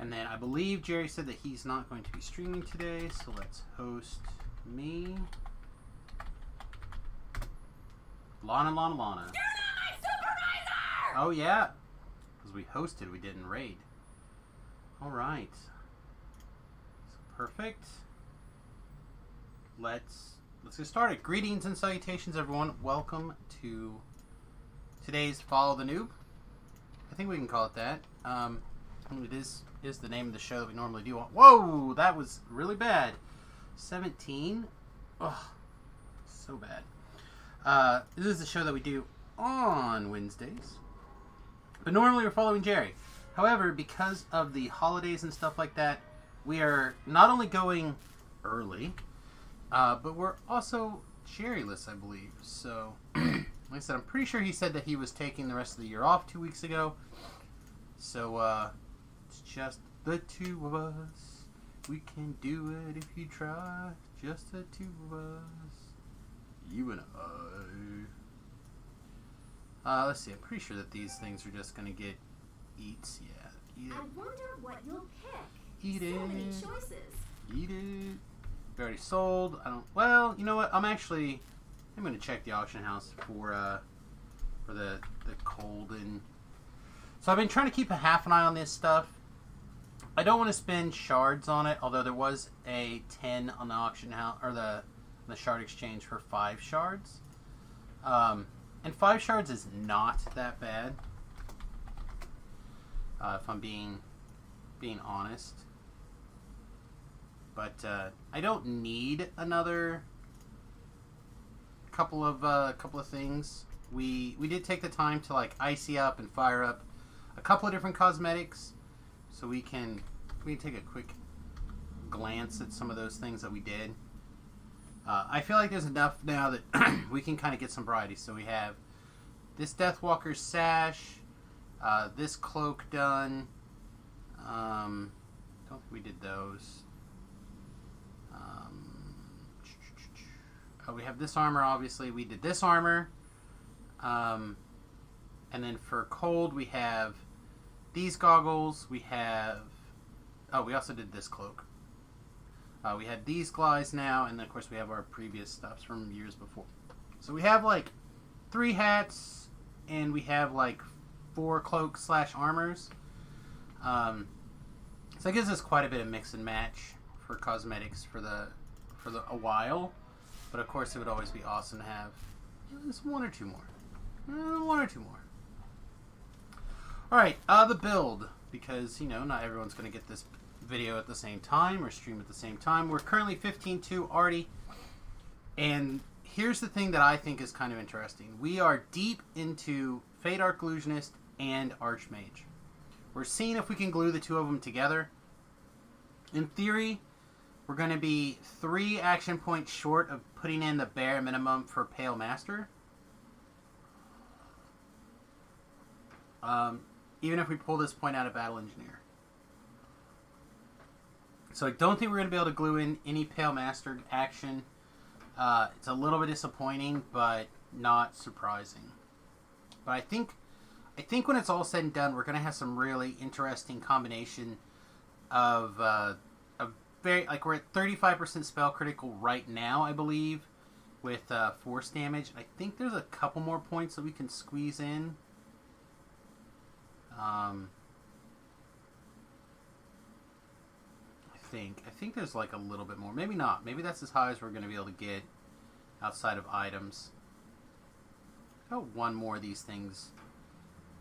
And then I believe Jerry said that he's not going to be streaming today, so let's host me. Lana. You're not my supervisor! Oh, yeah. Because we hosted, we didn't raid. Alright. So perfect. Let's get started. Greetings and salutations, everyone. Welcome to today's Follow the Noob. I think we can call it that. It is the name of the show that we normally do. Whoa! That was really bad. 17. Ugh. So bad. This is the show that we do on Wednesdays. But normally we're following Jerry. However, because of the holidays and stuff like that, we are not only going early, but we're also Jerry-less, I believe. So, like I said, I'm pretty sure he said that he was taking the rest of the year off 2 weeks ago. So, it's just the two of us. We can do it if you try. Just the two of us. You and I. Let's see. I'm pretty sure that these things are just going to get eats. Yeah. Eat it. I wonder what you'll pick. Eat it. So many choices. Eat it. We already sold. I don't. Well, you know what? I'm going to check the auction house for the Colden. So I've been trying to keep a half an eye on this stuff. I don't want to spend shards on it, although there was a 10 on the auction house or the shard exchange for 5 shards. And 5 shards is not that bad. If I'm being honest. But I don't need another couple of things. We did take the time to like icy up and fire up a couple of different cosmetics, so we can take a quick glance at some of those things that we did. I feel like there's enough now that we can kind of get some variety. So we have this Deathwalker sash, this cloak done. Don't think we did those. We have this armor, obviously. We did this armor. And then for cold, we have these goggles. We have... Oh, we also did this cloak. We had these glides now, and then, of course, we have our previous stuffs from years before. So we have, like, 3 hats, and we have, like, 4 cloaks / armors. So it gives us quite a bit of mix and match for cosmetics for a while. But, of course, it would always be awesome to have just 1 or 2 more. 1 or 2 more. Alright, the build. Because, you know, not everyone's going to get this video at the same time or stream at the same time. We're currently 15-2 Arty. And here's the thing that I think is kind of interesting. We are deep into Fade Arc Illusionist and Archmage. We're seeing if we can glue the two of them together. In theory, we're going to be 3 action points short of putting in the bare minimum for Pale Master. Even if we pull this point out of Battle Engineer. So I don't think we're going to be able to glue in any Pale Master action. It's a little bit disappointing, but not surprising. But I think when it's all said and done, we're going to have some really interesting combination of very, like, we're at 35% spell critical right now, I believe, with force damage. I think there's a couple more points that we can squeeze in. I think there's like a little bit more. Maybe not. Maybe that's as high as we're going to be able to get outside of items. Oh, 1 more of these things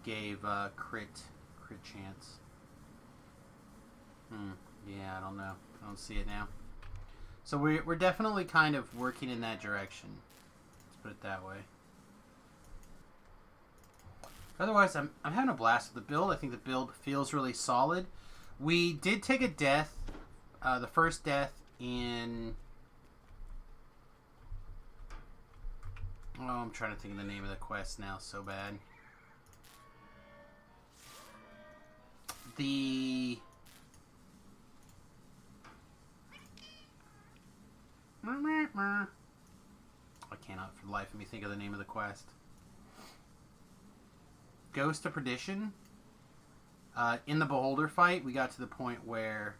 gave crit chance. Yeah, I don't know. I don't see it now. So we're definitely kind of working in that direction. Let's put it that way. Otherwise, I'm having a blast with the build. I think the build feels really solid. We did take a death, the first death in... Oh, I'm trying to think of the name of the quest now so bad. The... I cannot for the life of me think of the name of the quest. Ghost of Perdition? In the Beholder fight, we got to the point where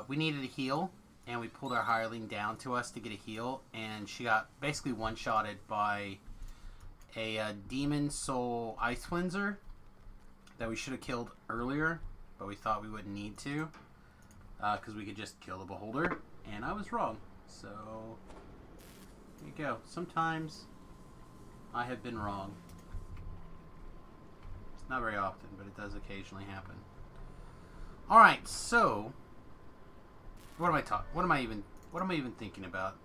we needed a heal, and we pulled our hireling down to us to get a heal, and she got basically one-shotted by a Demon Soul Ice Cleanser that we should have killed earlier, but we thought we wouldn't need to because we could just kill the Beholder, and I was wrong. So, there you go. Sometimes I have been wrong. It's not very often, but it does occasionally happen. Alright, so what am I talking? What am I even thinking about?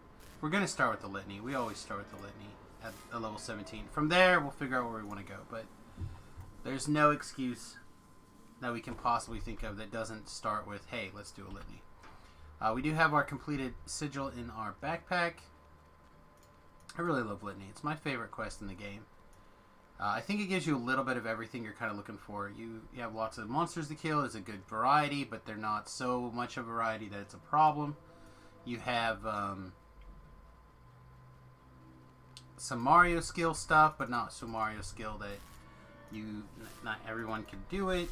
We're gonna start with the litany. We always start with the litany at a level 17. From there, we'll figure out where we want to go. But there's no excuse that we can possibly think of that doesn't start with, hey, let's do a litany. We do have our completed sigil in our backpack. I really love litany. It's my favorite quest in the game. I think it gives you a little bit of everything you're kind of looking for. You have lots of monsters to kill. It's a good variety, but they're not so much of a variety that it's a problem. You have some Mario skill stuff, but not so Mario skill that not everyone can do it.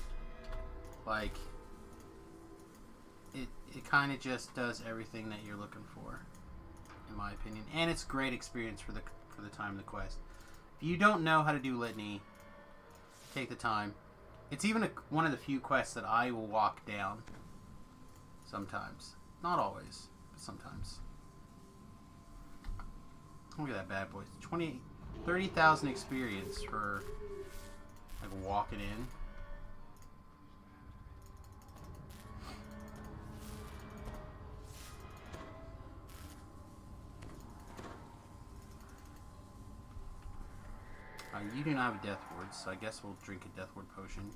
Like, it kind of just does everything that you're looking for, in my opinion. And it's a great experience for the time of the quest. If you don't know how to do litany, take the time. It's even one of the few quests that I will walk down sometimes. Not always, but sometimes. Look at that bad boy. 30,000 experience for like walking in. You do not have a death ward, so I guess we'll drink a death ward potion.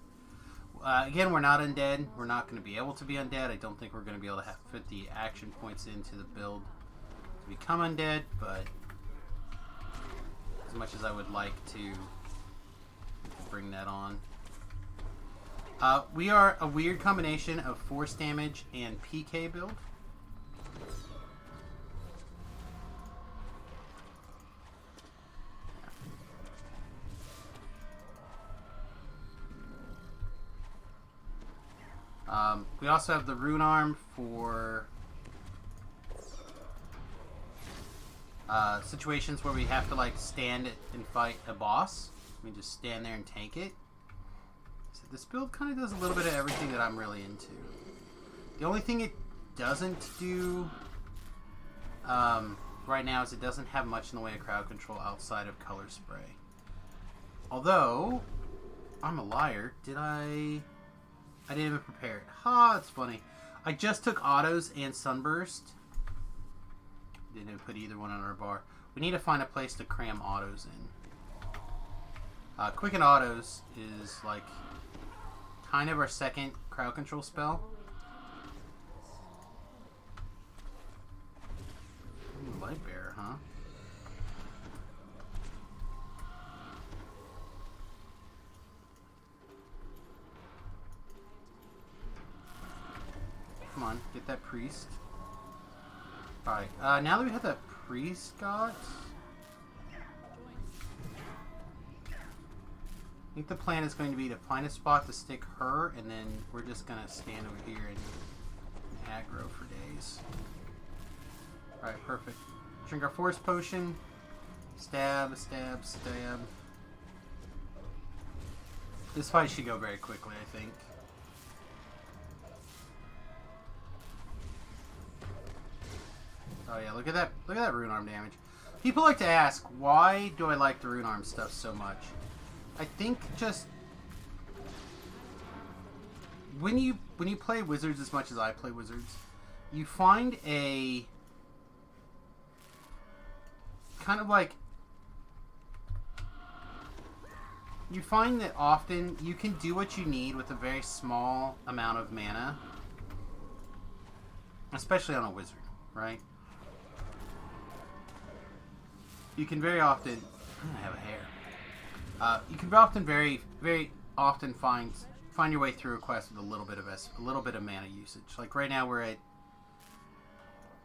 Again, we're not undead. We're not going to be able to be undead. I don't think we're going to be able to fit the action points into the build to become undead, but as much as I would like to bring that on. We are a weird combination of force damage and PK build. We also have the rune arm for situations where we have to like stand and fight a boss. We just stand there and tank it. So this build kind of does a little bit of everything that I'm really into. The only thing it doesn't do right now is it doesn't have much in the way of crowd control outside of color spray. Although, I'm a liar. I didn't even prepare it. Ha, it's funny. I just took autos and sunburst. Didn't even put either one on our bar. We need to find a place to cram autos in. Quicken autos is like kind of our second crowd control spell. Ooh, light bearer, huh? Come on, get that priest. Alright, now that we have that priest got, I think the plan is going to be to find a spot to stick her, and then we're just going to stand over here and aggro for days. Alright, perfect. Drink our force potion. Stab, stab, stab. This fight should go very quickly, I think. Oh yeah, look at that rune arm damage. People like to ask, why do I like the rune arm stuff so much? I think just when you play wizards as much as I play wizards, you find a kind of like you find that often you can do what you need with a very small amount of mana, especially on a wizard, right? You can very often I have a hair. You can very often find your way through a quest with a little bit of mana usage. Like right now we're at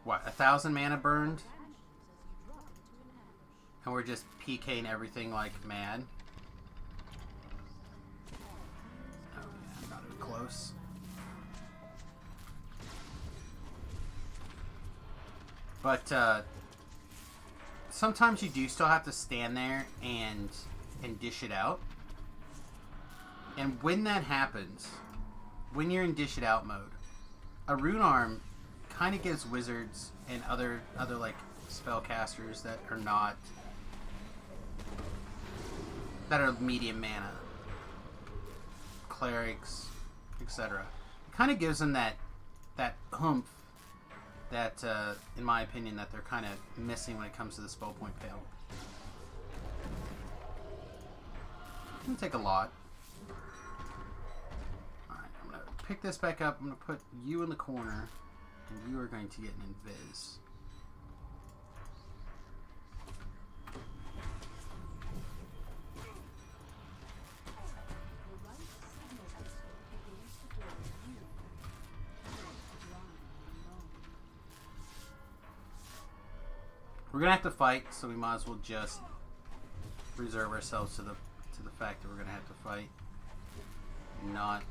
what, 1,000 mana burned, and we're just PKing everything like mad. close. But sometimes you do still have to stand there and dish it out. And when that happens, when you're in dish it out mode, a rune arm kind of gives wizards and other like spellcasters that are not medium mana, clerics, etc. It kind of gives them that oomph that, in my opinion, that they're kind of missing when it comes to the spell point fail. It's gonna take a lot. Alright, I'm gonna pick this back up. I'm gonna put you in the corner, and you are going to get an invis. We're gonna have to fight, so we might as well just reserve ourselves to the fact that we're gonna have to fight. Not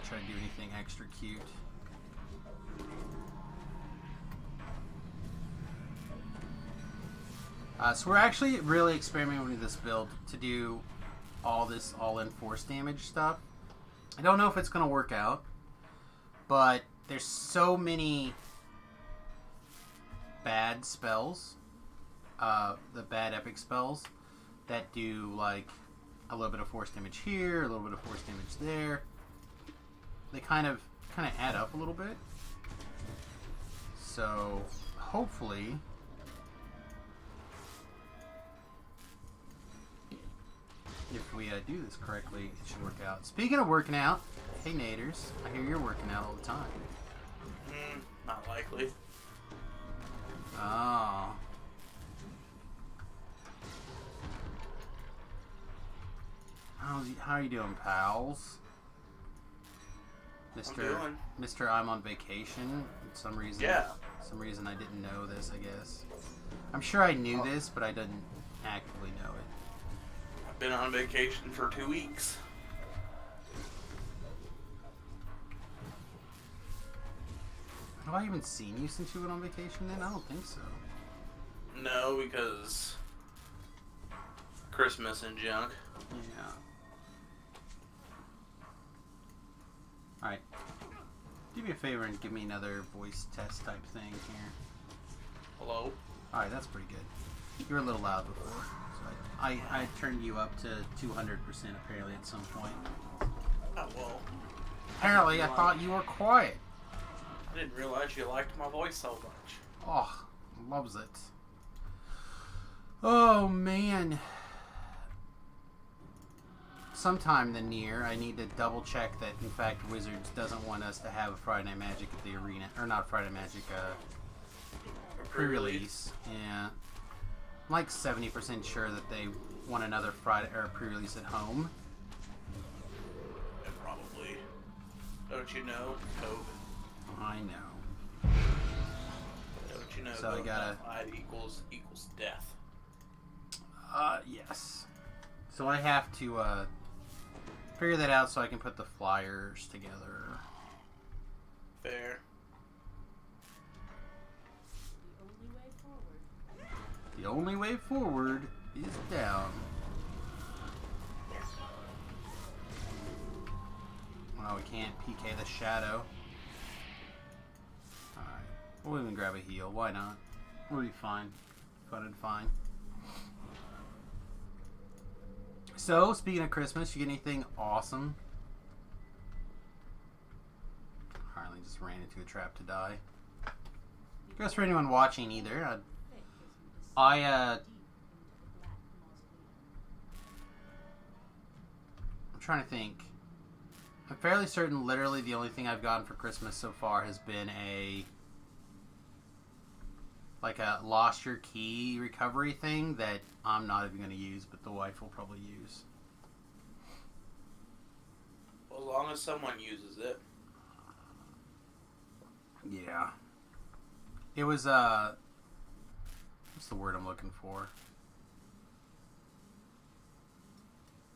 try to do anything extra cute. So we're actually really experimenting with this build to do all this all-in force damage stuff. I don't know if it's gonna work out, but there's so many bad spells, the bad epic spells that do like a little bit of force damage here, a little bit of force damage there. They kind of add up a little bit. So hopefully if we do this correctly, it should work out. Speaking of working out, hey Naders, I hear you're working out all the time. Not likely. Oh. How are you doing, pals? Mr. I'm on vacation. For some reason. Yeah. Some reason I didn't know this, I guess. I'm sure I knew this, but I didn't actively know it. I've been on vacation for 2 weeks. Have I even seen you since you went on vacation then? I don't think so. No, because Christmas and junk. Yeah. Alright. Do me a favor and give me another voice test type thing here. Hello? Alright, that's pretty good. You were a little loud before. So I turned you up to 200% apparently at some point. Oh, well. Apparently I thought you were quiet. I didn't realize you liked my voice so much. Oh, loves it. Oh, man. Sometime in the near, I need to double check that, in fact, Wizards doesn't want us to have a Friday Night Magic at the arena. Or not Friday Magic, pre-release. Yeah. I'm like 70% sure that they want another Friday or pre-release at home. Yeah, probably. Don't you know? COVID. I know. Don't you know? So I gotta. equals death. Yes. So I have to figure that out so I can put the flyers together. Fair. The only way forward is down. Oh, we can't PK the shadow. Alright. We'll even grab a heal. Why not? We'll be fine. Fun and fine. So, speaking of Christmas, you get anything awesome? Harley just ran into a trap to die. I guess for anyone watching either, I'm trying to think. I'm fairly certain literally the only thing I've gotten for Christmas so far has been a lost your key recovery thing that I'm not even going to use, but the wife will probably use. Well, as long as someone uses it. Yeah. It was, what's the word I'm looking for?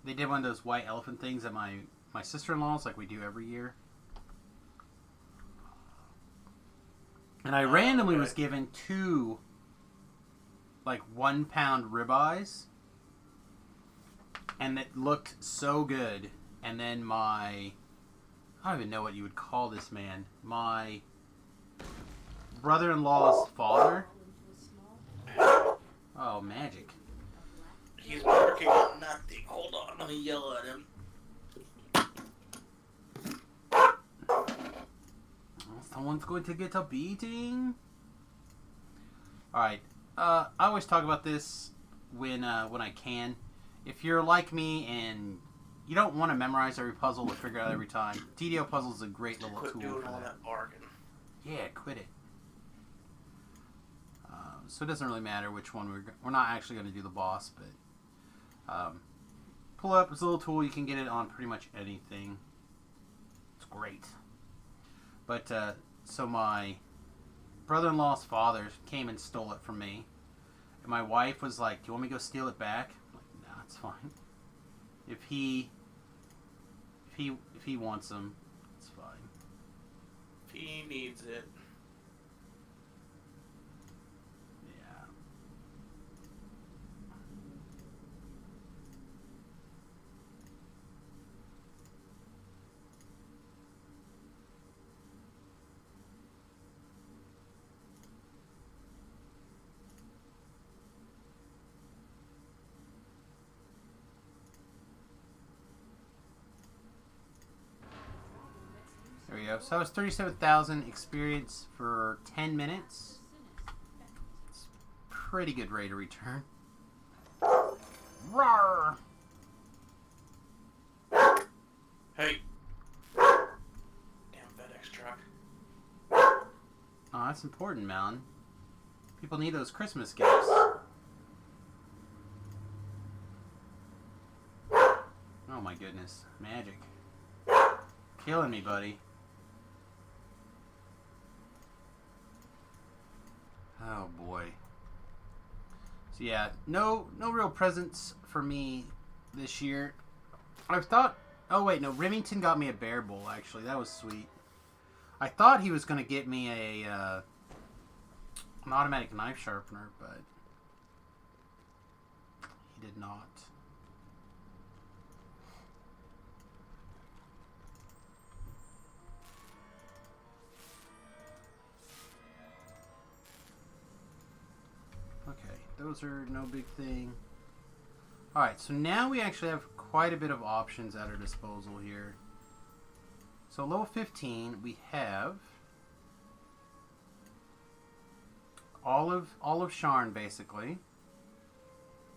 They did one of those white elephant things at my my sister-in-law's like we do every year. And I randomly was given 2 like 1 pound ribeyes. And it looked so good. And then I don't even know what you would call this man. My brother-in-law's father. Oh, magic. He's working on nothing. Hold on, let me yell at him. Someone's going to get a beating. Alright. I always talk about this when I can. If you're like me and you don't want to memorize every puzzle or figure out every time, DDO Puzzle is a great little Quit tool doing for all that. that bargain. Yeah, quit it. So it doesn't really matter which one we're not actually going to do the boss, but pull up this little tool. You can get it on pretty much anything. It's great. But so my brother-in-law's father came and stole it from me, and my wife was like, "Do you want me to go steal it back?" I'm like, "Nah, it's fine. If he wants them, it's fine. If he needs it." Yeah. There we go. So that was 37,000 experience for 10 minutes. It's a pretty good rate of return. Rawr! Hey. Damn FedEx truck. Oh, that's important, man. People need those Christmas gifts. Oh my goodness. Magic. Killing me, buddy. Oh boy. So yeah, no real presents for me this year. I've thought, oh wait, no, Remington got me a bear bowl actually. That was sweet. I thought he was gonna get me an automatic knife sharpener, but he did not. Okay, those are no big thing. Alright, so now we actually have quite a bit of options at our disposal here. So level 15, we have all of Sharn, basically.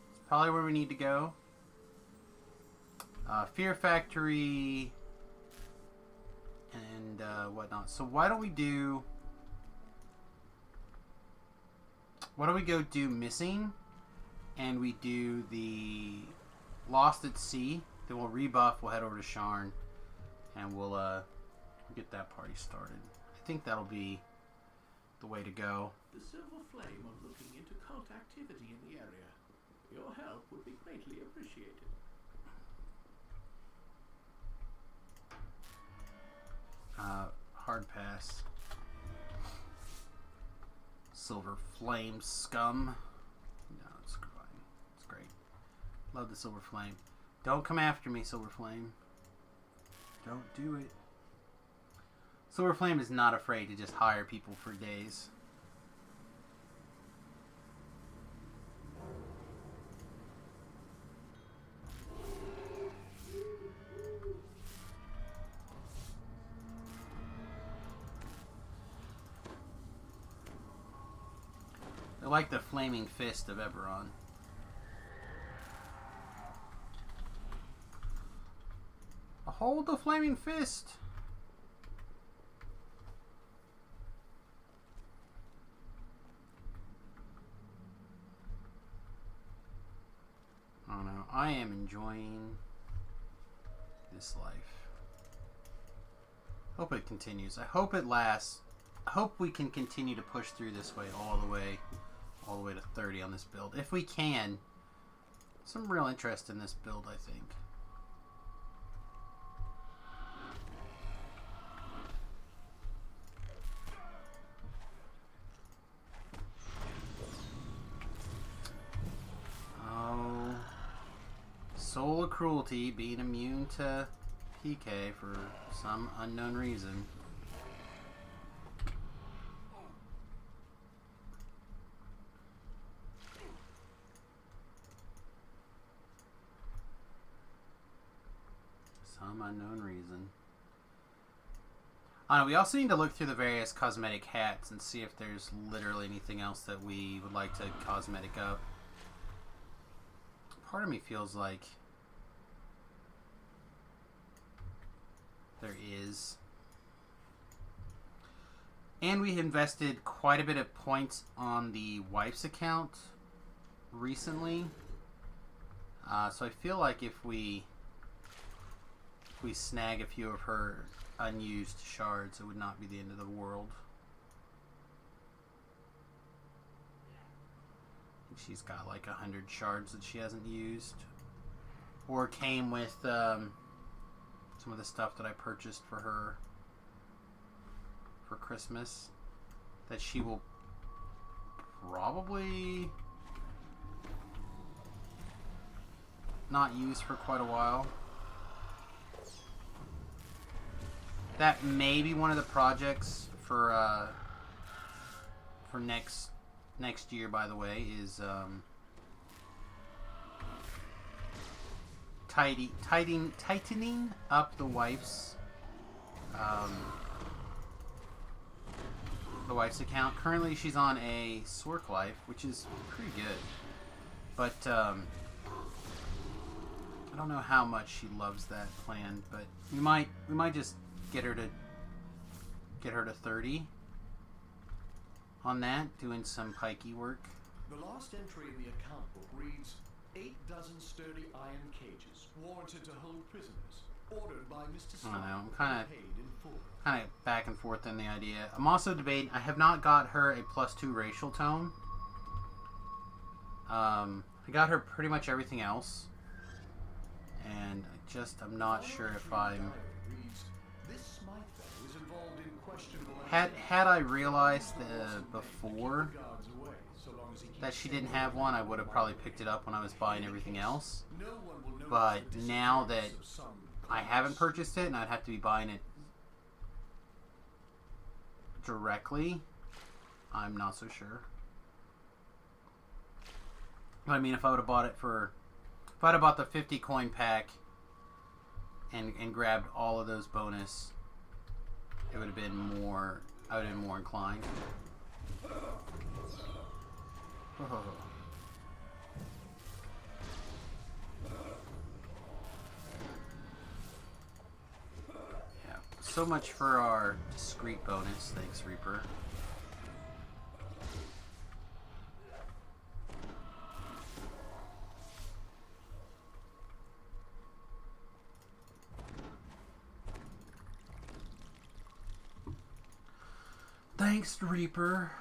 It's probably where we need to go. Fear Factory and whatnot. So why don't we go do Missing, and we do the Lost at Sea. Then we'll rebuff. We'll head over to Sharn, and we'll get that party started. I think that'll be the way to go. The Silver Flame are looking into cult activity in the area. Your help would be greatly appreciated. Hard pass. Silver Flame scum. No, it's fine. It's great. Love the Silver Flame. Don't come after me, Silver Flame. Don't do it. Silver Flame is not afraid to just hire people for days. They're like the flaming fist of Eberron. Hold the flaming fist! Oh no, I am enjoying this life. Hope it continues. I hope it lasts. I hope we can continue to push through this way all the way to 30 on this build. If we can. Some real interest in this build, I think. Soul of Cruelty being immune to PK for some unknown reason. Some unknown reason. We also need to look through the various cosmetic hats and see if there's literally anything else that we would like to cosmetic up. Part of me feels like there is. And we invested quite a bit of points on the wife's account recently. So I feel like if we snag a few of her unused shards, it would not be the end of the world. I think she's got like 100 shards that she hasn't used, or came with some of the stuff that I purchased for her for Christmas that she will probably not use for quite a while. That may be one of the projects for next year, by the way, is tightening up the wife's account. Currently, she's on a Sork Life, which is pretty good, but I don't know how much she loves that plan. But we might just get her to 30 on that, doing some pikey work. The last entry in the account book reads 8 dozen sturdy iron cages warranted to hold prisoners, ordered by Mr. Smith. I don't know, I'm paid in full. kind of back and forth in the idea. I'm also debating, I have not got her a +2 racial tone. I got her pretty much everything else, and I'm not sure if I'm... Had I realized before that she didn't have one, I would have probably picked it up when I was buying everything else. But now that I haven't purchased it and I'd have to be buying it directly, I'm not so sure. I mean, if I would have bought it for... If I'd have bought the 50 coin pack and grabbed all of those bonus, it would have been more... I would have been more inclined. Oh. Yeah. So much for our discreet bonus. Thanks, Reaper. Thanks, Reaper.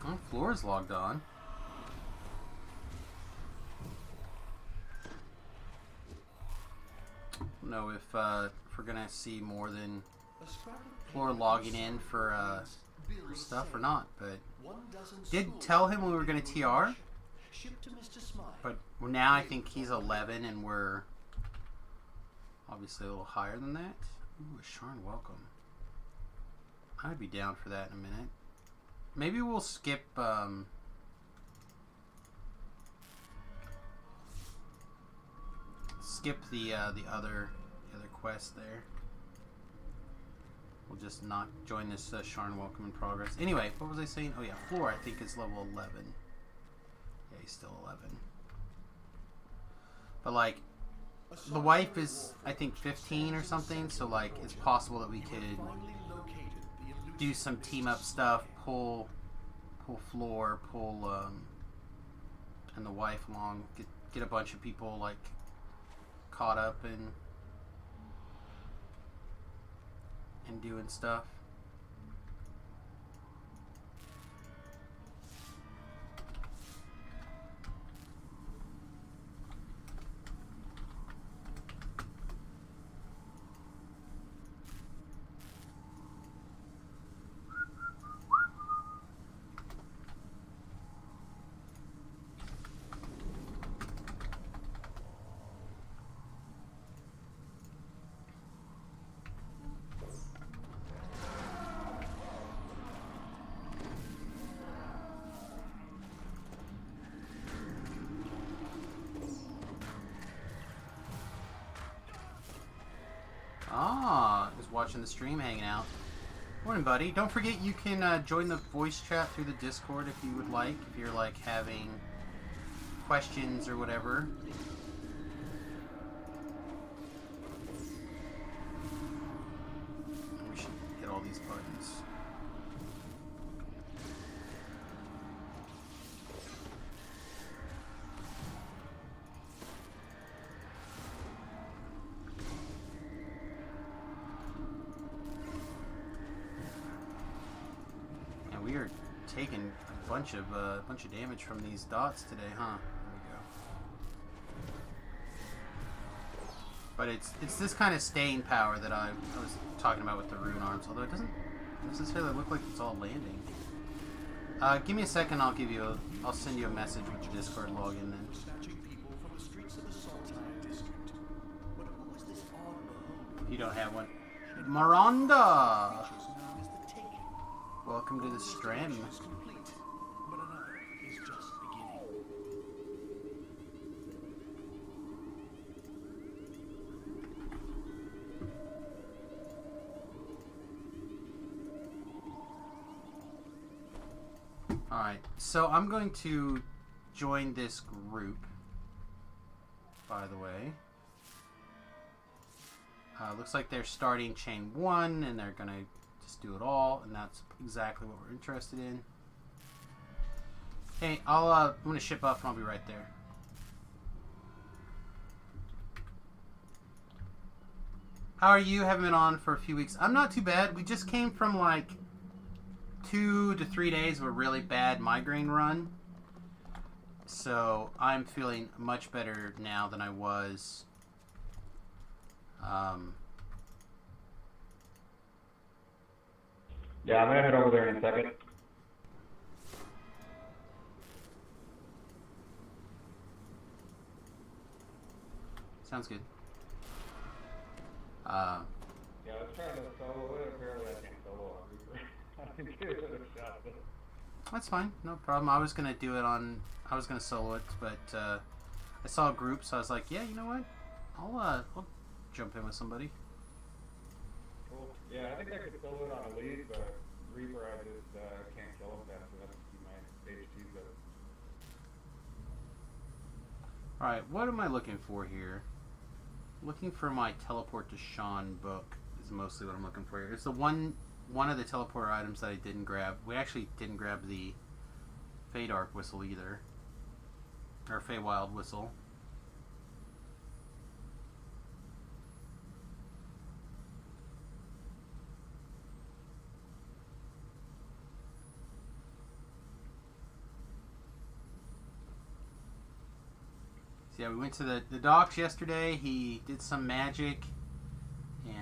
Oh, Flora's logged on. I don't know if we're gonna see more than Flora logging in for stuff or not, but did tell him we were gonna TR. But now I think he's 11 and we're obviously a little higher than that. Ooh, a Sharn welcome. I'd be down for that in a minute. Maybe we'll skip the other quest there. We'll just not join this Sharn welcome in progress. Anyway, what was I saying? Oh yeah, Flora I think is level 11. Yeah, he's still 11. But like, the wife is I think 15 or something. So like, it's possible that we could do some team up stuff, pull Floor, and the wife along, get a bunch of people like caught up and doing stuff. Ah, is watching the stream, hanging out. Morning, buddy. Don't forget you can join the voice chat through the Discord if you would like. If you're like having questions or whatever. We should hit all these buttons. And we are taking a bunch of damage from these dots today, huh? There we go. But it's this kind of staying power that I was talking about with the rune arms, although it doesn't necessarily look like it's all landing. Give me a second, I'll send you a message with your Discord login then. Snatching people from the streets of the Saltire district. But who is this odd beholder? You don't have one. Miranda! Creature's name is the Taken. Welcome to the stream. Mission is complete, but another is just beginning. Alright, so I'm going to join this group, by the way. Looks like they're starting chain 1, and they're going to just do it all, and that's exactly what we're interested in. Hey, I'm going to ship up, and I'll be right there. How are you? Haven't been on for a few weeks. I'm not too bad. We just came from, like, 2 to 3 days of a really bad migraine run. So I'm feeling much better now than I was. Yeah, I'm gonna head over there in a second. Sounds good. Yeah, I was trying to solo it. Apparently, I can't solo on Reaper. I can give it a shot. But... That's fine, no problem. I was gonna solo it, but I saw a group, so I was like, yeah, you know what? I'll jump in with somebody. Cool. Yeah, I think I could solo it on Elite, but Reaper, I just can't kill him fast enough to keep my stage 2s up. Alright, what am I looking for here? Looking for my teleport to Sharn book is mostly what I'm looking for here. It's the one of the teleporter items that I didn't grab. We actually didn't grab the Feydark whistle either. Or Feywild whistle. So yeah, we went to the docks yesterday. He did some magic,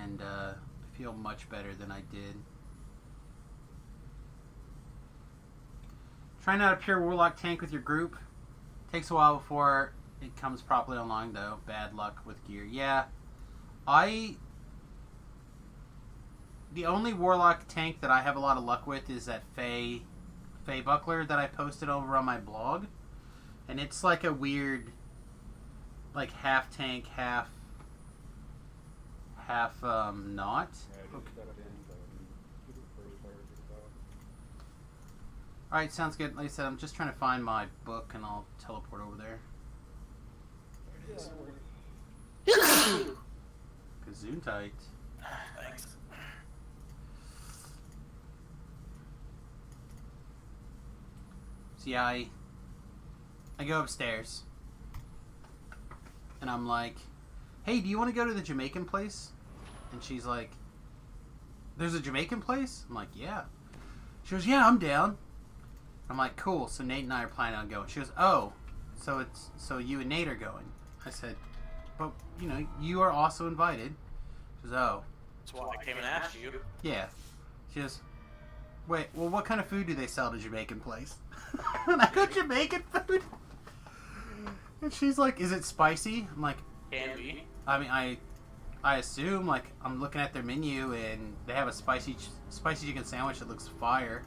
and I feel much better than I did. Trying out a pure warlock tank with your group. Takes a while before it comes properly online, though. Bad luck with gear. Yeah, the only warlock tank that I have a lot of luck with is that Fey buckler that I posted over on my blog, and it's like a weird, like half tank, half not. Yeah, I just stepped in, so this is the first part of the stuff. Alright, sounds good. Like I said, I'm just trying to find my book, and I'll teleport over there. There it is. Gesundheit. Thanks. See, I go upstairs, and I'm like, hey, do you want to go to the Jamaican place? And she's like, there's a Jamaican place? I'm like, yeah. She goes, yeah, I'm down. I'm like, cool. So Nate and I are planning on going. She goes, oh, so you and Nate are going. I said, but, you know, you are also invited. She goes, oh. That's why I came and asked you. Yeah. She goes, wait, well, what kind of food do they sell at a Jamaican place? And I go, Jamaican food? And she's like, is it spicy? I'm like, Can be. I mean, I assume, like, I'm looking at their menu, and they have a spicy chicken sandwich that looks fire.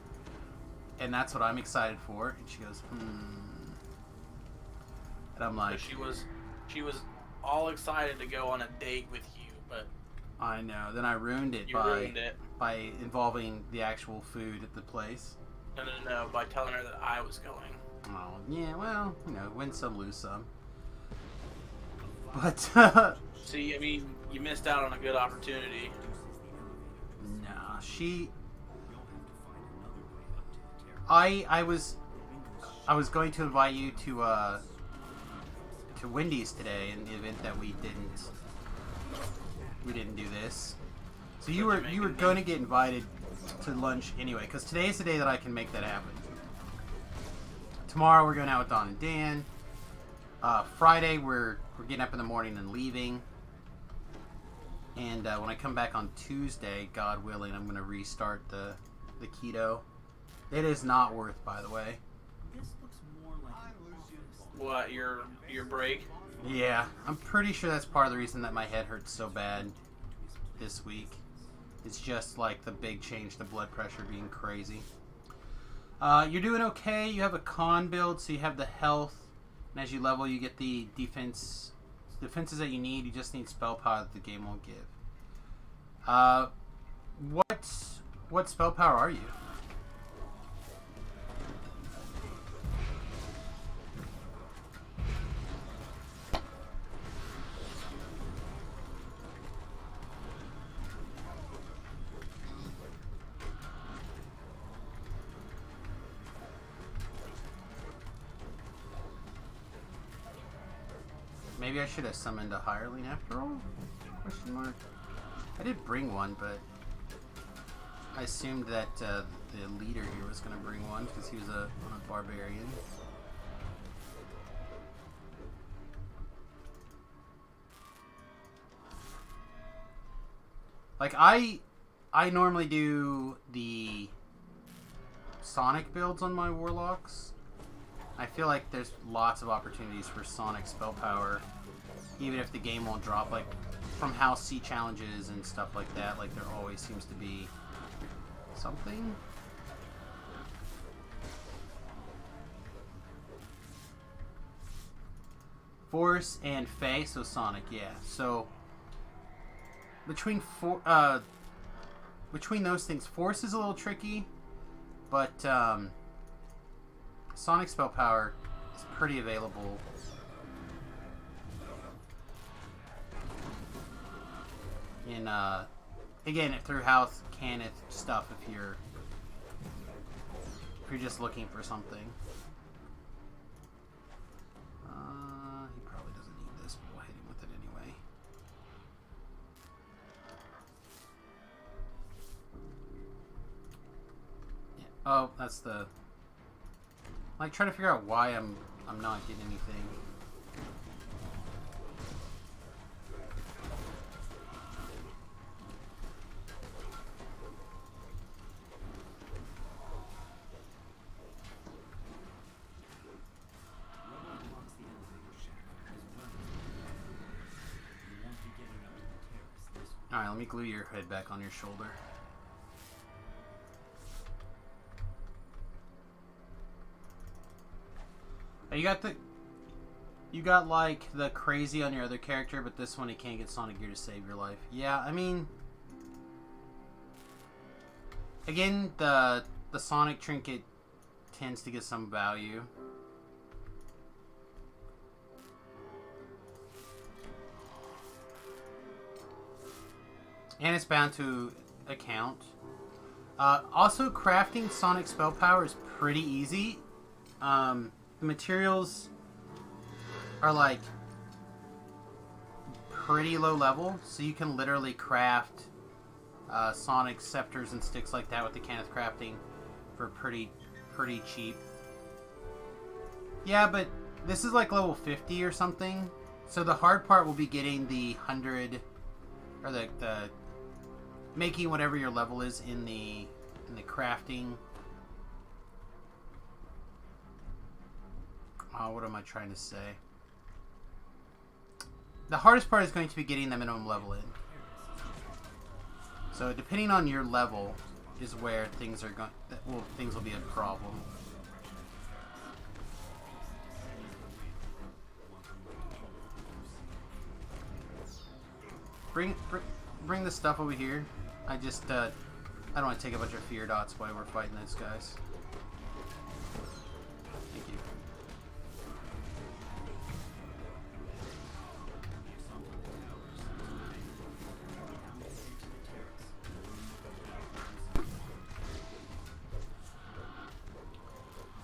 And that's what I'm excited for. And she goes, And I'm like... So she was all excited to go on a date with you, but I know. Then I ruined it You ruined it. by involving the actual food at the place. No, by telling her that I was going. Oh, yeah, well, you know, win some, lose some. But, See, I mean, you missed out on a good opportunity. nah, I was going to invite you to Wendy's today in the event that we didn't do this. So you were going to get invited to lunch anyway, because today is the day that I can make that happen. Tomorrow we're going out with Don and Dan. Friday we're getting up in the morning and leaving. And when I come back on Tuesday, God willing, I'm going to restart the keto. It is not worth, by the way. What, your break? Yeah, I'm pretty sure that's part of the reason that my head hurts so bad this week. It's just like the big change to blood pressure being crazy. You're doing okay. You have a con build, so you have the health. And as you level, you get the defenses that you need. You just need spell power that the game won't give. What spell power are you? Maybe I should have summoned a hireling after all? Question mark. I did bring one, but I assumed that the leader here was going to bring one because he was a barbarian. Like I normally do the Sonic builds on my warlocks. I feel like there's lots of opportunities for Sonic spell power, even if the game won't drop, like from House C challenges and stuff like that. Like there always seems to be something. Force and Fey, so Sonic, yeah. So between those things, Force is a little tricky, but Sonic spell power is pretty available. In again, through House Cannith stuff if you're just looking for something. He probably doesn't need this, but we'll hit him with it anyway. Yeah. Oh, that's the. Like trying to figure out why I'm not getting anything. Alright, let me glue your head back on your shoulder. You got like the crazy on your other character, but this one he can't get Sonic Gear to save your life. Yeah, I mean, again, the Sonic trinket tends to get some value. And it's bound to account. Also, crafting Sonic spell power is pretty easy. The materials are like pretty low level, so you can literally craft Sonic scepters and sticks like that with the Cannith crafting for pretty cheap. Yeah, but this is like level 50 or something, so the hard part will be getting the 100 or the making whatever your level is in the crafting. What am I trying to say? The hardest part is going to be getting the minimum level in. So depending on your level is where things are things will be a problem. bring the stuff over here. I just, I don't want to take a bunch of fear dots while we're fighting those guys. Thank you.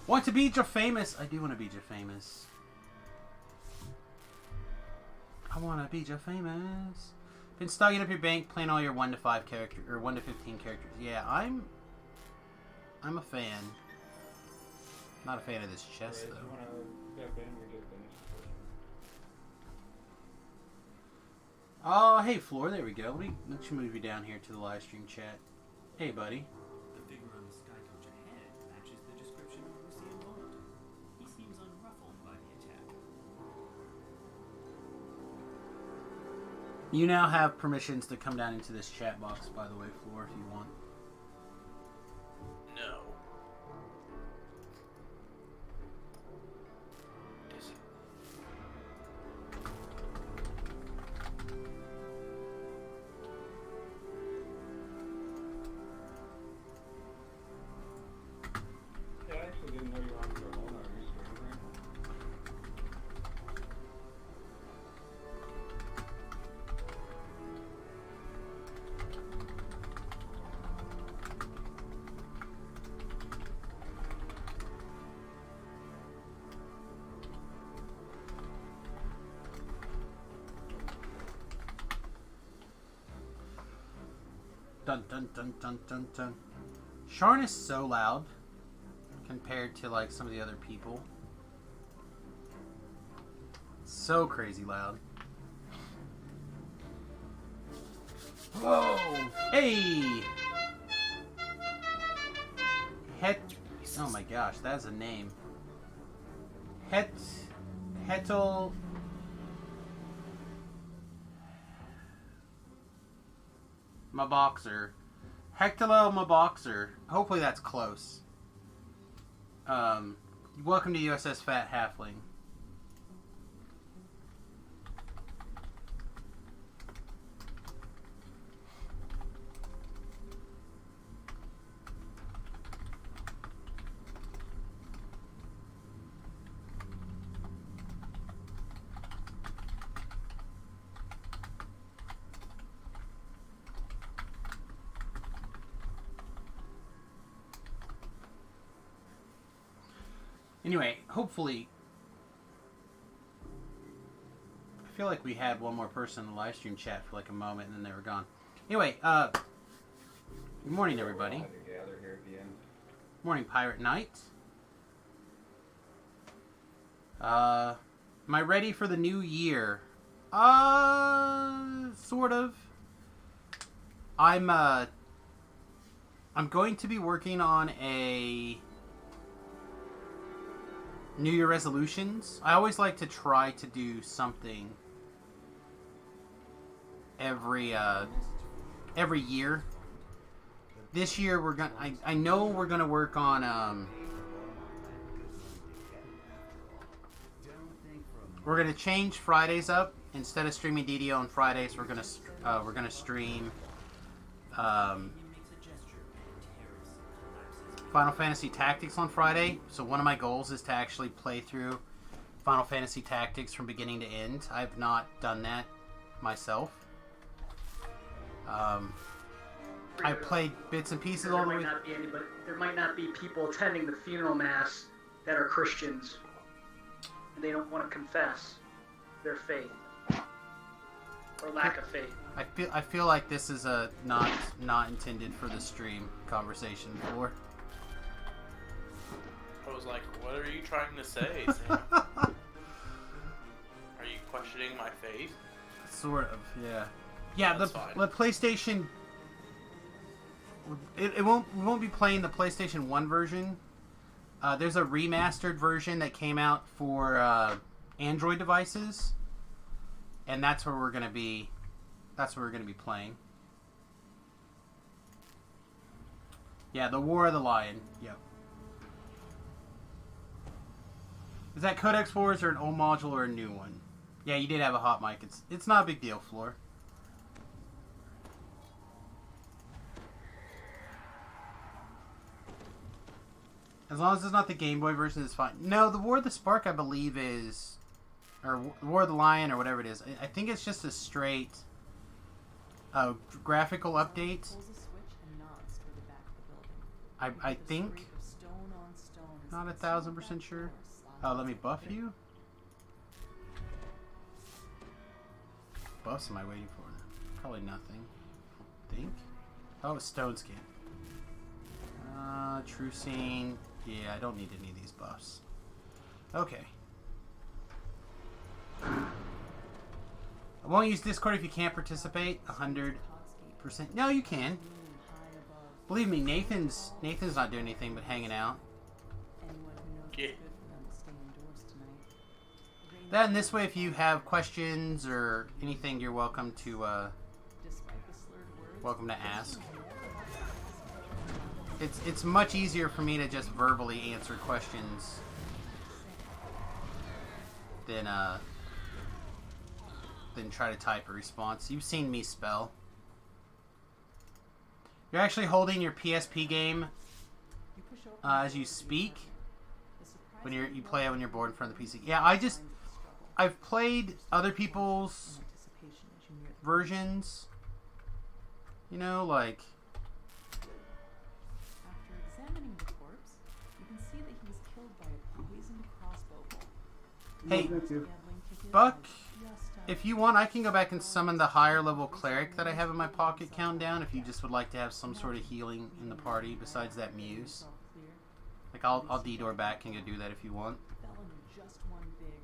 Want to be famous? I do want to be famous. I want to be famous. Been stocking up your bank, playing all your 1 to 5 characters or 1 to 15 characters. Yeah, I'm a fan. Not a fan of this chest though. You wanna step in? We just finished. Oh, hey Floor, there we go. Let's move you down here to the live stream chat. Hey, buddy. The figure on the sky coach ahead matches the description of Lucien Bond. He seems unruffled by the attack. You now have permissions to come down into this chat box, by the way, Floor, if you want. No. Is it? Yeah, I actually didn't know you wanted to go home. Are you streaming right now? Dun dun dun dun dun dun. Sharn is so loud compared to like some of the other people. So crazy loud. Whoa! Hey! Oh my gosh, that's a name. Hetel. My boxer. Hectolo my boxer. Hopefully that's close. Welcome to USS Fat Halfling. Anyway, hopefully, I feel like we had one more person in the live stream chat for like a moment and then they were gone. Anyway, good morning everybody. We'll have to gather here at the end. Morning, Pirate Knight. Am I ready for the new year? Sort of. I'm going to be working on a New Year resolutions. I always like to try to do something every year. This year we're gonna. I know we're gonna work on. We're gonna change Fridays up. Instead of streaming DDO on Fridays, we're gonna stream. Final Fantasy Tactics on Friday. So one of my goals is to actually play through Final Fantasy Tactics from beginning to end. I've not done that myself. I played bits and pieces all the way. There might not be people attending the funeral mass that are Christians, and they don't want to confess their faith or lack of faith. I feel like this is a not intended for the stream conversation for. I was like, what are you trying to say, Sam? Are you questioning my faith? Sort of, yeah. Yeah, That's the fine. PlayStation. We won't be playing the PlayStation 1 version. There's a remastered version that came out for Android devices, and that's where we're gonna be. That's where we're gonna be playing. Yeah, the War of the Lion. Yep. Is that Codex 4? Is there an old module or a new one? Yeah, you did have a hot mic. It's not a big deal, Floor. As long as it's not the Game Boy version, it's fine. No, the War of the Spark, I believe, is... Or War of the Lion, or whatever it is. I think it's just a straight... graphical update. Pulls a switch and nods toward the back of the building. I The think... scrape of stone on stone as Not the 1,000% sure. door slams Oh, let me to buff the you? Buffs am I waiting for? Probably nothing. I think. Oh, stone skin. True scene. Yeah, I don't need any of these buffs. Okay. I won't use Discord if you can't participate. 100%. No, you can. Believe me, Nathan's not doing anything but hanging out. Anyone who knows Yeah. what's good for them will stay indoors tonight. That and this way, if you have questions or anything, you're welcome to Despite the slurred words, to ask. It's much easier for me to just verbally answer questions than try to type a response. You've seen me spell. You're actually holding your PSP game you push open as the you door to speak the surprise when you reveal play it when you're bored in front of the PC. Yeah, signs of struggle. I've played other people's Anticipation as you near the versions. You know, like After examining the corpse, you can see that he was killed by a poisoned crossbow bolt. Hey, Gambling ticket Buck, was just out if you want, I can go back and summon the higher level cleric that I have in my pocket countdown if you just would like to have some sort of healing in the party besides that muse. yourself clear. Like, I'll detour back and go do that if you want. Fell into just one big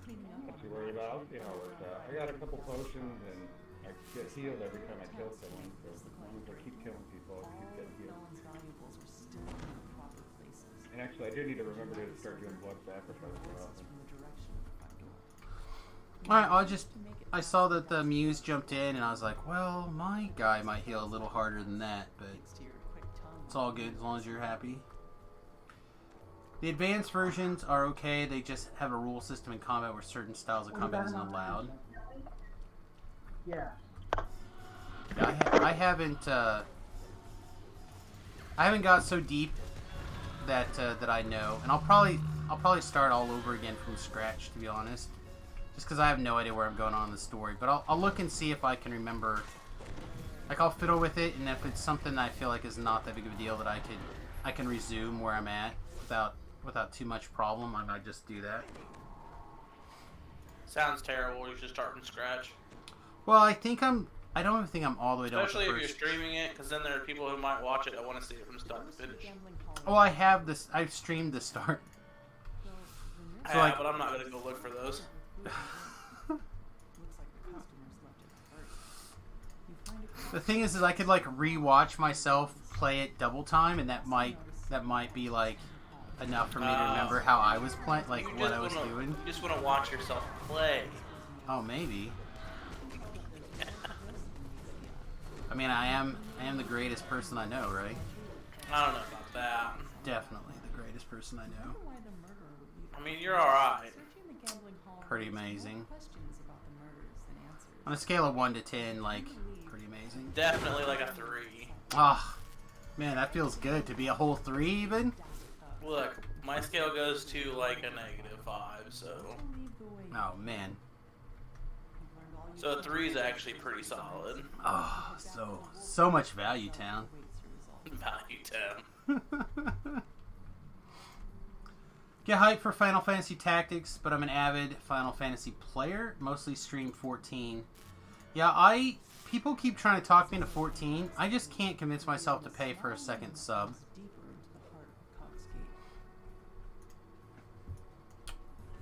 cleaning up Not on too the worried ledge. about. You know, it worked out. I got a couple potions and I get healed every time I kill someone. So as long as I keep killing people, I All keep of getting healed. Felon's valuables were still in their proper places. And actually, I do need to remember to start doing blood sacrifice more Voices often. from the direction of the front door. Alright, I'll just... To make it I saw that the muse jumped in and I was like, well, my guy might heal a little harder than that, but thanks to your quick tongue. it's all good as long as you're happy. The advanced versions are okay, they just have a rule system in combat where certain styles of combat isn't allowed. Yeah. Yeah, I haven't got so deep that I know, and I'll probably start all over again from scratch, to be honest, just because I have no idea where I'm going on in the story. But I'll look and see if I can remember. Like, I'll fiddle with it, and if it's something that I feel like is not that big of a deal that I can resume where I'm at without too much problem, I might just do that. Sounds terrible. You should start from scratch. Well, I don't even think I'm all the way done with the Especially if you're first. streaming it, because then there are people who might watch it that want to see it from start to finish. Gambling hall. Oh, I have this. I've streamed the start. Though the nurse So, like- but I'm not going to go look for those. looks like the customers left it first. You find a The thing is I could like rewatch myself play it double time, and that might be like enough for me to remember how I was playing, like You what just I was wanna- doing. You just want to watch yourself play. Oh, maybe. I mean, I am the greatest person I know, right? I don't know about that. Definitely the greatest person I know. why the murderer would leave. I mean, you're alright. Searching the gambling hall Pretty reveals more amazing. questions about the murders than answers. On a scale of 1 to 10, like, pretty amazing. Definitely like a 3. Ah, man, that feels good to be a whole 3 even. Look, my scale goes to like a -5, so. Leave the way you Oh man. learned all you So a could 3 is about actually pretty solid. Oh, so much value, town. awaits your result. Value 10. Get hyped for Final Fantasy Tactics, but I'm an avid Final Fantasy player, mostly stream 14. Yeah, people keep trying to talk me into 14. I just can't convince myself to pay for a second sub. Deeper into the heart of Cox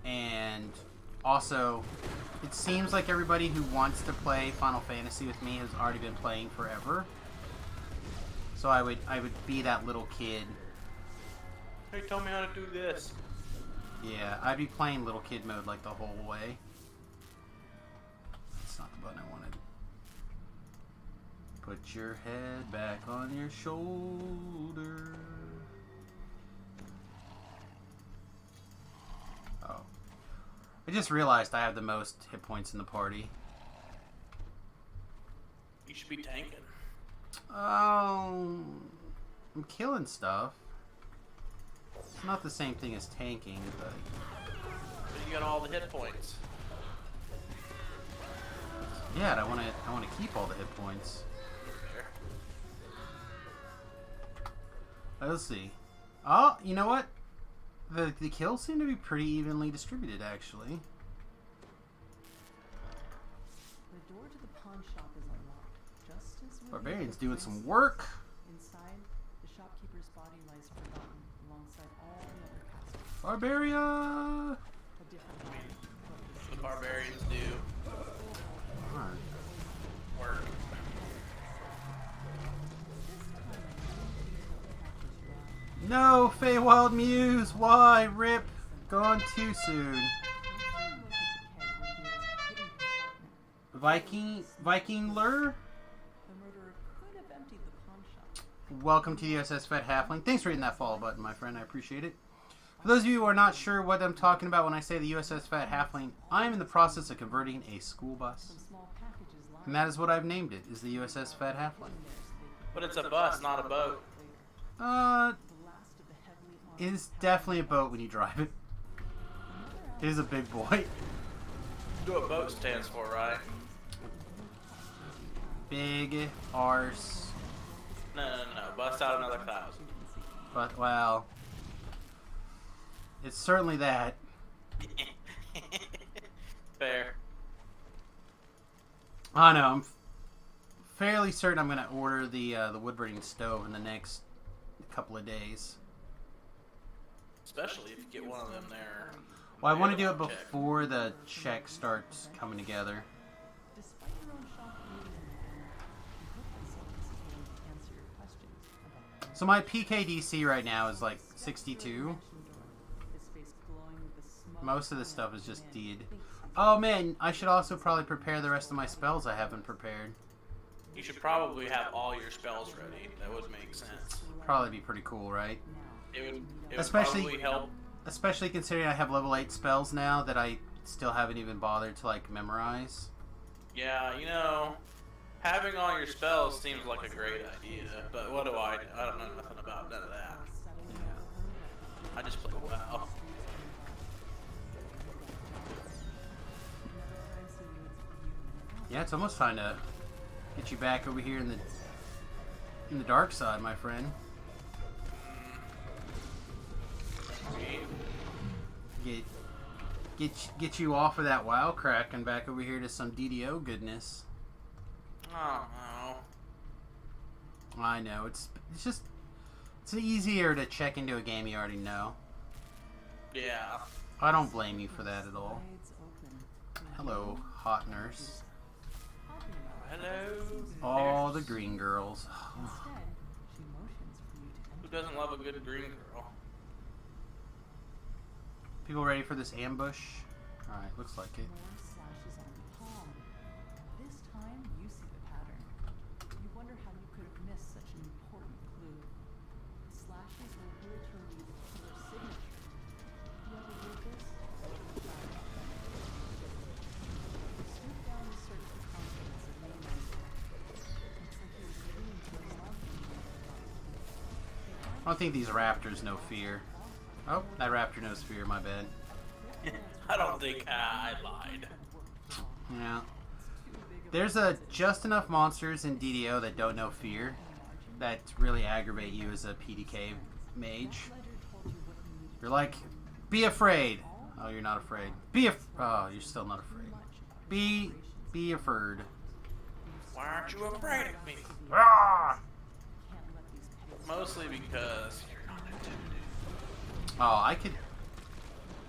Gate. And also, it seems like everybody who wants to play Final Fantasy with me has already been playing forever. So I would be that little kid. Hey, tell me how to do this. Yeah, I'd be playing little kid mode like the whole way. That's not the button I wanted. Put your head back on your shoulder. Oh. I just realized I have the most hit points in the party. You should be tanking. Oh, I'm killing stuff. It's not the same thing as tanking, but But you got all the hit points. yeah, I want to keep all the hit points. There. Let's see. Oh, you know what? The kills seem to be pretty evenly distributed, actually. The door to the pawn shop is unlocked, just as with Barbarian's the doing place. some work. Inside, the shopkeeper's body lies forgotten alongside all the other castles. Barbaria! A different body, but The barbarians do Alright. work. No, Feywild Muse! Why? Rip! Gone too soon. Viking lure? The murderer could have emptied the pawn shop. Welcome to the USS Fat Halfling. Thanks for hitting that follow button, my friend. I appreciate it. For those of you who are not sure what I'm talking about when I say the USS Fat Halfling, I am in the process of converting a school bus. Some small packages lying And that is what I've named it, is the USS Fat Halfling. But it's a bus, not a boat. the last of the heavily It armored is definitely a boat when you drive it. It is a big boy. Do what boat stands for, right? Big arse. No. Bust out another 1,000. But, well, it's certainly that. Fair. I know, I'm fairly certain I'm going to order the wood-burning stove in the next couple of days. Especially if you get one of them there. Well, I want to do it before the check starts coming together. Despite your own shop meeting in the corner, you hope that someone is willing to answer your questions about So my PKDC right now is like 62. his face glowing with the smug Most of this fire stuff is just within. deed. Oh man, I should also probably prepare the rest of my spells I haven't prepared. You should probably have all your spells ready. That would make sense. Probably be pretty cool, right? It would Especially- probably help. Especially considering I have level 8 spells now that I still haven't even bothered to like memorize. Yeah, you know, having all your spells seems like a great idea, but what do I do? I don't know nothing about none of that. I just play WoW. Yeah, it's almost time to get you back over here in the dark side, my friend. Get you off of that WoW crack and back over here to some DDO goodness. Oh no. I know, it's easier to check into a game you already know. Yeah. I don't blame you for that at all. Slides open. Hello, hot nurse. Hello. All the green girls. Instead, she motions for you to Who doesn't love a good green girl? People ready for this ambush? Alright, looks like it. more slashes on the palm. This time, you see the pattern. You wonder how you could have missed such an important clue. The slashes will literally be the killer's signature. Whoever did this, scoop down to search the contents of the main. Looks like he was living into a I don't think these raptors know fear. Oh, that raptor knows fear, my bad. I don't think I lied. Yeah. There's just enough monsters in DDO that don't know fear that really aggravate you as a PDK mage. You're like, be afraid. Oh, you're not afraid. Oh, you're still not afraid. Be afraid. Why aren't you afraid of me? Ah! Mostly because you're not intimidated. Oh, I could...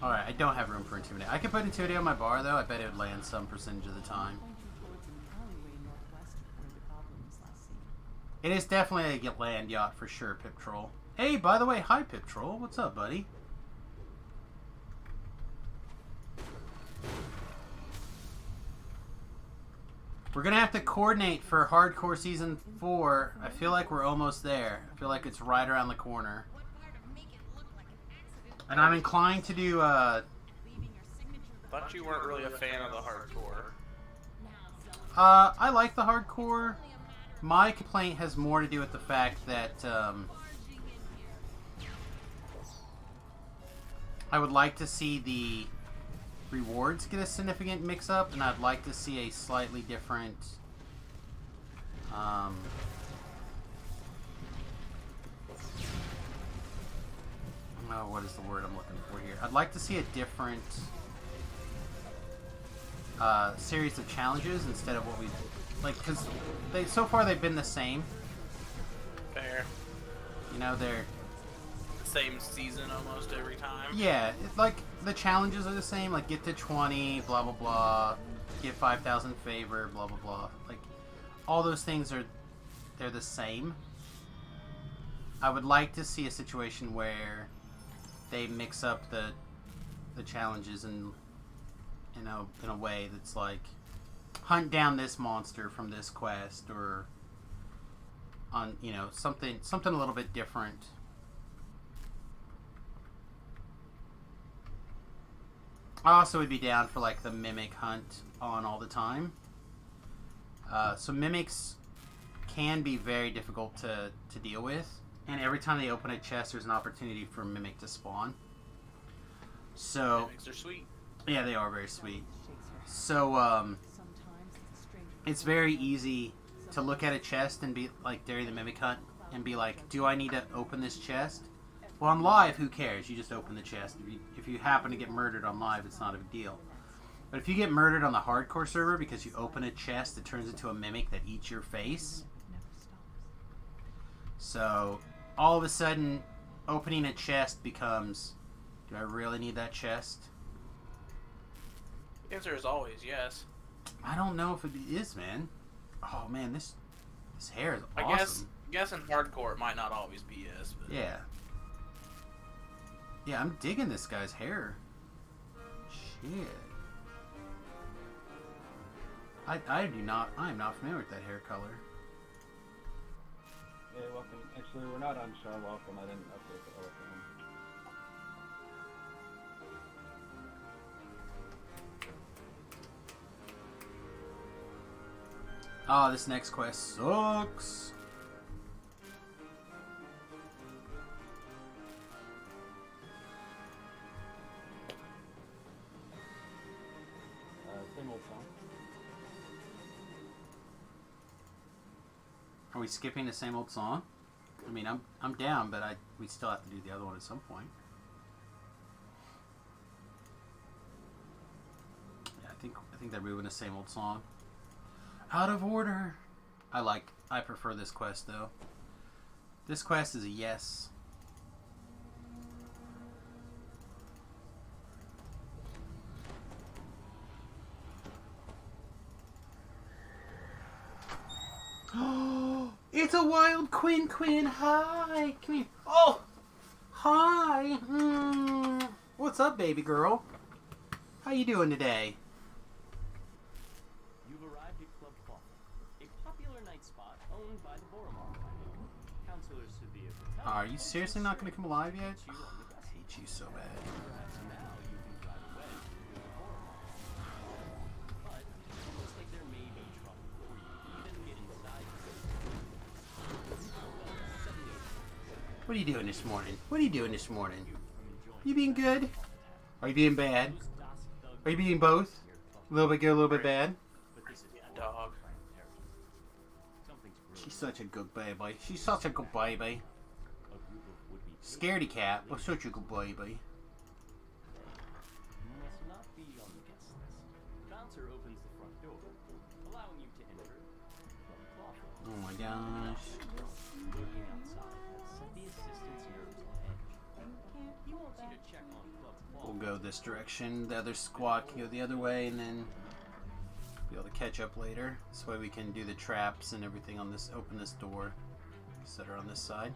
Alright, I don't have room for Intimidate. I could put Intimidate on my bar, though. I bet it would land some percentage of the time. It is definitely a land yacht for sure, Pip Troll. Hey, by the way, hi, Pip Troll. What's up, buddy? We're gonna have to coordinate for Hardcore Season 4. I feel like we're almost there. I feel like it's right around the corner. And I'm inclined to do, Thought you weren't really a fan of the hardcore. I like the hardcore. My complaint has more to do with the fact that, I would like to see the rewards get a significant mix-up, and I'd like to see a slightly different... oh, what is the word I'm looking for here? I'd like to see a different series of challenges instead of what we... like, because so far they've been the same. Fair. You know, they're... same season almost every time. yeah, like, the challenges are the same, like, get to 20, blah, blah, blah, get 5,000 favor, blah, blah, blah. Like, all those things they're the same. I would like to see a situation where they mix up the challenges in a way that's like, hunt down this monster from this quest, or on, you know, something a little bit different. I also would be down for like the mimic hunt on all the time. So mimics can be very difficult to deal with, and every time they open a chest, there's an opportunity for a mimic to spawn. So Mimics are sweet. yeah, they are very sweet. So it's very easy to look at a chest and be like, during the mimic hunt, and be like, do I need to open this chest? Well, on live, who cares? You just open the chest. If you happen to get murdered on live, it's not a big deal. But if you get murdered on the hardcore server because you open a chest that turns into a mimic that eats your face, so all of a sudden, opening a chest becomes, do I really need that chest? The answer is always yes. I don't know if it is, man. Oh man, this hair is awesome. I guess in hardcore it might not always be yes. But... yeah. Yeah, I'm digging this guy's hair. Shit. I am not familiar with that hair color. Yeah, welcome. Actually, we're not on Sharn. Welcome. I didn't update the whole thing. Oh, this next quest sucks. Same old song. Are we skipping the same old song? I mean, I'm down, but we still have to do the other one at some point. Yeah, I think they're moving the same old song. Out of order. I prefer this quest though. This quest is a yes. It's a wild Quinn. Hi. Come here. Oh. Hi. What's up, baby girl? How you doing today? You've arrived at Clawfoot, a popular night spot owned by the Boromar family. Counselor Sevilla. Are you seriously not going to come alive yet? Oh, I hate you so bad. Perhaps now you can drive away with the Boromar. But it looks like there may be trouble before you even get inside. What are you doing this morning? What are you doing this morning? You being good? Are you being bad? Are you being both? A little bit good, a little bit bad? Dog. She's such a good baby. She's such a good baby. Scaredy cat, but such a good baby. Must not be on the guest list. Bouncer opens the front door, allowing you to enter from Clawfoot. Oh my gosh. Lurking outside has set the assistant's nerves on edge. He wants you to check on Clawfoot. We'll go this direction. The other squad can go the other way, and then be able to catch up later. This way we can do the traps and everything on this. Open this door. Set her on this side.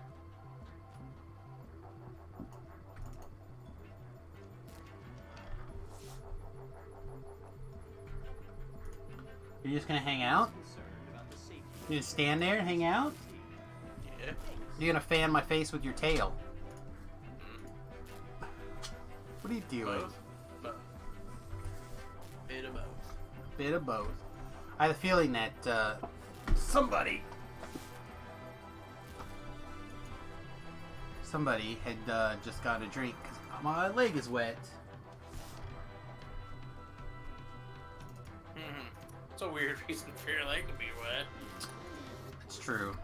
You're just gonna hang out? You just stand there and hang out? Yeah. You're gonna fan my face with your tail. What are you doing? Both. Bit of both. Bit of both. I have a feeling that somebody had just got a drink. 'Cause, oh My leg is wet. It's a weird reason for your leg to be wet. It's true.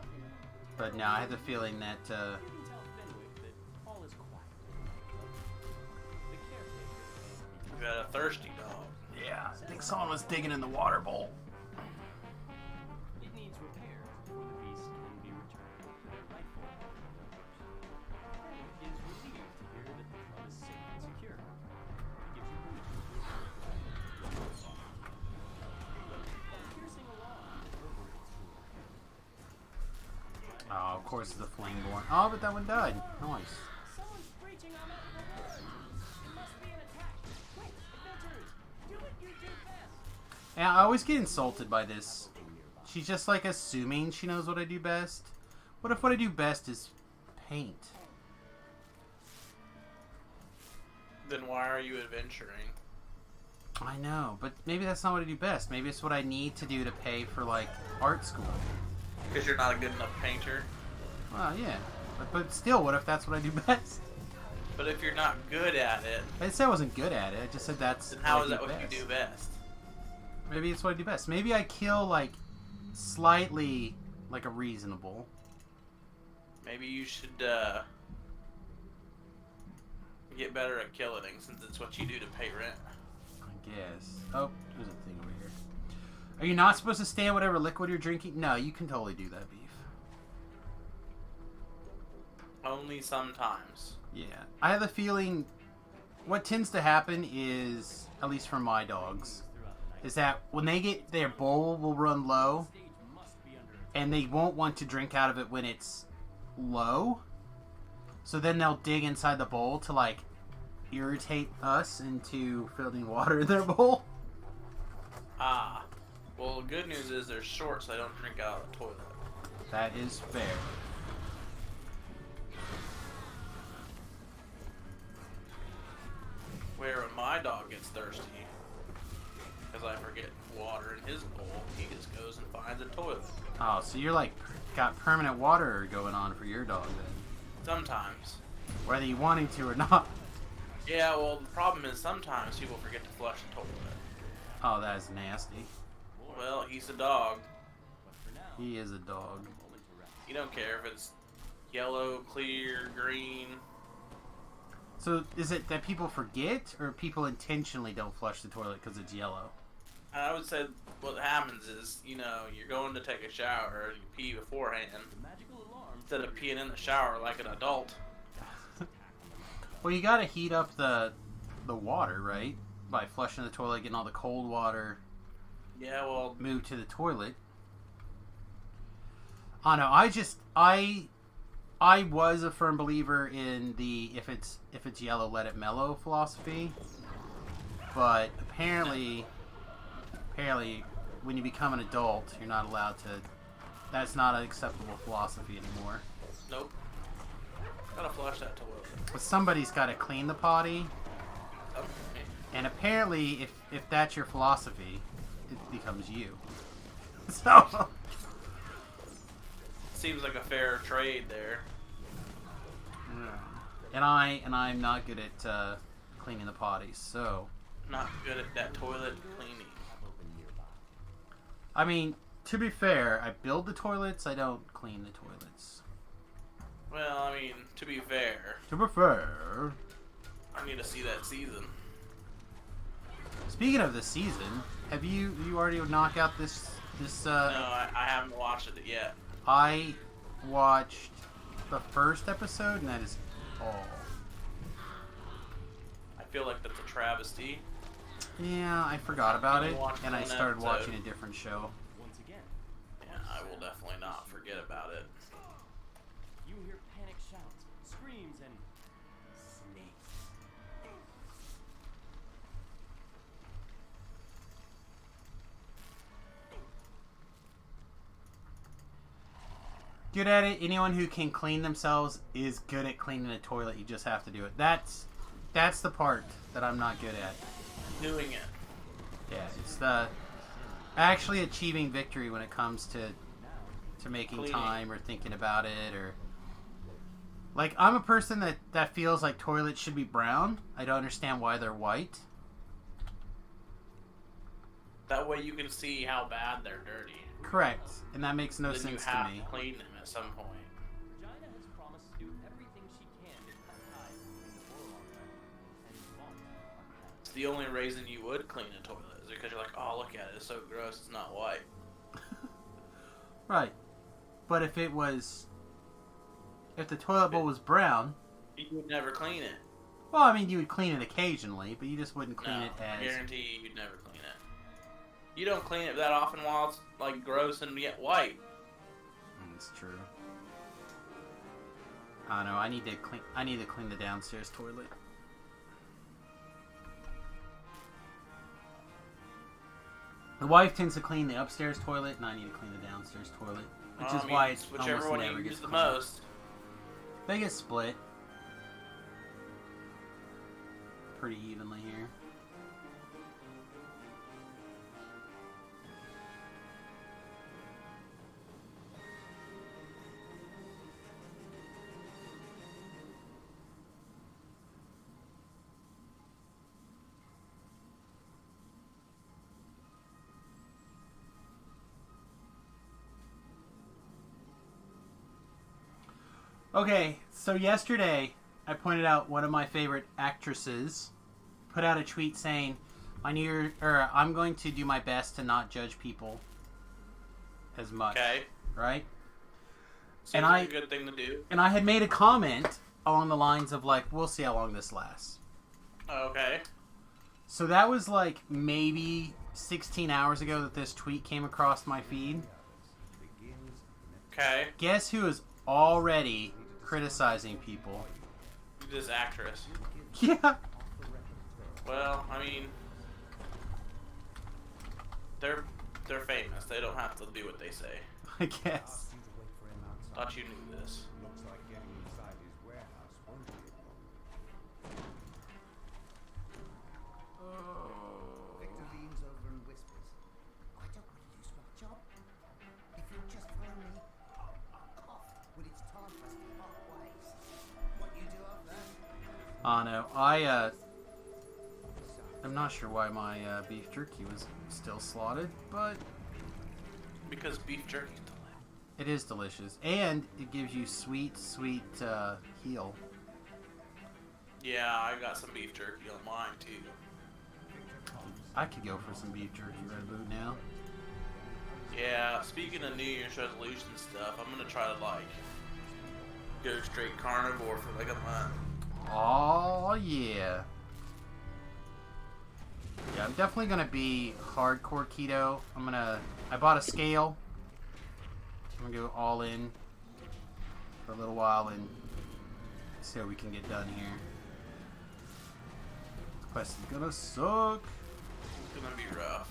But now I have the feeling that, You can tell Fenwick that all is quiet. The caretaker You got a thirsty dog. yeah, I think someone was digging in the water bowl. it needs repair before the beast can be returned to their rightful owners. Fenwick is relieved to hear that the club is safe and secure. It gives you permission to piercing along reverberates through it. Oh, of course it's a flameborn. Oh, but that one died. Nice. Someone's breaching our medical wards. It must be an attack. Quick, adventurers, do what you do best. And I always get insulted by this. She's just like assuming she knows what I do best. What if what I do best is paint? Then why are you adventuring? I know, but maybe that's not what I do best. Maybe it's what I need to do to pay for, like, art school. Because you're not a good enough painter. Well, yeah. But still, what if that's what I do best? But if you're not good at it, I didn't say I wasn't good at it. I just said that's then how what is I that do what best. you do best? Maybe it's what I do best. Maybe I kill, like, slightly, like, a reasonable. Maybe you should get better at killing since it's what you do to pay rent. I guess. Oh, there's a thing over here. Are you not supposed to stand whatever liquid you're drinking? No, you can totally do that, Beef. Only sometimes. Yeah. I have a feeling what tends to happen is, at least for my dogs, is that when they get their bowl will run low, and they won't want to drink out of it when it's low. So then they'll dig inside the bowl to, like, irritate us into filling water in their bowl. Ah. Well, the good news is they're short, so they don't drink out of the toilet. That is fair. Where when my dog gets thirsty, because I forget water in his bowl, he just goes and finds a toilet. Oh, so you're like got permanent water going on for your dog then, Sometimes. whether you wanting to or not. Yeah, well, the problem is sometimes people forget to flush the toilet. Oh, that is nasty. Well, he's a dog. He is a dog. You don't care if it's yellow, clear, green. So is it that people forget, or people intentionally don't flush the toilet because it's yellow? I would say what happens is, you know, you're going to take a shower, you pee beforehand, instead of peeing in the shower like an adult. Well, you gotta heat up the water, right? By flushing the toilet, getting all the cold water Yeah, well, moved to the toilet. I don't know. I was a firm believer in the if it's yellow, let it mellow philosophy. But apparently when you become an adult, you're not allowed to. That's not an acceptable philosophy anymore. nope. Gotta flush that toilet. But somebody's got to clean the potty, Okay. and apparently, if that's your philosophy, it becomes you. So. Seems like a fair trade there. And I'm not good at cleaning the potties, so. Not good at that toilet cleaning. I mean, to be fair, I build the toilets, I don't clean the toilets. Well, I mean, to be fair, To be fair. I need to see that season. Speaking of the season, have you already knock out this No, I haven't watched it yet. I watched the first episode, and that is all. I feel like that's a travesty. Yeah, I forgot about I it, watched and I one started episode. watching a different show. Once again, Yeah, I will definitely not forget about it. you hear panic shouts, screams, and snakes. Good at it. Anyone who can clean themselves is good at cleaning a toilet. You just have to do it. That's the part that I'm not good at. Doing it. Yeah, it's the actually achieving victory when it comes to making Cleaning. time or thinking about it or Like, I'm a person that feels like toilets should be brown. I don't understand why they're white. That way you can see how bad they're dirty. Correct. And that makes no Then sense you have to me. to clean them at some point. Regina has promised to do everything she can to cut ties between the Borlong and Vaughn, our pets. It's the only reason you would clean a toilet is because you're like, oh, look at it, it's so gross, it's not white. Right. But if it was... If the toilet bowl was brown... You would never clean it. Well, I mean, you would clean it occasionally, but you just wouldn't clean No, it I as... guarantee you'd never clean it. You don't clean it that often while it's like gross and yet white. That's true. I don't know. I need to clean the downstairs toilet. The wife tends to clean the upstairs toilet, and I need to clean the downstairs toilet, which is why it's whichever almost one never you gets use the cleaned. most. They get split pretty evenly here. Okay, so yesterday I pointed out one of my favorite actresses put out a tweet saying, I'm going to do my best to not judge people as much. Okay. Right? Seems like a good thing to do. And I had made a comment along the lines of like, we'll see how long this lasts. Okay. So that was like maybe 16 hours ago that this tweet came across my feed. Okay. Guess who is already criticizing people? This actress. Yeah. Well, I mean, they're famous. They don't have to do what they say. I guess. Thought you knew this. Looks like getting inside his warehouse won't be a problem. Victor leans over and whispers, I don't want to do swap job. If you'll just follow me, off when it's time for us to part ways. What you do after that? Oh no, I'm not sure why my beef jerky was still slotted, but Because beef jerky. it is delicious, and it gives you sweet heel. Yeah, I got some beef jerky on mine too. I could go for some beef jerky right about now. Yeah, speaking of New Year's resolution stuff, I'm gonna try to like go straight carnivore for like a month. Oh yeah. Yeah, I'm definitely gonna be hardcore keto. I bought a scale. I'm gonna go all in for a little while and see what we can get done here. This quest is gonna suck. It's gonna be rough.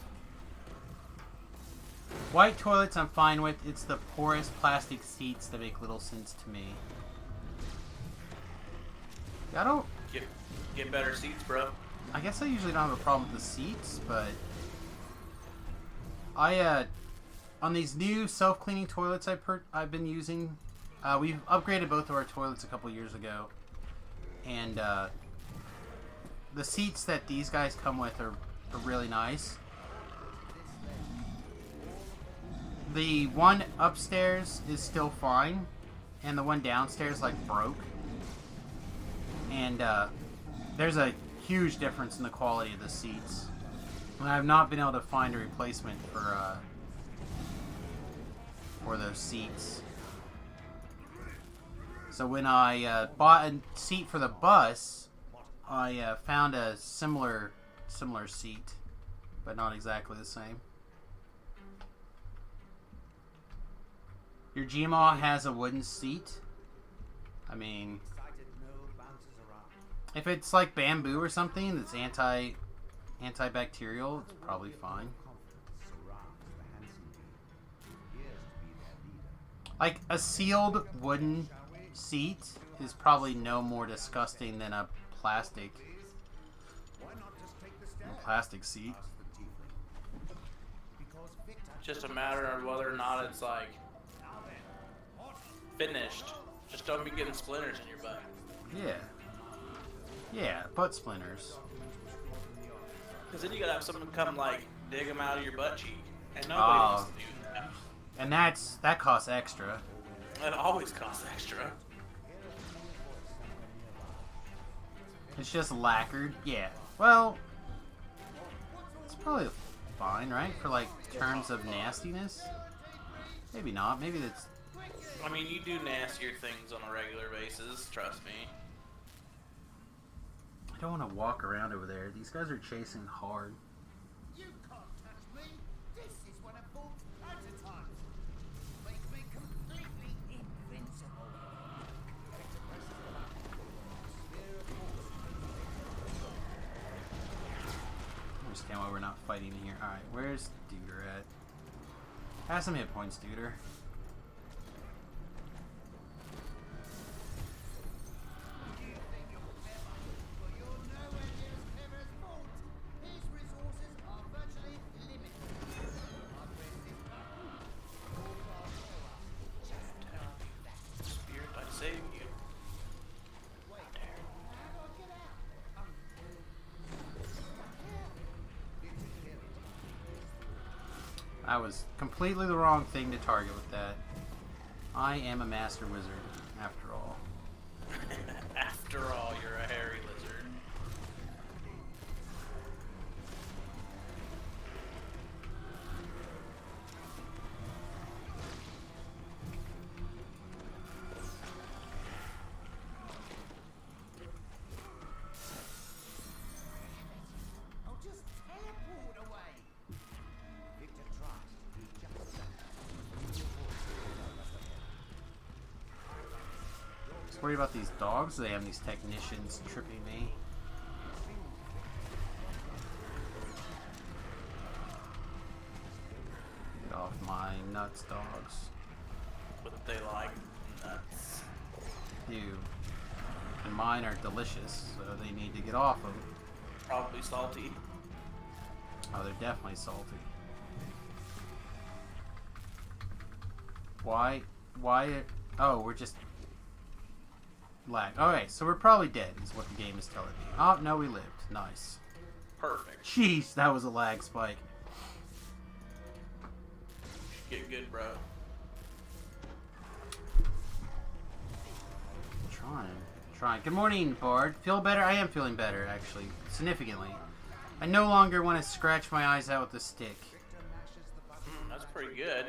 White toilets I'm fine with. It's the porous plastic seats that make little sense to me. I don't... Get better seats, bro. I guess I usually don't have a problem with the seats, but... on these new self-cleaning toilets I've been using, we've upgraded both of our toilets a couple years ago, and the seats that these guys come with are really nice. The one upstairs is still fine, and the one downstairs like broke, and there's a huge difference in the quality of the seats. And I've not been able to find a replacement for those seats. So when I bought a seat for the bus, I found a similar seat, but not exactly the same. Your Gmaw has a wooden seat. I mean, if it's like bamboo or something that's antibacterial, it's probably fine. Like a sealed wooden seat is probably no more disgusting than a plastic seat. It's just a matter of whether or not it's like finished. Just don't be getting splinters in your butt. Yeah. Yeah, butt splinters. Because then you gotta have someone come, like, dig them out of your butt cheek. And nobody wants to do that. And that costs extra. That always costs extra. It's just lacquered. Yeah. Well, it's probably fine, right? For, like, terms of nastiness? Maybe not. Maybe that's... I mean, you do nastier things on a regular basis, trust me. I don't want to walk around over there. These guys are chasing hard. You can't touch me. This is one of Volk's prototypes. Make me completely invincible. I understand why we're not fighting in here. Alright, where's Duder at? Have some hit points, Duder. Spirit, I save you. That was completely the wrong thing to target with that. I am a master wizard, after all. After all, you're a hairy lizard. I'll just teleport away. Victor tries. Just worried about these dogs. They have these technicians tripping me. Get off my nuts, dogs. What they like, nuts. Ew. And mine are delicious, so they need to get off them. Probably salty. Oh, they're definitely salty. Why? Oh, we're just... lag. Okay, so we're probably dead, is what the game is telling me. Oh, no, we lived. Nice. Perfect. Jeez, that was a lag spike. Get good, bro. Trying. Good morning, Bard. Feel better? I am feeling better, actually. Significantly. I no longer want to scratch my eyes out with a stick. That's pretty good.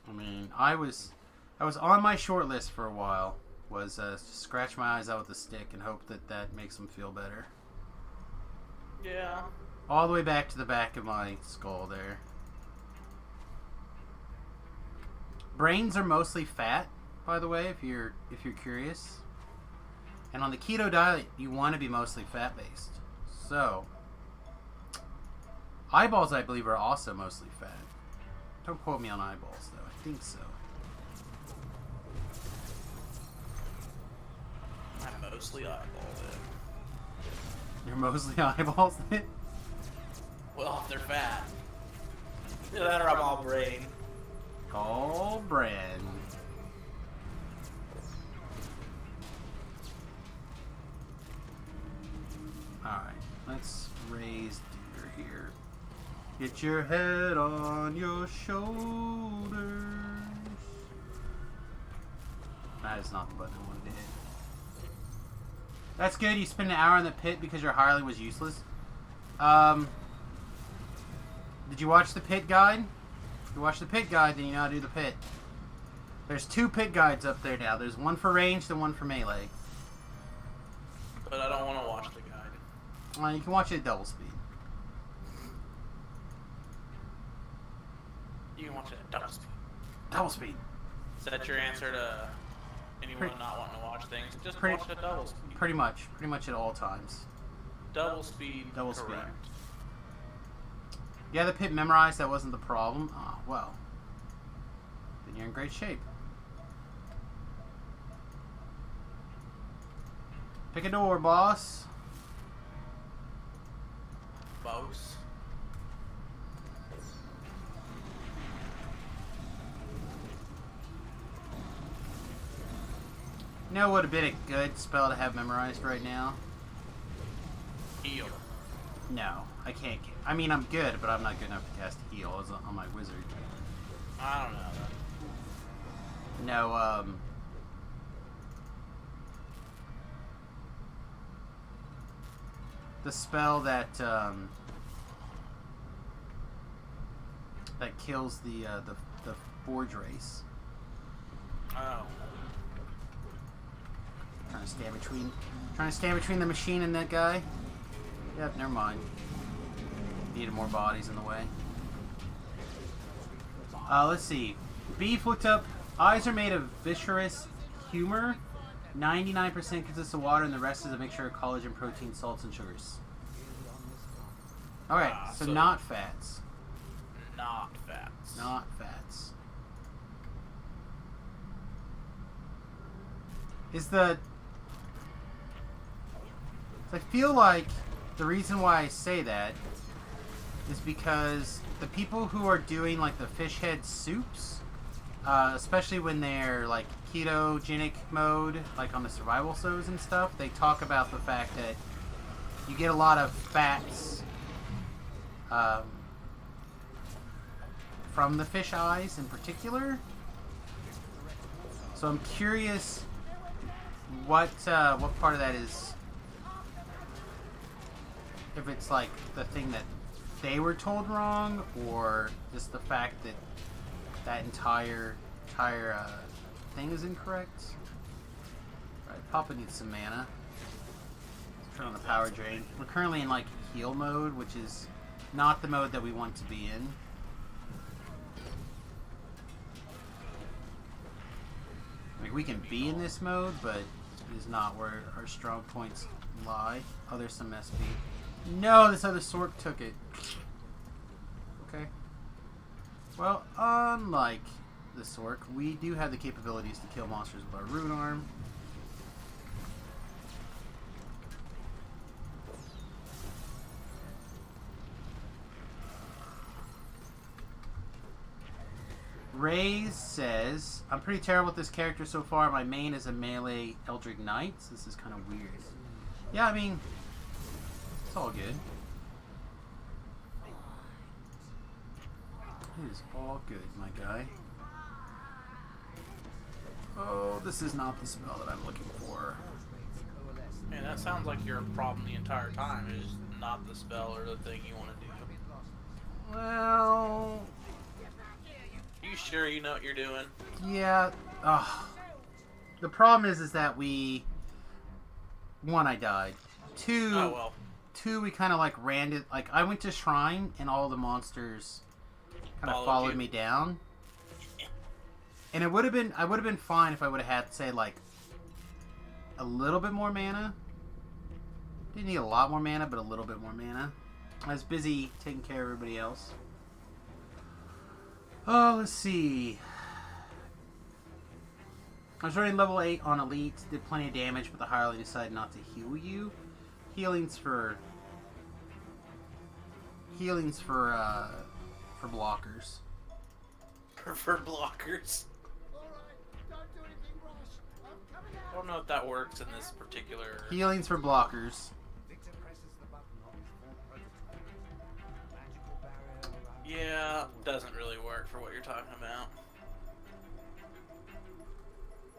I mean, I was on my short list for a while. Was scratch my eyes out with a stick and hope that makes them feel better. Yeah. All the way back to the back of my skull there. Brains are mostly fat, by the way, if you're curious. And on the keto diet, you want to be mostly fat-based. So, eyeballs, I believe, are also mostly fat. Don't quote me on eyeballs, though. I think so. I'm mostly eyeballed it. You're mostly eyeballs, then? Well, if they're fat. Either that or I'm all brain. All brain. Alright, let's raise Duder here. Get your head on your shoulders. That is not the button I wanted to hit. That's good, you spent an hour in the pit because your Harley was useless. Did you watch the pit guide? If you watch the pit guide, then you know how to do the pit. There's 2 pit guides up there now. There's one for ranged and one for melee. But I don't want to watch the guide. Well, you can watch it at double speed. You can watch it at double speed. Double speed. Is that your answer to anyone not wanting to watch things? Just pretty- watch it at double speed. Pretty much at all times. Double speed. Double speed. correct. Yeah, the pit memorized, that wasn't the problem. Ah, well. Then you're in great shape. Pick a door, boss. Boss. know what would have been a good spell to have memorized right now? Heal. No, I can't. I mean, I'm good, but I'm not good enough to cast heal on my wizard. I don't know. No, the spell that that kills the Forge race. Oh. Trying to stand between the machine and that guy. Yep, never mind. Needed more bodies in the way. Let's see. Beef looked up. Eyes are made of viscerous humor. 99% consists of water, and the rest is a mixture of collagen, protein, salts, and sugars. Alright, so not fats. Not fats. Not fats. I feel like the reason why I say that is because the people who are doing like the fish head soups, especially when they're like ketogenic mode, like on the survival shows and stuff, they talk about the fact that you get a lot of fats from the fish eyes in particular. So I'm curious what part of that is, if it's like the thing that they were told wrong, or just the fact that that entire thing is incorrect. Right, Papa needs some mana. Let's turn on the power drain. We're currently in like heal mode, which is not the mode that we want to be in. Like, we can be in this mode, but it is not where our strong points lie. Oh, there's some SP. No, this other Sork took it. Okay. Well, unlike the Sork, we do have the capabilities to kill monsters with our Rune Arm. Ray says, I'm pretty terrible with this character so far. My main is a melee Eldritch Knight. So this is kind of weird. Yeah, I mean, it's all good. It is all good, my guy. Oh, this is not the spell that I'm looking for. Man, that sounds like your problem the entire time. Is not the spell or the thing you want to do. Well, You sure you know what you're doing? yeah. The problem is that one, I died. Two, Oh well. Two, we kind of like ran it. Like, I went to Shrine and all the monsters kind of followed me down. And I would have been fine if I would have had, say, like, a little bit more mana. Didn't need a lot more mana, but a little bit more mana. I was busy taking care of everybody else. Oh, let's see. I was running level 8 on Elite, did plenty of damage, but the hierarchy decided not to heal you. Healing's for blockers. For blockers. I don't know if that works in this particular. Healing's for blockers. Yeah, doesn't really work for what you're talking about.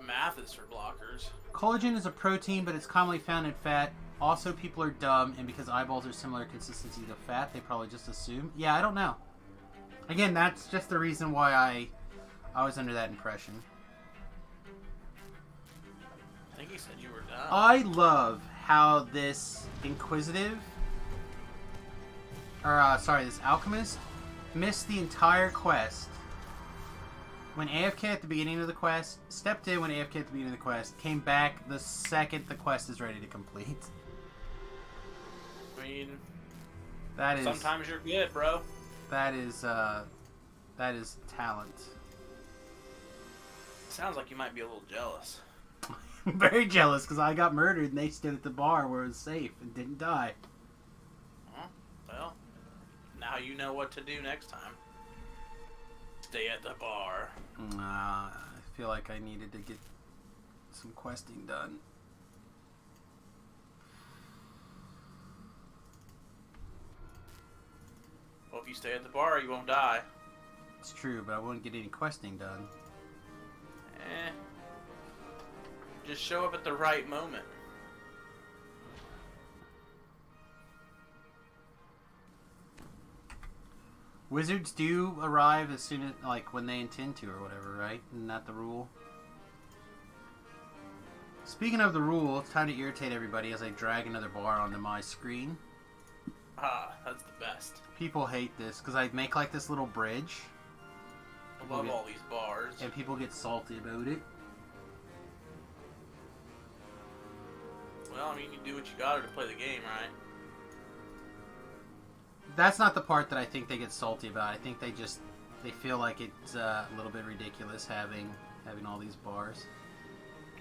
Math is for blockers. Collagen is a protein, but it's commonly found in fat. Also, people are dumb, and because eyeballs are similar consistency to fat, they probably just assume. Yeah, I don't know. Again, that's just the reason why I was under that impression. I think he said you were dumb. I love how this inquisitive, this alchemist missed the entire quest. When AFK at the beginning of the quest, stepped in when AFK at the beginning of the quest, came back the second the quest is ready to complete. I mean, that is sometimes you're good, bro. That is talent. Sounds like you might be a little jealous. I'm very jealous because I got murdered and they stood at the bar where it was safe and didn't die. Well, now you know what to do next time. Stay at the bar. I feel like I needed to some questing done. Well, if you stay at the bar, you won't die. It's true, but I wouldn't get any questing done. Eh. Just show up at the right moment. Wizards do arrive as soon as, like, when they intend to or whatever, right? Isn't that the rule? Speaking of the rule, it's time to irritate everybody as I drag another bar onto my screen. Ah, that's the best. People hate this because I make like this little bridge. I love all these bars. And people get salty about it. Well, I mean, you do what you gotta to play the game, right? That's not the part that I think they get salty about. I think they feel like it's a little bit ridiculous having all these bars.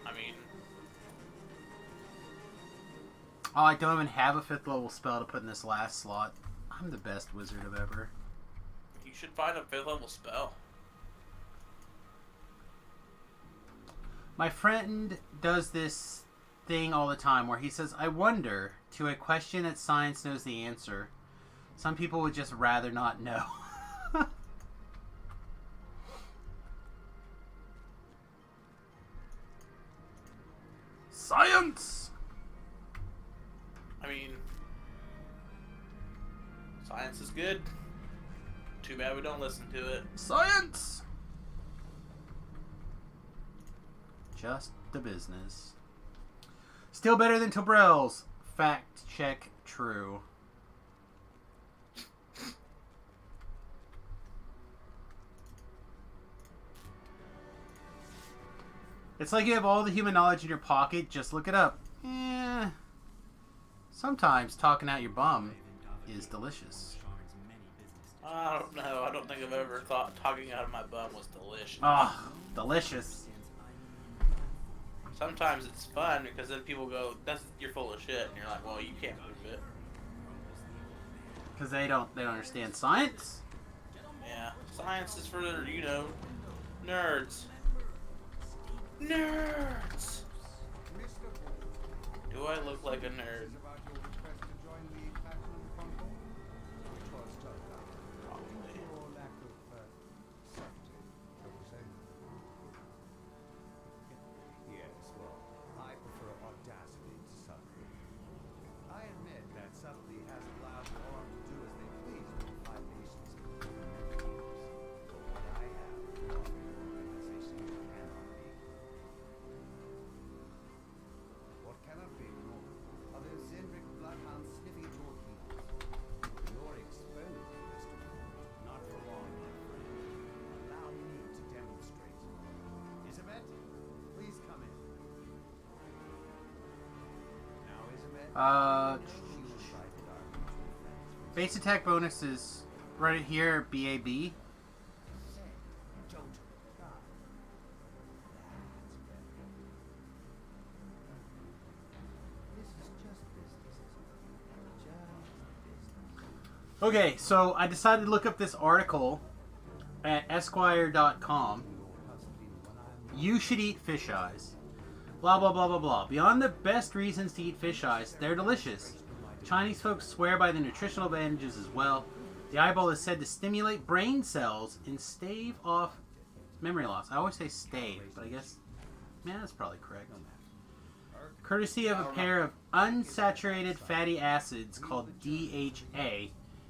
I mean, oh, I don't even have a 5th level spell to put in this last slot. I'm the best wizard of ever. you should find a 5th level spell. My friend does this thing all the time where he says, I wonder, to a question that science knows the answer, some people would just rather not know. Science! I mean, science is good. Too bad we don't listen to it. Science! Just the business. Still better than Tobrel's. Fact check true. It's like you have all the human knowledge in your pocket, just look it up. Sometimes talking out your bum is delicious. I don't know. I don't think I've ever thought talking out of my bum was delicious. Ah, delicious. Sometimes it's fun because then people go, you're full of shit. And you're like, well, you can't prove it. Because they don't understand science? Yeah. Science is for, you know, nerds. Nerds! Do I look like a nerd? Yes, well, I prefer audacity to subtlety. I admit that subtlety has allowed the arm to do as they please with the 5 nations for many years. But what I have is an organization of anarchy. What cannot be ignored are the Zenric bloodhounds sniffing at your heels. Your experiment, Mr. Wood, not for long, my friend. Allow me to demonstrate. Isabet, please come in. Now, Isabet, Base attack bonus is right here, BAB. don't cry. That's better. This is just business, isn't it? Just business. Okay, so I decided to look up this article at Esquire.com. You should eat fish eyes. Blah, blah, blah, blah, blah. Beyond the best reasons to eat fish eyes, they're delicious. Chinese folks swear by the nutritional advantages as well. The eyeball is said to stimulate brain cells and stave off memory loss. I always say stave, but I guess, man, that's probably correct. Courtesy of a pair of unsaturated fatty acids called DHA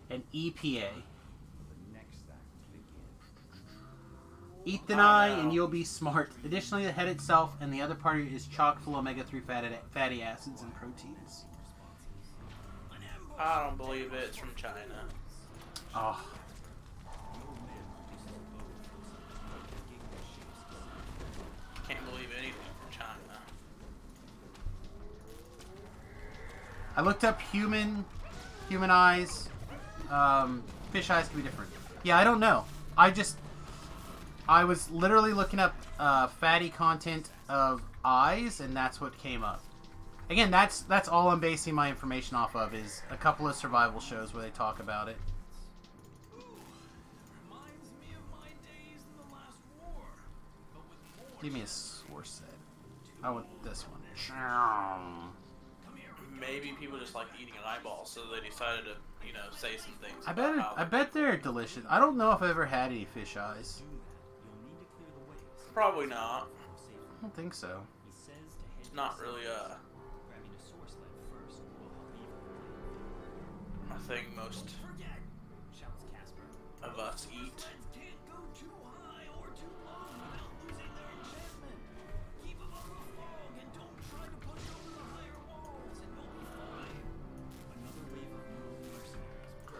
and EPA. Eat the eye and you'll be smart. Additionally, the head itself and the other part is chock full of omega-3 fatty acids and proteins. I don't believe it. It's from China. Oh. Can't believe anything from China. I looked up human eyes. Fish eyes can be different. Yeah, I don't know. I was literally looking up fatty content of eyes, and that's what came up. Again, that's all I'm basing my information off of, is a couple of survival shows where they talk about it. Give me a source set. I want this one. Maybe people just like eating an eyeball, so they decided to, you know, say some things. I bet they're delicious. I don't know if I've ever had any fish eyes. Probably not. I don't think so. It's not really a thing most of us eat.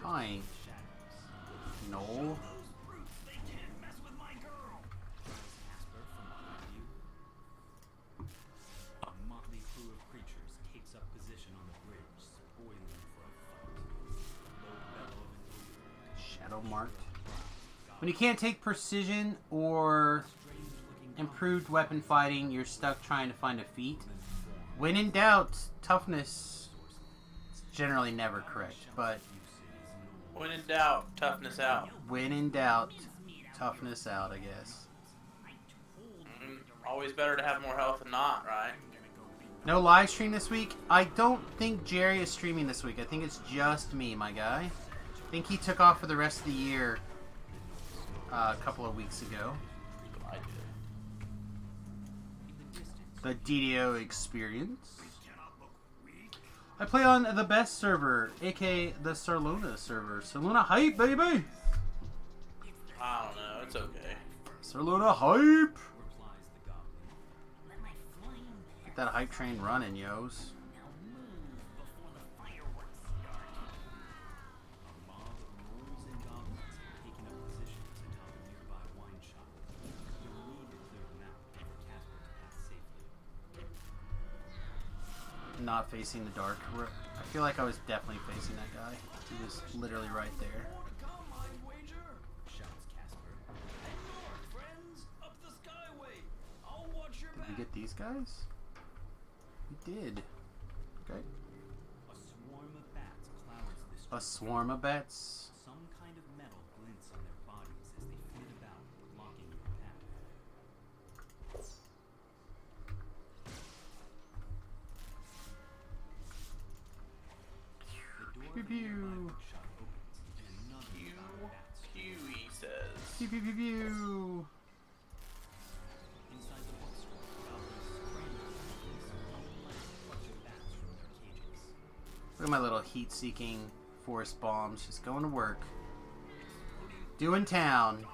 Hi. No. A motley crew of creatures takes up position on the bridge, spoiling for a fight. Low bellow of Shadow marked. When you can't take precision or improved weapon fighting, you're stuck trying to find a feat. When in doubt, toughness is generally never correct, but When in doubt, toughness out. when in doubt, toughness out, I guess. Always better to have more health than not, right? No live stream this week. I don't think Jerry is streaming this week. I think it's just me, my guy. I think he took off for the rest of the year a couple of weeks ago. I did. The DDO experience. I play on the best server, aka the Sarlona server. Sarlona hype, baby! I don't know. It's okay. Sarlona hype! Get that hype train running, yos. Not facing the dark. I feel like I was definitely facing that guy. He was literally right there. Did we get these guys? We did. Okay. A swarm of bats. Some kind of metal glints on their bodies as they flit about, blocking your path. Pew pew. Pew, he says. Pew pew pew pew. Inside the bookstore, goblins clutching bats from their cages. Look at my little heat-seeking forest bombs just going to work. Doing town.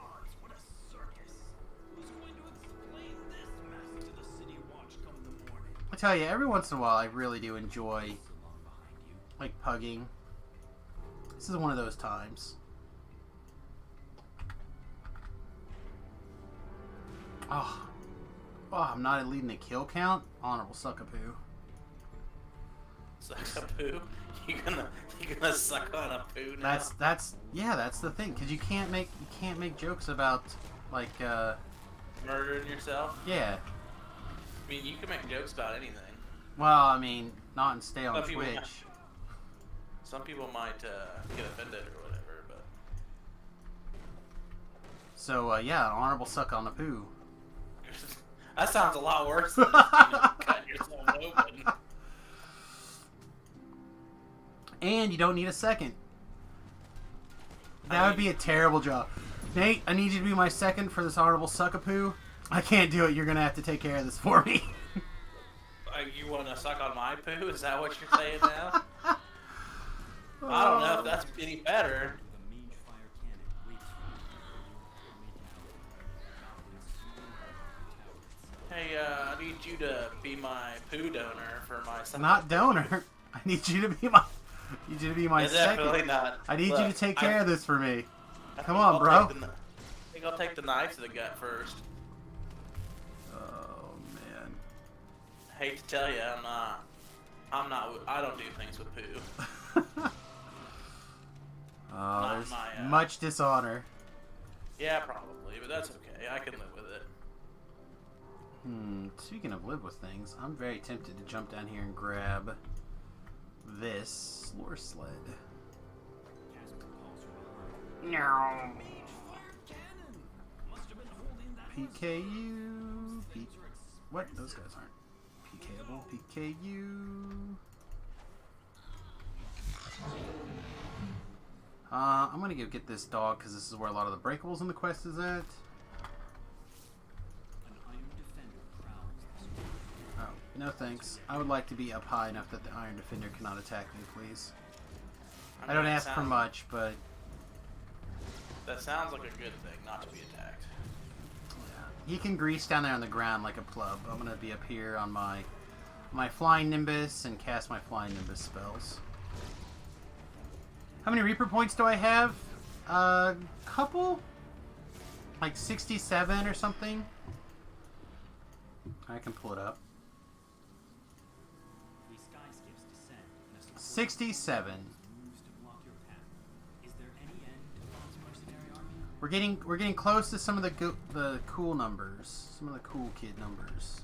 I tell you, every once in a while I really do enjoy like pugging. This is one of those times. Oh, I'm not leading the kill count. Honorable suckapoo. Suck a poo? You gonna suck on a poo now? That's the thing, because you can't make jokes about like Murdering yourself? yeah. I mean, you can make jokes about anything. Well, I mean, not and stay on Some people Twitch. might- Some people might get offended or whatever, but So yeah, honorable suck on the poo. that sounds a lot worse than just, cutting yourself open. And you don't need a second. That would be a terrible job. Nate, I need you to be my second for this honorable suckapoo. I can't do it. You're gonna have to take care of this for me. You want to suck on my poo? Is that what you're saying now? I don't know if that's any better. The mage fire cannon waits for you. Hey, I need you to be my poo donor for my suck. Not donor. I need you to be my. I need you to be my Yeah, second. definitely not. I need you to Look, take care of this for me. I Come think on, I'll bro. take I think I'll take the knife to the gut first. Oh man. Hate to tell you, I don't do things with poo. Oh, Not there's my, much dishonor. Yeah, probably, but that's okay. I can live with it. Speaking of live with things, I'm very tempted to jump down here and grab this lore sled. No. PKU. What? Those guys aren't. PKable, PKU. I'm gonna go get this dog because this is where a lot of the breakables in the quest is at. An Iron Defender prowls this way. Oh, no thanks. I would like to be up high enough that the Iron Defender cannot attack me, please. I don't ask for much, but... That sounds like a good thing, not to be attacked. Yeah. He can grease down there on the ground like a plub. I'm gonna be up here on my Flying Nimbus and cast my Flying Nimbus spells. How many Reaper points do I have? A couple? Like 67 or something? I can pull it up. These skyskips descend in a slow 67. moves to block your path. Is there any end to Bond's mercenary army? We're getting close to some of the cool numbers. Some of the cool kid numbers.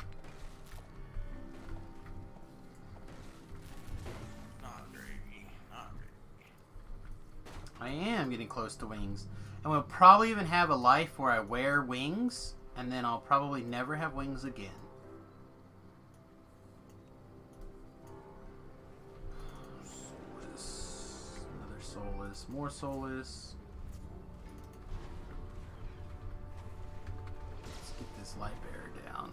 Not great. Not great. I am getting close to wings. And we'll probably even have a life where I wear wings, and then I'll probably never have wings again. Soulless. Another soulless. More soulless. Let's get this light bearer down.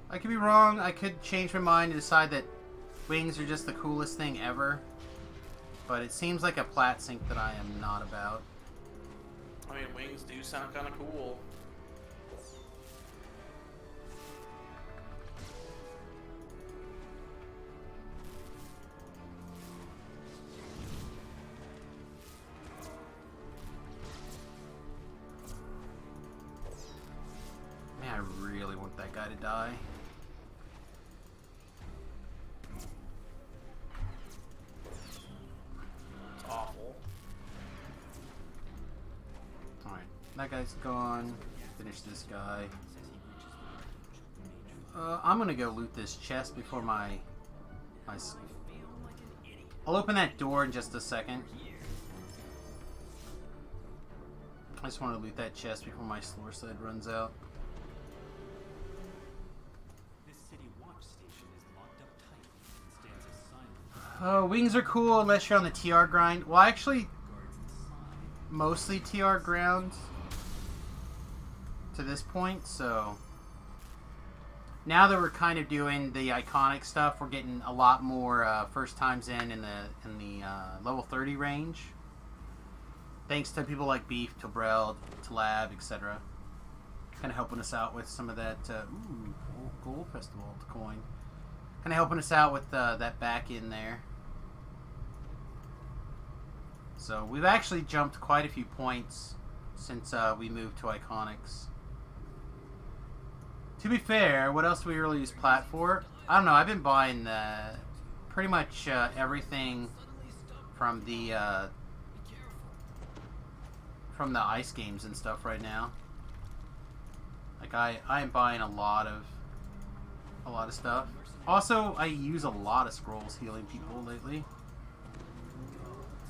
I could be wrong. I could change my mind and decide that wings are just the coolest thing ever. But it seems like a plat sync that I am not about. I mean, wings do sound kind of cool. Man, I really want that guy to die. It's awful. Alright, that guy's gone. Finish this guy. I'm gonna go loot this chest before my I'll open that door in just a second. I just want to loot that chest before my slur sled runs out. This city watch station is locked up tight and stands as silent. Wings are cool unless you're on the TR grind. Well, actually, Guards inside. mostly TR ground to this point, so now that we're kind of doing the iconic stuff, we're getting a lot more first times in the level 30 range, thanks to people like Beef, Tobrel, Talab, etc. Kind of helping us out with some of that gold festival coin. Kind of helping us out with that back in there. So we've actually jumped quite a few points since we moved to Iconics. To be fair, what else do we really use Plat for? I don't know, I've been buying pretty much everything from the ice games and stuff right now. Like I am buying a lot of stuff. Also, I use a lot of scrolls healing people lately.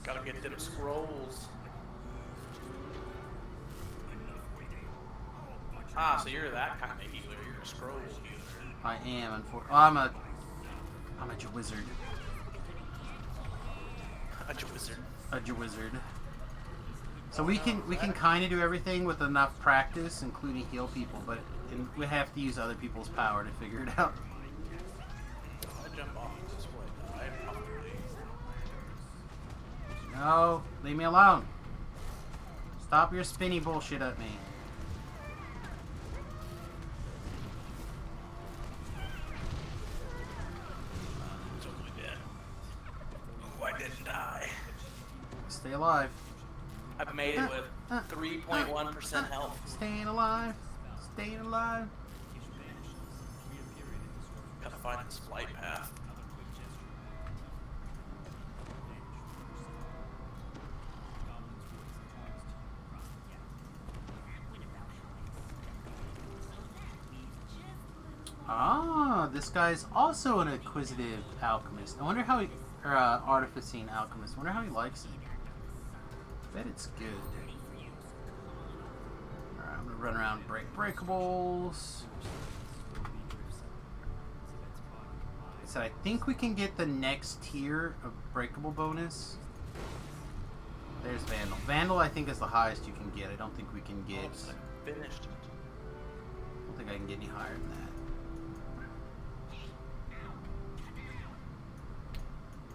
Gotta get them scrolls. Ah, so you're that kind of healer. You're a scroll healer. I am, I'm a wizard. A wizard. A wizard. So we can kind of do everything with enough practice, including heal people, but we have to use other people's power to figure it out. I jump off this way. I probably. No, leave me alone. Stop your spinny bullshit at me. Totally dead. Oh, I didn't die. Stay alive. I've made it with 3.1% health. Staying alive. Staying alive. Gotta find this flight path. Ah, this guy's also an inquisitive alchemist. I wonder how he, or artificing alchemist. I wonder how he likes it. I bet it's good. I'm gonna run around and break breakables. So I think we can get the next tier of breakable bonus. There's Vandal. Vandal, I think, is the highest you can get. I don't think we can get. Finished it. I don't think I can get any higher than that.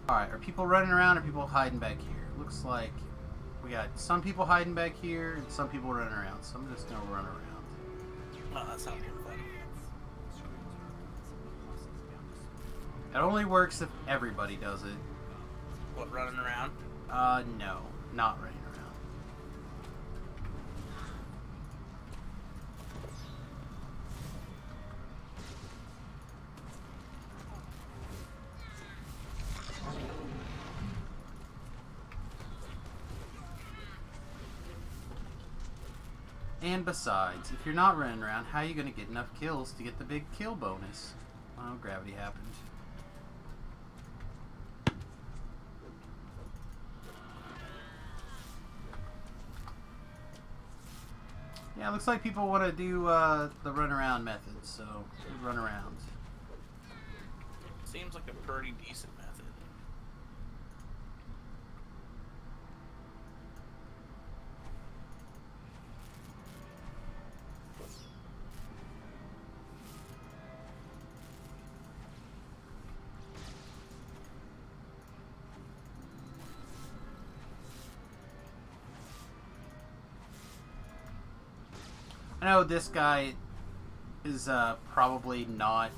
Alright, are people running around or are people hiding back here? Looks like we got some people hiding back here and some people running around. So I'm just gonna run around. Oh, that sounds good fun. It only works if everybody does it. What, running around? No. Not running around. And besides, if you're not running around, how are you going to get enough kills to get the big kill bonus? Oh, gravity happened. Yeah, it looks like people want to do the run around method, so run around. Seems like a pretty decent method. I know this guy is probably not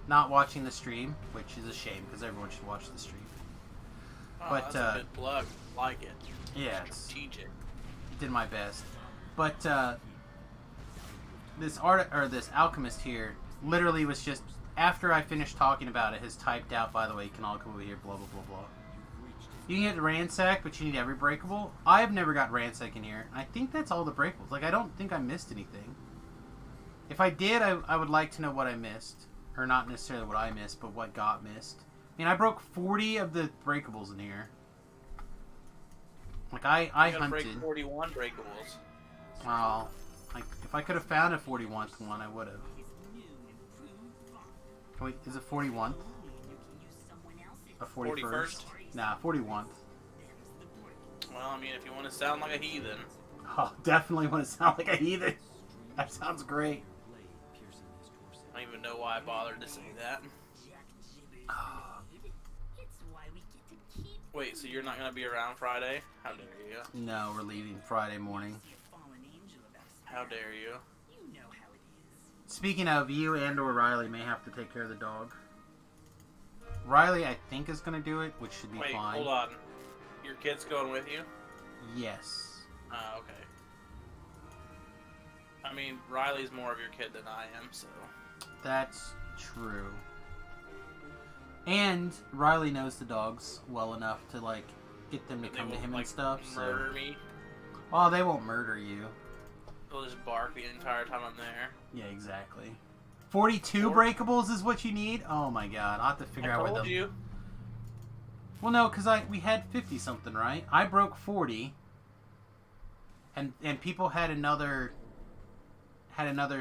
watching the stream, which is a shame because everyone should watch the stream. Oh, But that's a good plug. Like it. yeah, it's Strategic. did my best. But this alchemist here literally was just after I finished talking about it, has typed out, by the way, you can all come over here, blah blah blah blah. You can get ransack, but you need every breakable. I have never got ransack in here. I think that's all the breakables. Like, I don't think I missed anything. If I did, I would like to know what I missed. Or not necessarily what I missed, but what got missed. I mean, I broke 40 of the breakables in here. Like, I hunted. Break 41 breakables. Well, like, if I could have found a 41st one, I would have. Wait, is it 41th? A 41st? Nah, 41th. Well, I mean, if you want to sound like a heathen. Oh, definitely want to sound like a heathen. That sounds great. I don't even know why I bothered to say that. Wait, so you're not going to be around Friday? How dare you? No, we're leaving Friday morning. How dare you? Speaking of, you and or Riley may have to take care of the dog. Riley, I think, is going to do it, which should be Wait, fine. hold on. Your kid's going with you? Yes. Okay. I mean, Riley's more of your kid than I am, so... That's true. And Riley knows the dogs well enough to, like, get them to come to him and stuff, so... murder me? Oh, they won't murder you. They'll just bark the entire time I'm there. Yeah, exactly. 42 breakables is what you need? Oh my god, I'll have to figure out where I told you. Well, no, because we had 50 something, right? I broke 40, and people had another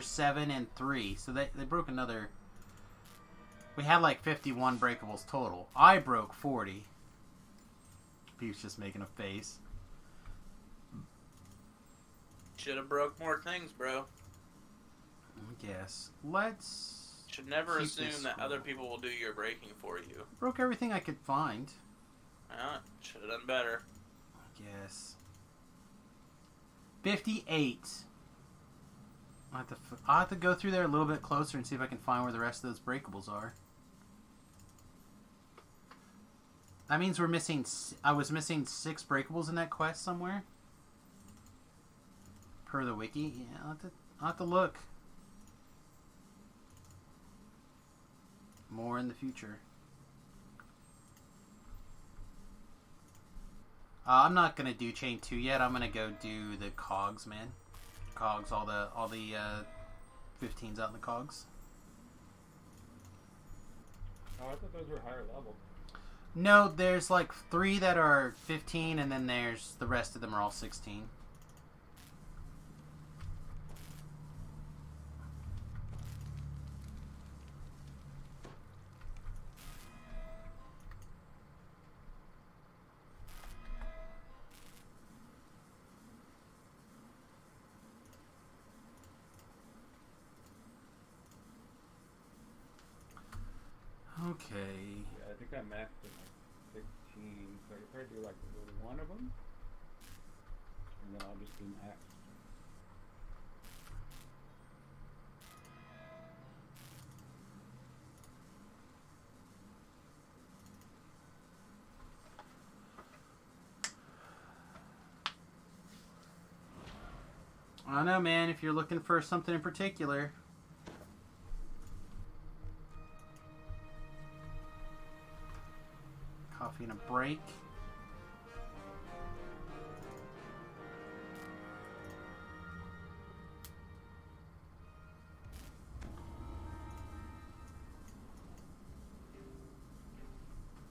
7 and 3, so they broke another. We had like 51 breakables total. I broke 40. Pete's just making a face. Should have broke more things, bro. I guess. Let's... Should never keep assume this that scroll. other people will do your breaking for you. Broke everything I could find. Should have done better. I guess. 58. I'll have to go through there a little bit closer and see if I can find where the rest of those breakables are. That means we're missing... I was missing 6 breakables in that quest somewhere. Per the wiki. Yeah, I'll have to look. More in the future. I'm not gonna do chain 2 yet. I'm gonna go do the cogs, man. Cogs, all the 15s out in the cogs. Oh, I thought those were higher level. No, there's like 3 that are 15, and then there's the rest of them are all 16. I'm maxed at like 16, so I could probably do like one of them, and then I'll just do max. I don't know, man, if you're looking for something in particular. Coffee and a break.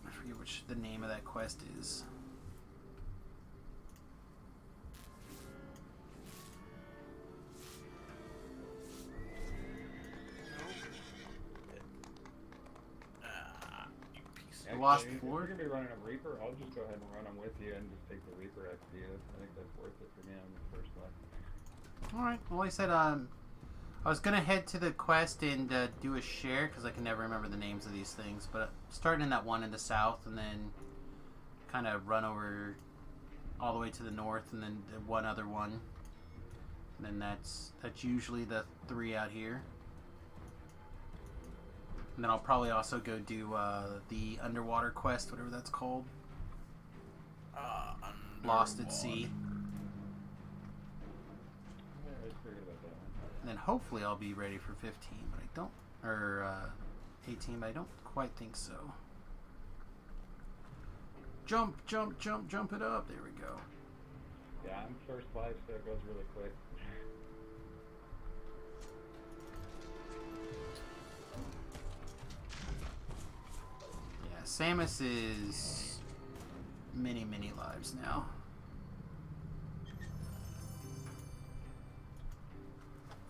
I forget which the name of that quest is. Actually, Lost if floor? you're going to be running a Reaper, I'll just go ahead and run them with you and just take the Reaper XP. I think that's worth it for me on the first one. Alright, well, like I said, I was going to head to the quest and do a share, because I can never remember the names of these things, but starting in that one in the south, and then kind of run over all the way to the north, and then one other one. And then that's usually the 3 out here. And then I'll probably also go do the underwater quest, whatever that's called. Lost at Sea. Yeah, I forget about that one. And then hopefully I'll be ready for 15, but I don't, or 18, but I don't quite think so. Jump, jump, jump, jump it up. There we go. Yeah, I'm first life, so it goes really quick. Yeah, Samus is many, many lives now.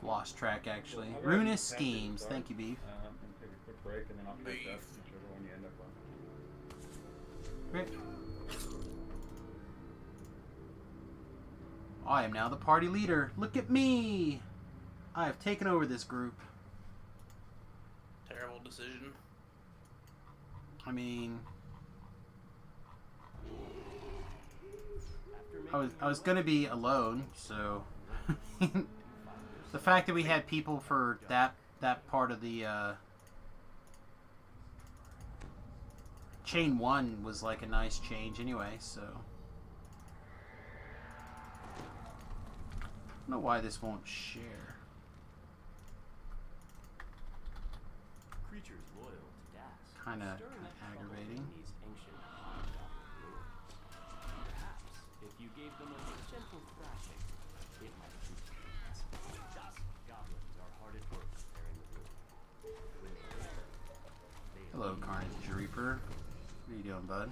Lost track, actually. I'll go ahead and Ruinous pass it to Schemes. Clark, Thank you, Beef. And take a quick break, and then I'll catch up whichever one you end up on. Great. I am now the party leader. Look at me! I have taken over this group. Terrible decision. I mean, After I was gonna be alone, so the fact that we had people for that part of the chain 1 was like a nice change anyway. So I don't know why this won't share. creatures loyal to gas. Kinda stir in trouble aggravating. in these ancient ruins. Perhaps if you gave them a gentle thrashing, it might prove to be dust. Goblins are hard at work preparing the room. When they enter, they Hello, leave Carnage Reaper. What are you doing, bud?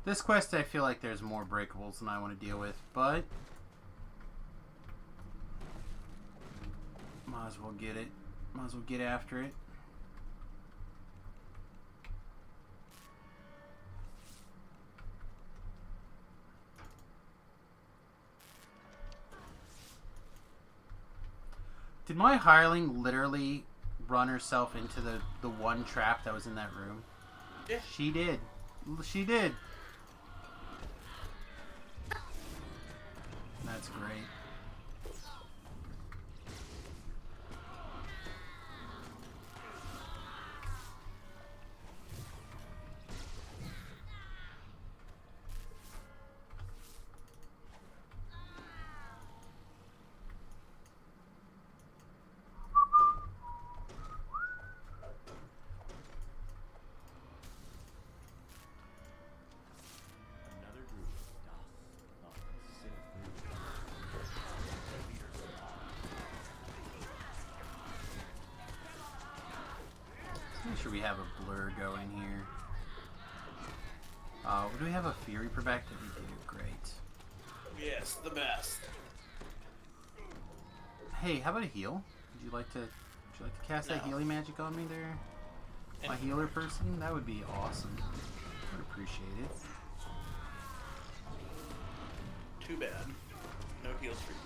This quest, I feel like there's more breakables than I want to deal with, but might as well get it. Might as well get after it. Did my hireling literally run herself into the one trap that was in that room? Yeah. She did. She did. That's great. another group doth sift through. Make sure we have a blur going here. Do we have a Fury per back? That we do. Great. Yes, the best. Hey, how about a heal? Would you like to cast that No. healing magic on me there? a healer person, that would be awesome. I'd appreciate it. Too bad. No heals for you.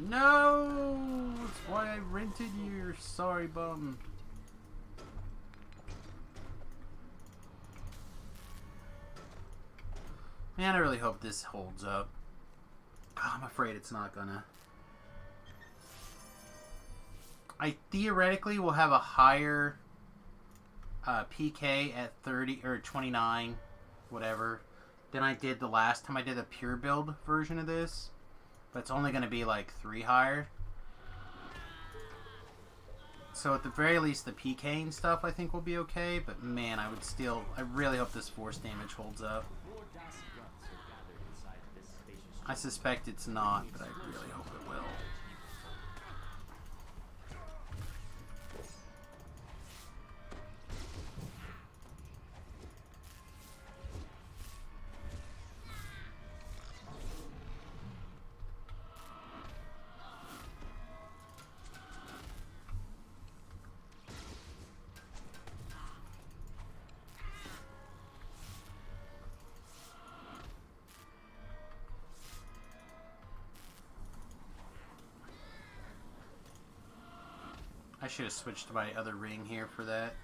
No! That's why I rented you, sorry bum. Man, I really hope this holds up. Oh, I'm afraid it's not gonna. I theoretically will have a higher PK at 30 or 29, whatever, than I did the last time I did a pure build version of this. But it's only going to be like 3 higher. So at the very least, the PK and stuff I think will be okay. But man, I really hope this force damage holds up. I suspect it's not, but I really hope it will. I should have switched to my other ring here for that.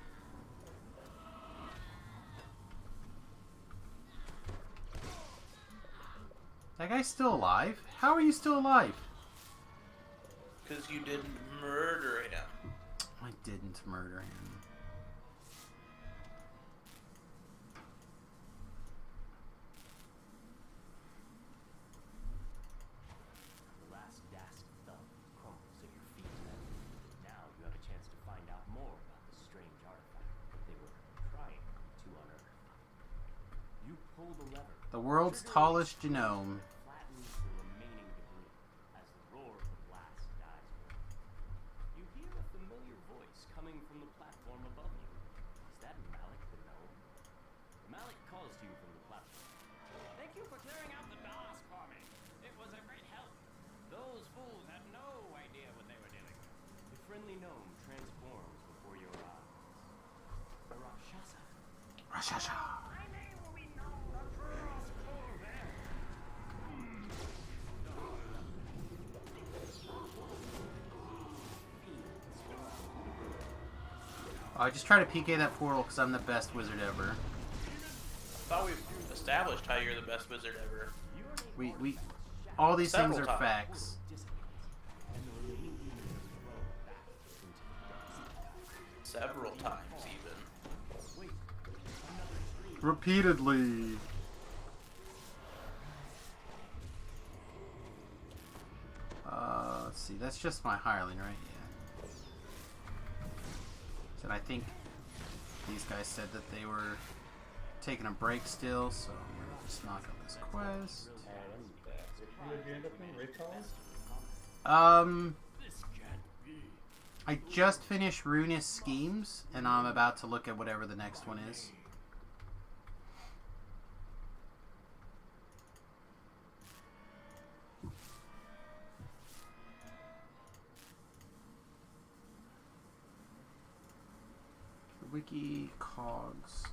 That guy's still alive? How are you still alive? Because you didn't murder him. I didn't murder him. The last gasp thud crumbles at your feet. Now you have a chance to find out more about the strange artifact that they were trying to unearth. You pull the lever. The world's tallest genome. Flattens the remaining debris as the roar of the blast dies away. You hear a familiar voice coming from the platform above you. Is that Malik the gnome? Malik calls to you from the platform. Thank you for clearing out the DOS for me. It was a great help. Those fools had no idea what they were doing. The friendly gnome transforms before your eyes. A Rakshasa. Rashasha. My name will be known across Corvair. I just try to PK that portal because I'm the best wizard ever. I thought we've established how you're the best wizard ever. We all these things are Several times. facts. Several times, even. Repeatedly. Let's see. That's just my hireling, right? Yeah. And I think these guys said that they were taking a break still, so I'm gonna just knock out this quest. Which did you end up in? Race College? I just finished Ruinous Schemes, and I'm about to look at whatever the next one is. Wiki cogs.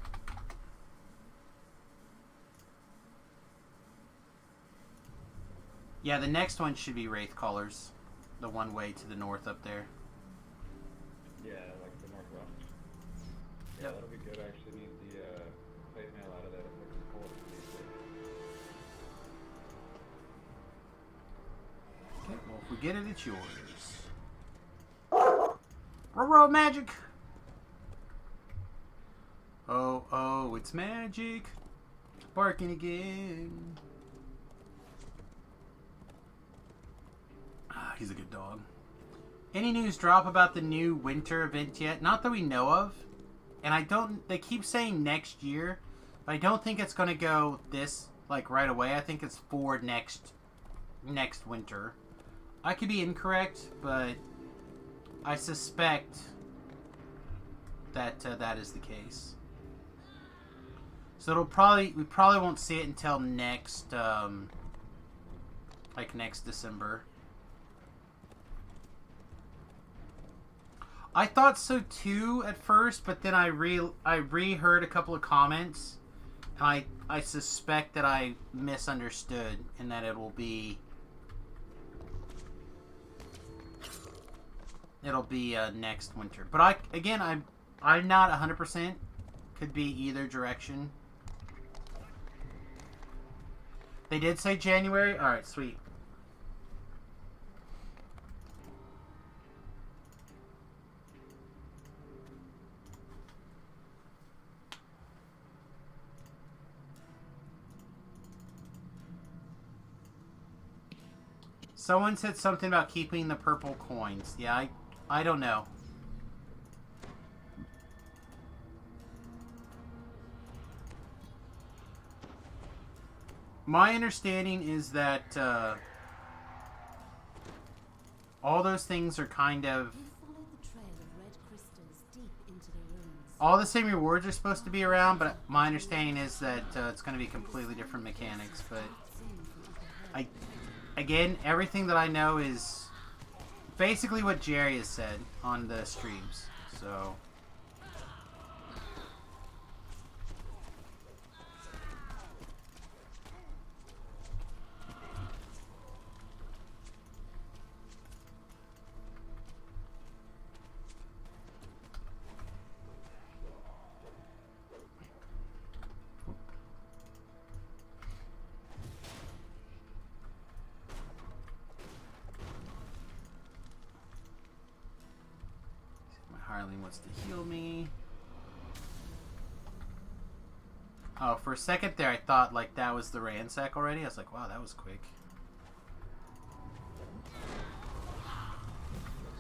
Yeah, the next one should be Wraith Callers. The one way to the north up there. Yeah, like the northwest. Yeah, Yep. that'll be good. I actually need the plate mail out of that if I can pull it. Okay, well, if we get it, it's yours. Row magic! Oh, oh, it's magic. Barking again. Ah, he's a good dog. Any news drop about the new winter event yet? Not that we know of. And I don't... They keep saying next year. But I don't think it's going to go this, like, right away. I think it's for next winter. I could be incorrect, but I suspect that that is the case. So we probably won't see it until next, like next December. I thought so too at first, but then I reheard a couple of comments, and I suspect that I misunderstood, and that it'll be next winter. But I'm not 100%. Could be either direction. They did say January. All right, sweet. Someone said something about keeping the purple coins. Yeah, I don't know. My understanding is that all those things are kind of... all the same rewards are supposed to be around, but my understanding is that it's going to be completely different mechanics. But again, everything that I know is basically what Jerry has said on the streams. So... Harleen wants to heal me. Oh, for a second there I thought like that was the ransack already. I was like, wow, that was quick.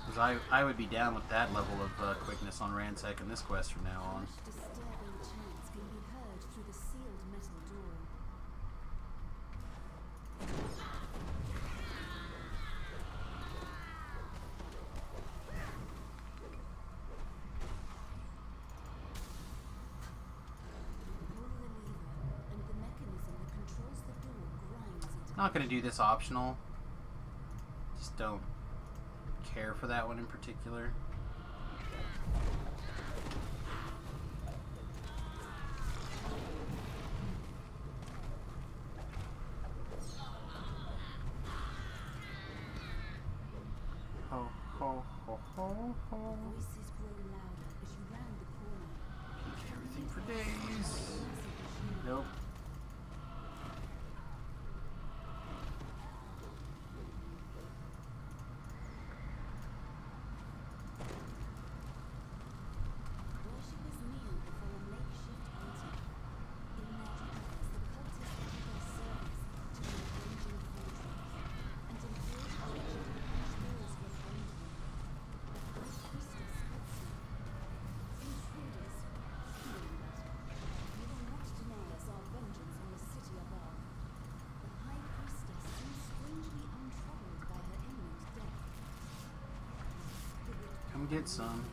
Because I would be down with that level of quickness on ransack in this quest from now on. Not going to do this optional. Just don't care for that one in particular. Ho, ho, ho, ho, ho. Peek everything for days. Nope. Come get some.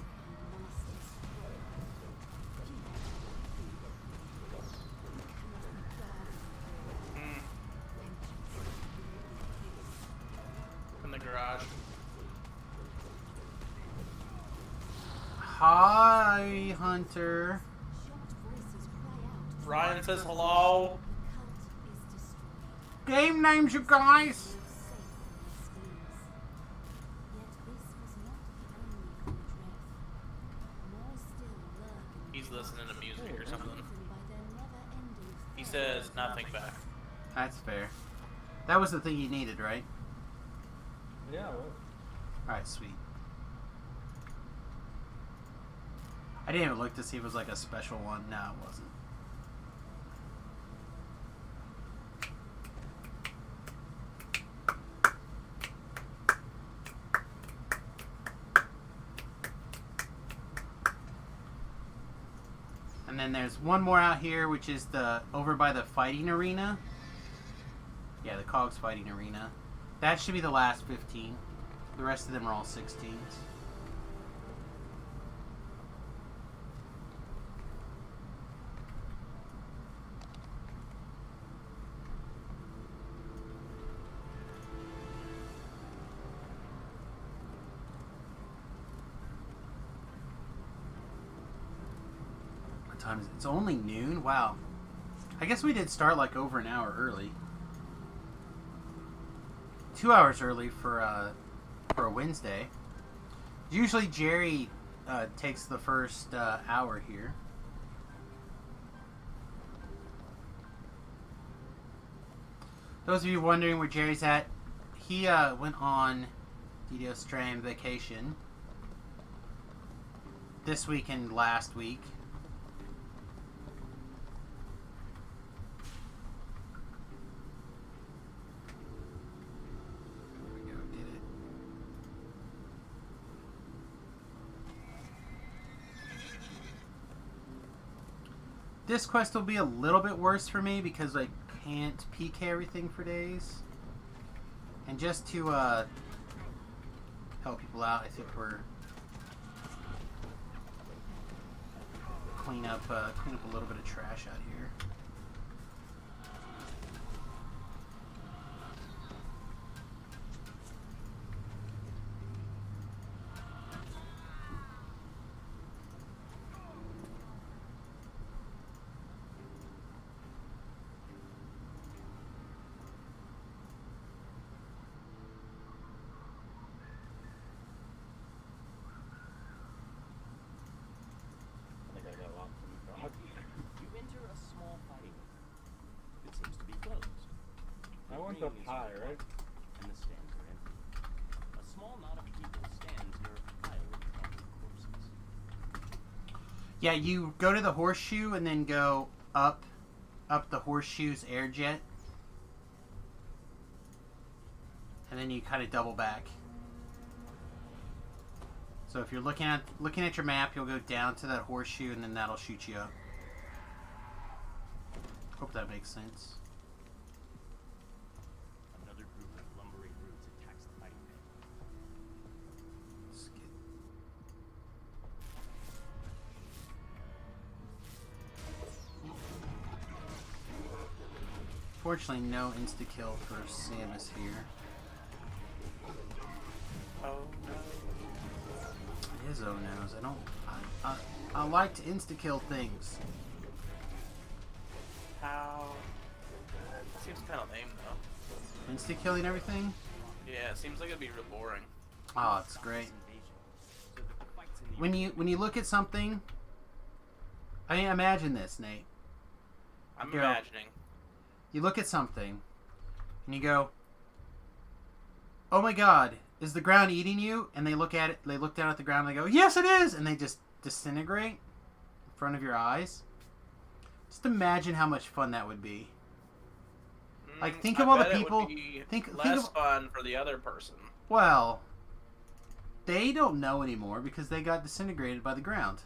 In the garage. Hi, Hunter. Ryan says hello. Game names, you guys. He's listening to music or something. He says nothing back. That's fair. That was the thing you needed, right? Yeah, it was. Alright, sweet. I didn't even look to see if it was like a special one. No, it wasn't. And then there's one more out here, which is the over by the fighting arena. Yeah, the Cogs fighting arena. That should be the last 15. The rest of them are all 16s. time is it? It's only noon? Wow. I guess we did start like over an hour early. 2 hours early for a Wednesday. Usually Jerry takes the first hour here. Those of you wondering where Jerry's at, he went on DDO Stream vacation this week and last week. There we go, did it. This quest will be a little bit worse for me because I can't PK everything for days. And just to help people out, I think we're clean up a little bit of trash out here. You enter a small fighting room. It seems to be closed. That one's up high, right? And the stands are empty. A small knot of people stands near a pile of trampled corpses. Yeah, you go to the horseshoe and then go up the horseshoe's air jet. And then you kind of double back. So if you're looking at your map, you'll go down to that horseshoe and then that'll shoot you up. Hope that makes sense. Another group of lumbering brutes attacks the fighting pit. Fortunately, no insta-kill for Samus here. Oh no. It is oh no's. I like to insta-kill things. How? Seems kind of lame though. Insta-killing everything? Yeah, it seems like it'd be real boring. Oh, it's great. When you look at something, I mean, imagine this, Nate. I'm You go- imagining. You look at something, and you go, "Oh my God, is the ground eating you?" And they look at it. They look down at the ground. And they go, "Yes, it is," and they just disintegrate in front of your eyes. Just imagine how much fun that would be. Like, think of all the people. Think less of. fun for the other person. Well, they don't know anymore because they got disintegrated by the ground.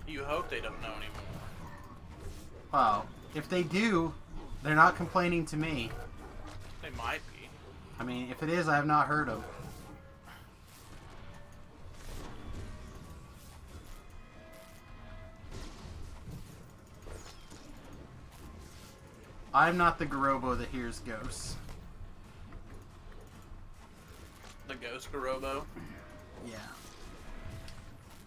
You hope they don't know anymore. Wow. If they do, they're not complaining to me. They might be. I mean, if it is, I have not heard of. I'm not the Garobo that hears ghosts. The Ghost Garobo. Yeah.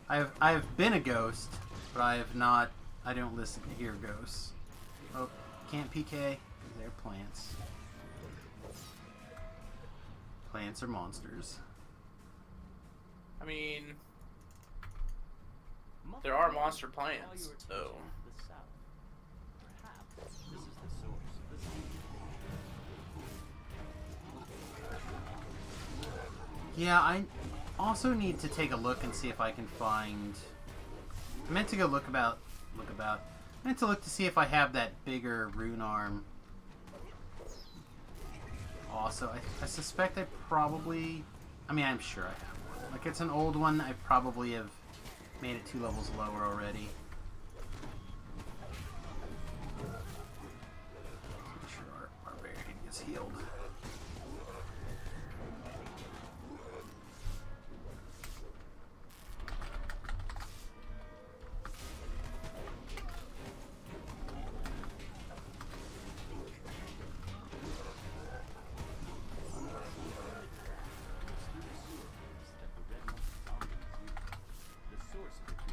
I've been a ghost, but I have not. I don't listen to hear ghosts. Oh, can't PK. They're plants. Plants are monsters. I mean, there are monster plants, so. The south. Perhaps this is the source of the sea. Yeah, I also need to take a look and see if I can find. I meant to go look about. I meant to look to see if I have that bigger rune arm. Also, I suspect I probably. I mean, I'm sure I have one. Like, it's an old one. I probably have made it 2 levels lower already. Make sure our barbarian gets healed. The source of the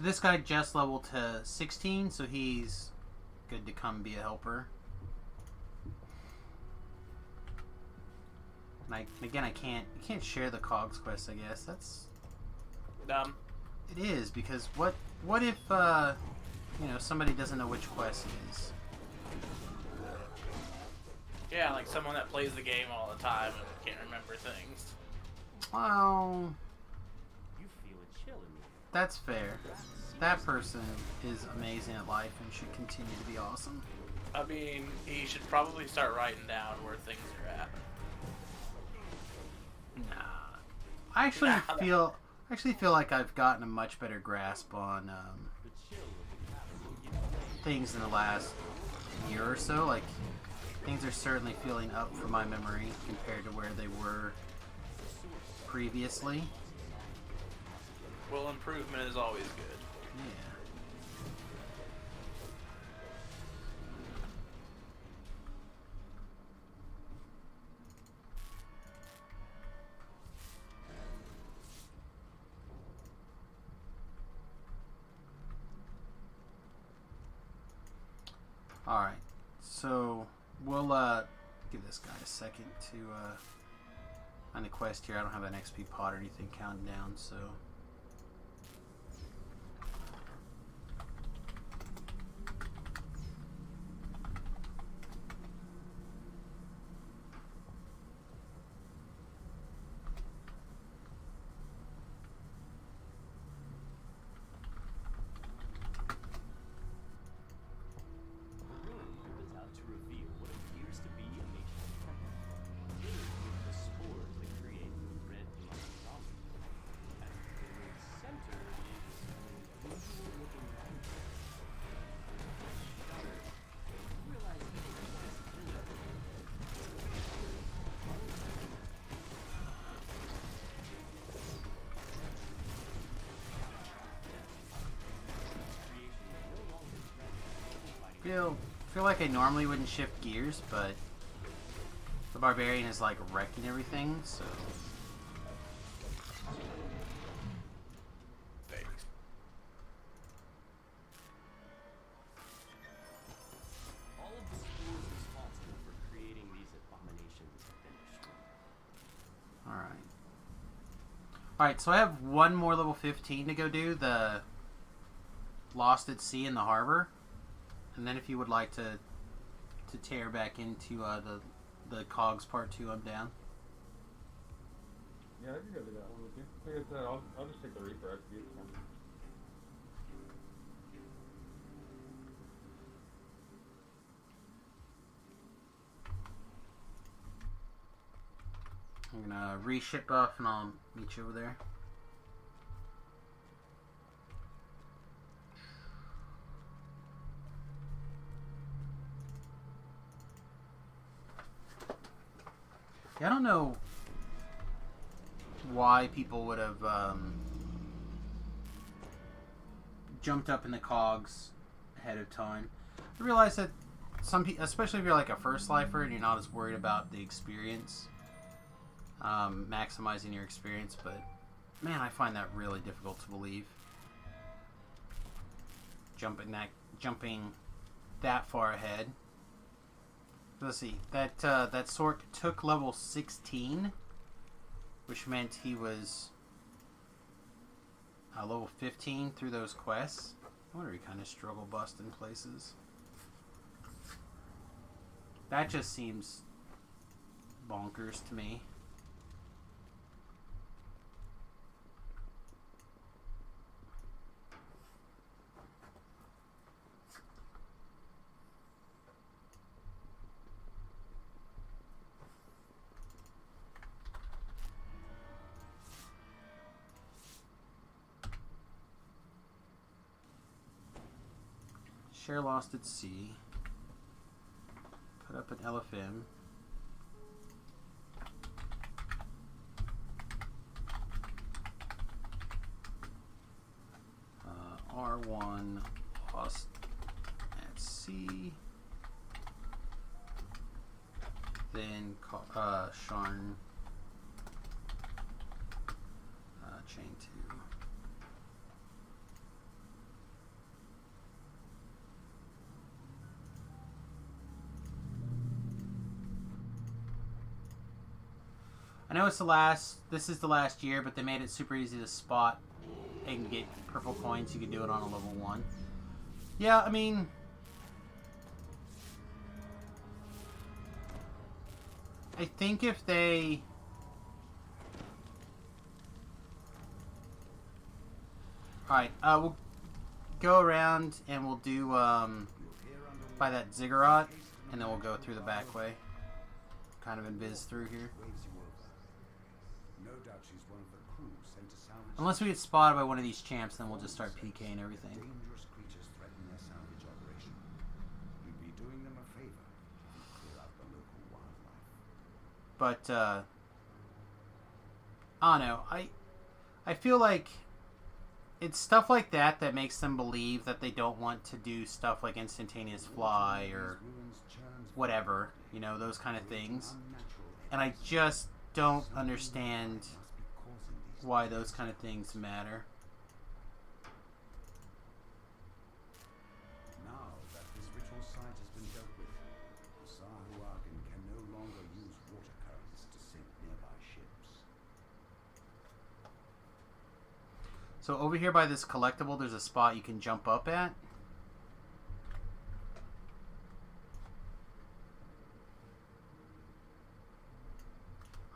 So this guy just leveled to 16, so he's good to come be a helper. And again, you can't share the cogs quest. I guess that's Dumb. it is, because what if you know, somebody doesn't know which quest it is? Yeah, like someone that plays the game all the time and can't remember things. Well, You feel a chill in the air. that's fair. That person is amazing at life and should continue to be awesome. I mean, he should probably start writing down where things are at. Nah, I actually feel like I've gotten a much better grasp on The chill of the cabin will give way. things in the last year or so. Like, things are certainly feeling up from my memory compared to where they were previously. Well, improvement is always good. Yeah. Alright, so we'll give this guy a second to find the quest here. I don't have an XP pot or anything counting down, so... The room is out to reveal what appears to be a makeshift temple, littered with the spores that create the red blood zombie. At the room's center is an unusual-looking lantern. Shudder. Realizing its invisibility. Creation no longer threatened. Feel like I normally wouldn't shift gears, but the barbarian is like wrecking everything, so... Thanks. All of the spores responsible for creating these abominations have been destroyed. Alright. Alright, so I have one more level 15 to go do, the Lost at Sea in the Harbor. And then if you would like to tear back into the Cogs Part 2, I'm down. Yeah, I can go do that one with you. Like I said, I'll just take the Reaper attributes one. I'm gonna re-ship buff and I'll meet you over there. Yeah, I don't know why people would have jumped up in the cogs ahead of time. I realize that some people, especially if you're like a first lifer and you're not as worried about the experience, maximizing your experience, but man, I find that really difficult to believe. Jumping that far ahead. Let's see. That Sork took level 16, which meant he was level 15 through those quests. I wonder if he kind of struggle bust in places. That just seems bonkers to me. Share Lost at Sea. Put up an LFM. R1 Lost at Sea. Then Sharn. Chain 2. I know it's the last. This is the last year, but they made it super easy to spot and get purple coins. You can do it on a level 1. Yeah, I mean, I think if they. Alright, we'll go around and we'll do by that ziggurat, and then we'll go through the back way. Kind of invis through here. No doubt she's one of the crew sent to salvage. Unless we get spotted by one of these champs, then we'll just start PKing everything. Dangerous creatures threaten their salvage operation. You'd be doing them a favor if you clear out the local wildlife. But I don't know. I feel like it's stuff like that that makes them believe that they don't want to do stuff like instantaneous fly or whatever, you know, those kind of things. And I just don't understand why those kind of things matter. Now that this ritual site has been dealt with, the Sahuagin can no longer use water currents to sink nearby ships. So over here by this collectible, there's a spot you can jump up at.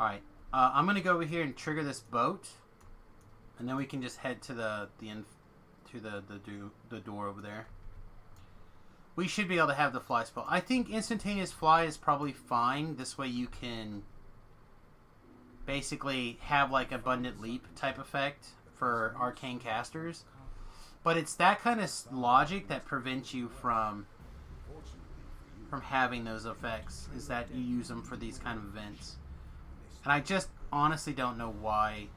Alright, I'm going to go over here and trigger this boat. And then we can just head to the door over there. We should be able to have the fly spell. I think instantaneous fly is probably fine. This way you can basically have like abundant leap type effect for arcane casters. But it's that kind of logic that prevents you from having those effects, is that you use them for these kind of events. And I just honestly don't know why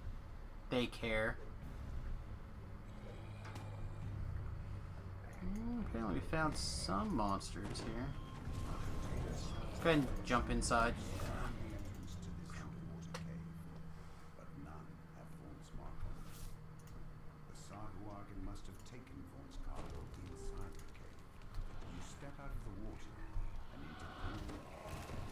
they care. Apparently we found some monsters here. Let's go ahead and jump inside. But none have Vaughn's mark on them. The Sahuagin must have taken Vaughn's cargo inside the cave. You step out of the water and into cool air.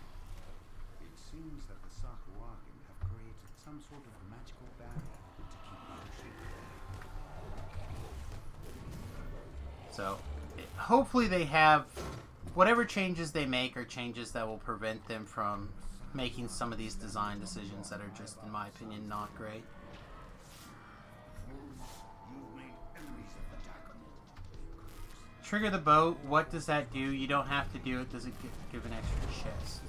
It seems that the Sahuagin have created some sort of magical barrier to keep the ocean clear. So, hopefully they have, whatever changes they make are changes that will prevent them from making some of these design decisions that are just, in my opinion, not great. Trigger the boat. What does that do? You don't have to do it. Does it give an extra chest?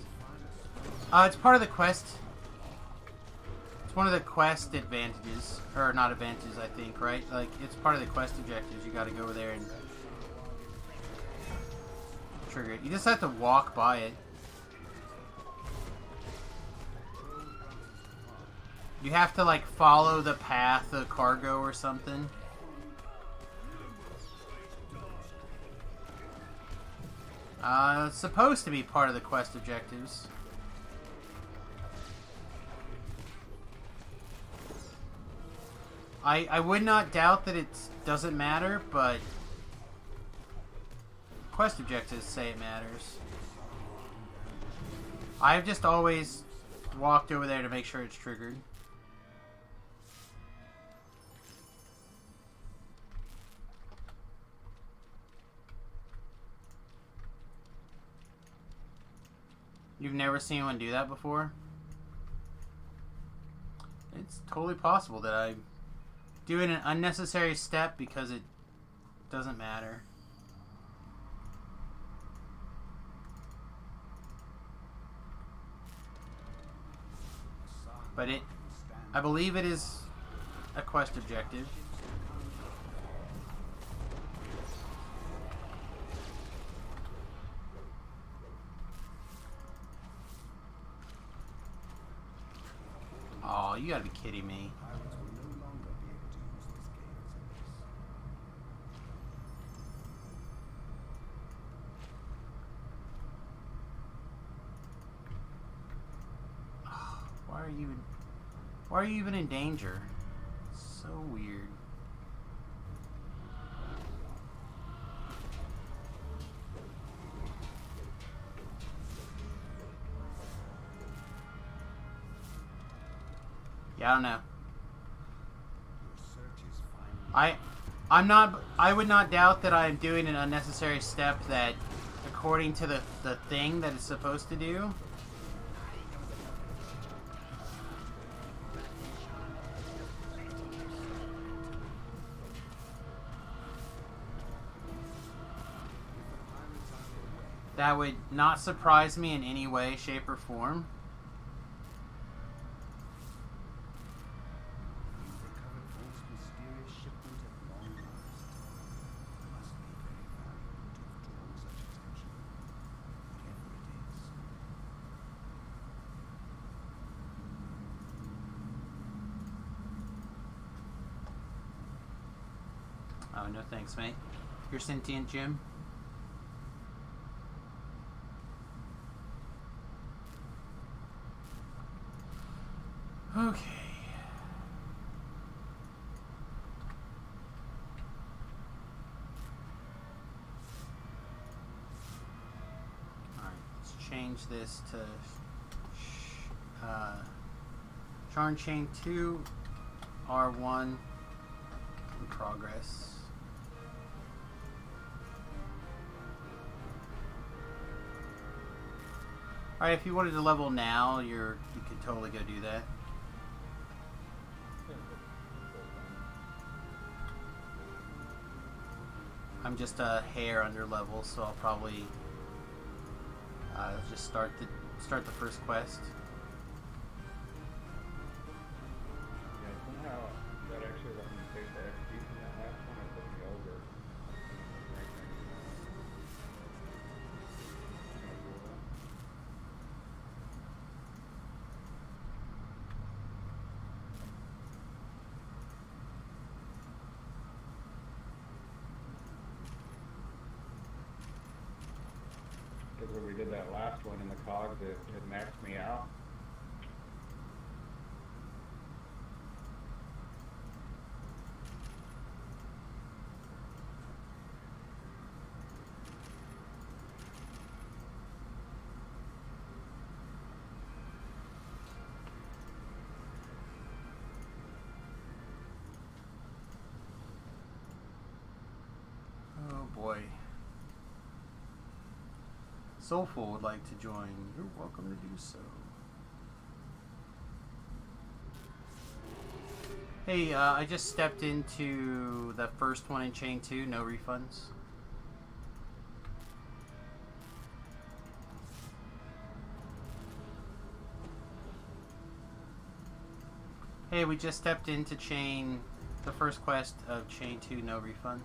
It's part of the quest. It's one of the quest advantages. Or not advantages, I think, right? Like, it's part of the quest objectives. You gotta go over there and trigger it. You just have to walk by it. You have to, like, follow the path of cargo or something. It's supposed to be part of the quest objectives. I would not doubt that it doesn't matter, but quest objectives say it matters. I've just always walked over there to make sure it's triggered. You've never seen anyone do that before? It's totally possible that I'm doing an unnecessary step because it doesn't matter. But I believe it is a quest objective. Oh, you gotta be kidding me. Why are you even in danger? So weird. Yeah, I don't know. Your search is finally I would not doubt that I am doing an unnecessary step that, according to the thing that it's supposed to do. That would not surprise me in any way, shape, or form. You've recovered Vault's mysterious shipment at long last. Must be very valuable to have drawn such attention. Whatever it is. Oh, no thanks, mate. You're sentient, Jim. Okay. Alright, let's change this to Sharn Chain 2, R1, in progress. Alright, if you wanted to level now, you could totally go do that. I'm just a hair under level, so I'll probably just start the first quest. Yeah, somehow that actually let me take the XP from that last one and put me over. Right there. Because when we did that last one in the cogs, it maxed me out. Oh boy. Soulful would like to join. You're welcome to do so. Hey, I just stepped into the first one in Chain 2, no refunds. Hey, we just stepped into the first quest of Chain 2, no refunds.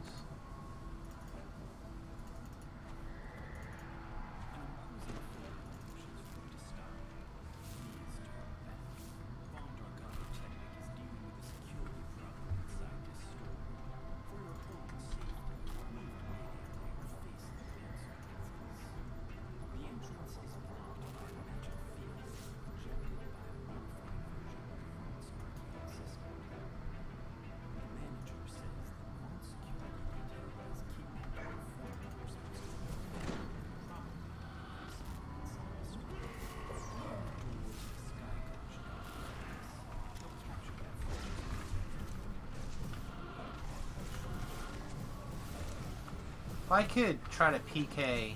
If I could try to PK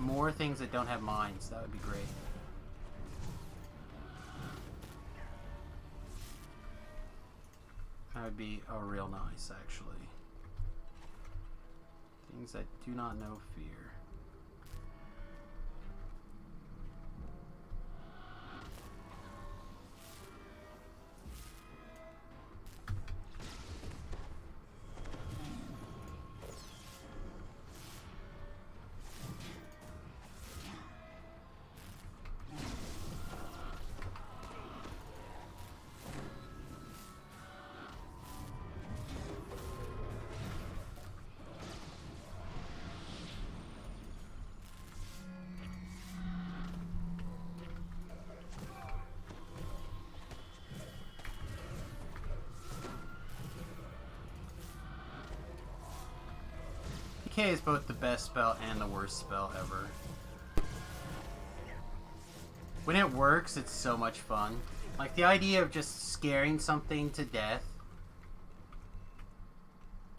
more things that don't have mines, that would be great. That would be real nice, actually. Things that do not know fear. PK is both the best spell and the worst spell ever. When it works, it's so much fun. Like, the idea of just scaring something to death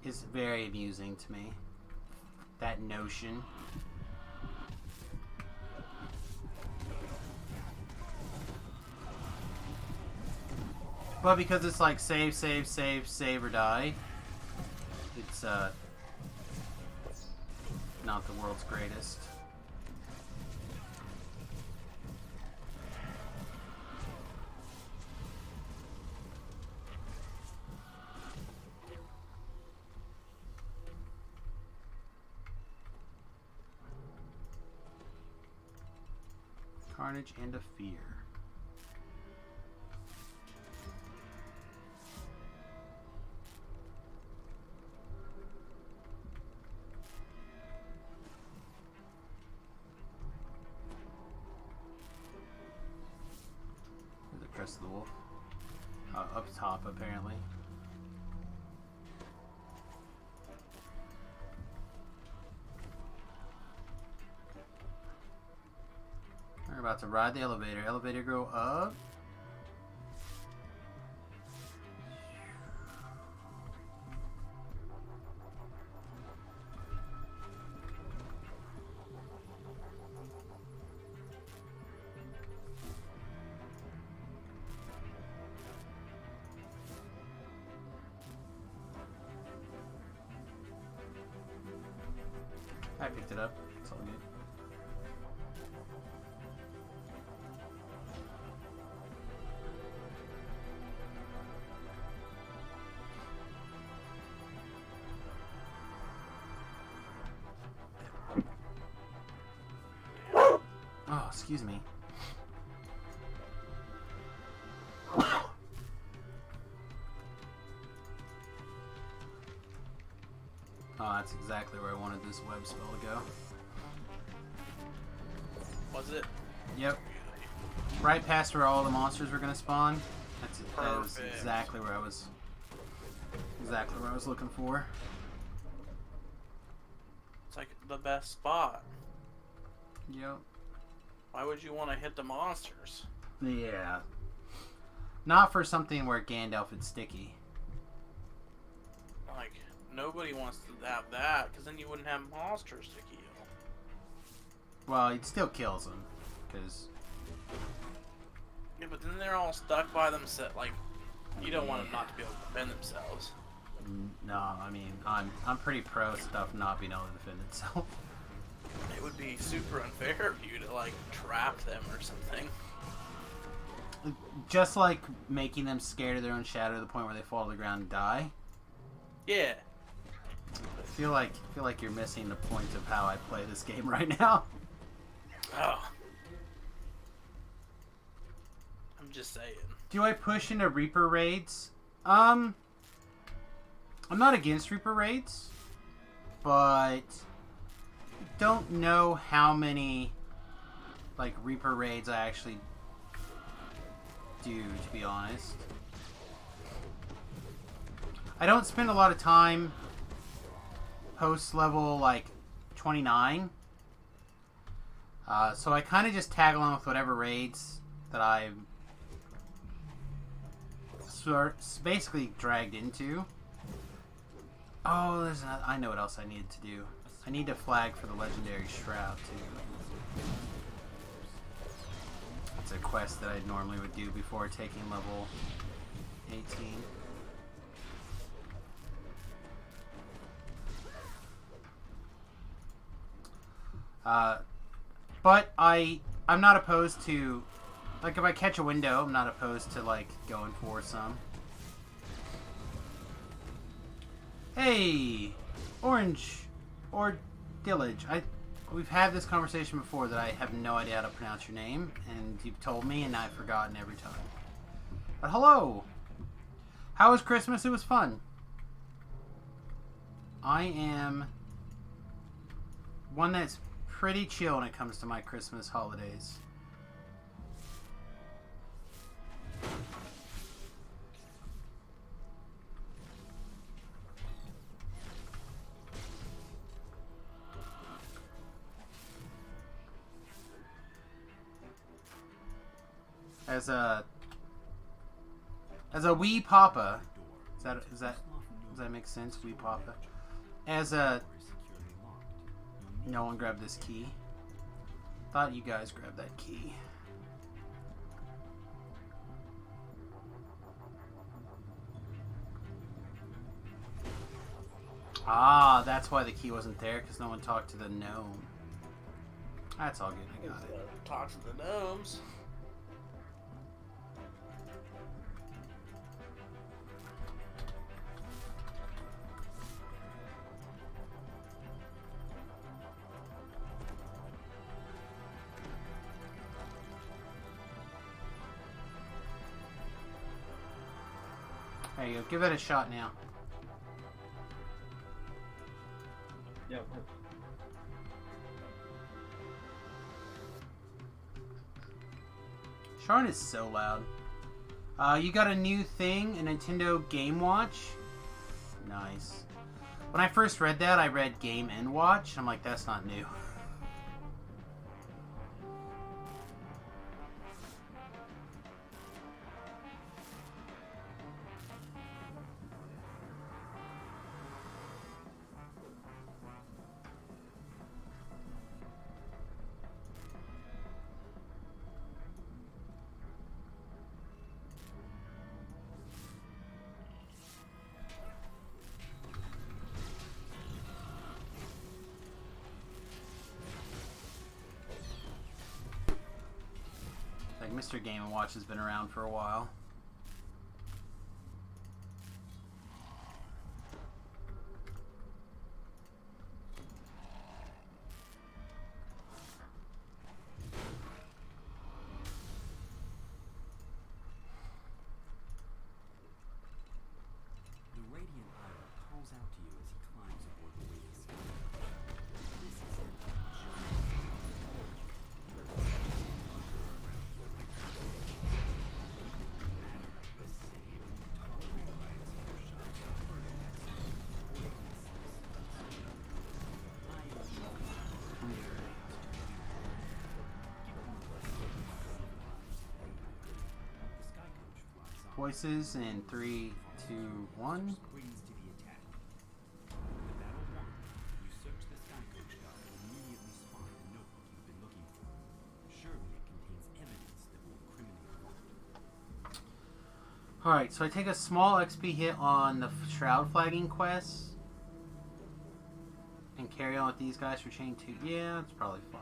is very amusing to me. That notion. But because it's like save, save, save, save or die, it's not the world's greatest. Carnage and a fear. Where's the crest of the wolf? Up top, apparently. We're about to ride the elevator. Elevator go up. I picked it up. It's all good. Oh, excuse me. Oh, that's exactly where I wanted this web spell to go. Was it? Yep. Right past where all the monsters were gonna spawn. That was exactly where I was. Exactly where I was looking for. It's like the best spot. Yep. Why would you want to hit the monsters? Yeah. Not for something where Gandalf is sticky. Like, nobody wants to have that, because then you wouldn't have monsters to kill. Well, it still kills them, because... Yeah, but then they're all stuck by themselves. Like, you don't want them not to be able to defend themselves. No, I mean, I'm pretty pro stuff not being able to defend itself. It would be super unfair of you to, like, trap them or something. Just like making them scared of their own shadow to the point where they fall to the ground and die. Yeah. I feel like you're missing the point of how I play this game right now. Oh. I'm just saying. Do I push into Reaper raids? I'm not against Reaper raids, but don't know how many like Reaper raids I actually do, to be honest. I don't spend a lot of time post level like 29, so I kind of just tag along with whatever raids that I'm basically dragged into. Oh, I know what else I needed to do. I need to flag for the Legendary Shroud, too. It's a quest that I normally would do before taking level 18. But I'm not opposed to... Like, if I catch a window, I'm not opposed to, like, going for some. Hey! Orange! Or Dillage. We've had this conversation before that I have no idea how to pronounce your name, and you've told me, and I've forgotten every time. But hello! How was Christmas? It was fun. I am one that's pretty chill when it comes to my Christmas holidays. As a wee papa, does that make sense? Wee papa. As a no one grabbed this key. Thought you guys grabbed that key. Ah, that's why the key wasn't there, because no one talked to the gnome. That's all good, I got it. Talk to the gnomes. There you go, give it a shot now. Yeah, of course. Sharn is so loud. You got a new thing, a Nintendo Game Watch. Nice. When I first read that, I read Game and Watch. I'm like, that's not new. Mr. Game & Watch has been around for a while. The Radiant Pilot calls out to you as he climbs aboard the waiting sky. This is Voices in 3, 2, 1. Brings to the attack. With battle 1, you search the sky coach dock and immediately spot the notebook you've been looking for. Surely it contains evidence that will incriminate Vaughn. Alright, so I take a small XP hit on the Shroud Flagging quest. And carry on with these guys for chain 2. Yeah, that's probably fine.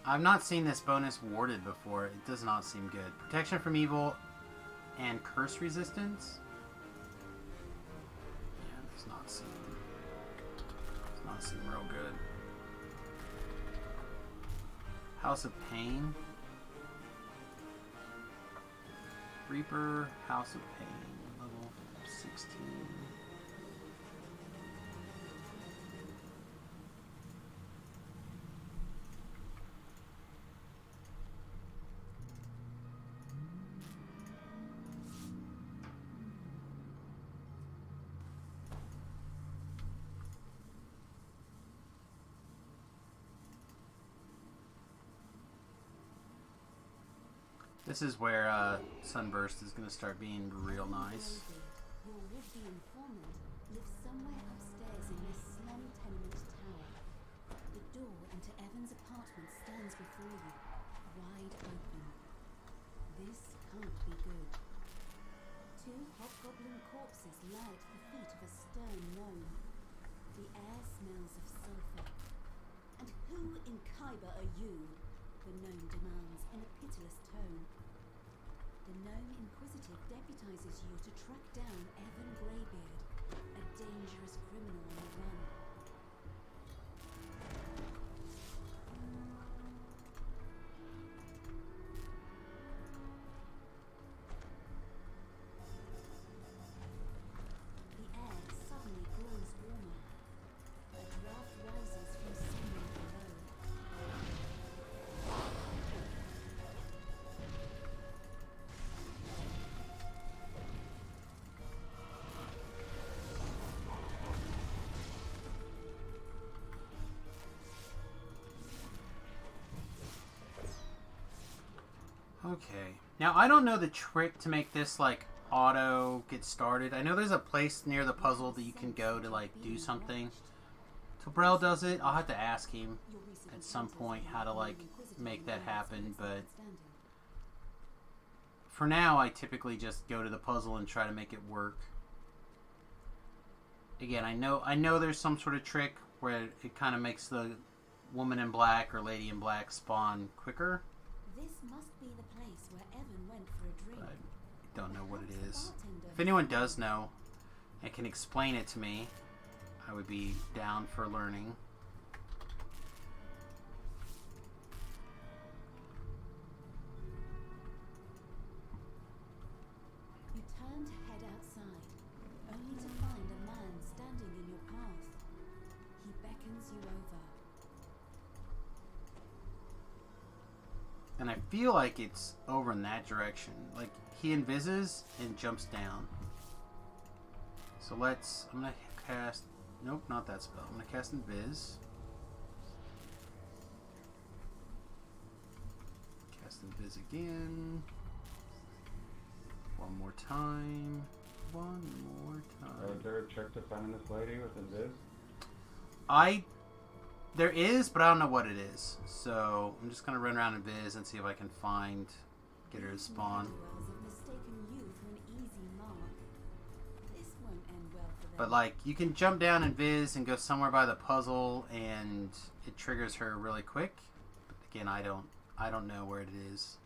I've not seen this bonus warded before. It does not seem good. Protection from evil and curse resistance. Yeah, it does not seem real good. House of Pain. Reaper, House of Pain, level 16. This is where Sunburst is going to start being real nice. Your would-be informant lives somewhere upstairs in this slum tenement tower. The door into Evan's apartment stands before you, wide open. This can't be good. 2 hobgoblin corpses lie at the feet of a stern gnome. The air smells of sulfur. And who in Khyber are you? The gnome demands in a pitiless tone. The gnome inquisitive deputizes you to track down Evan Greybeard, a dangerous criminal on the run. The air suddenly grows warmer. A draft rises from somewhere below. Okay. Now, I don't know the trick to make this, like, auto get started. I know there's a place near the puzzle that you can go to, like, do something. So Brel does it. I'll have to ask him at some point how to, like, make that happen, but for now, I typically just go to the puzzle and try to make it work. Again, I know there's some sort of trick where it kind of makes the woman in black or lady in black spawn quicker. This must be the place where Evan went for a drink. I don't know what it is. If anyone does know and can explain it to me, I would be down for learning. You turn to head outside, only to find a man standing in your path. He beckons you over. And I feel like it's over in that direction. Like, he invises and jumps down. So I'm gonna cast, nope, not that spell. I'm gonna cast Invis. Cast Invis again. One more time. Is there a trick to finding this lady with Invis? There is, but I don't know what it is. So I'm just gonna run around Invis and see if I can get her to spawn. But like, you can jump down Invis and go somewhere by the puzzle, and it triggers her really quick. But again, I don't know where it is.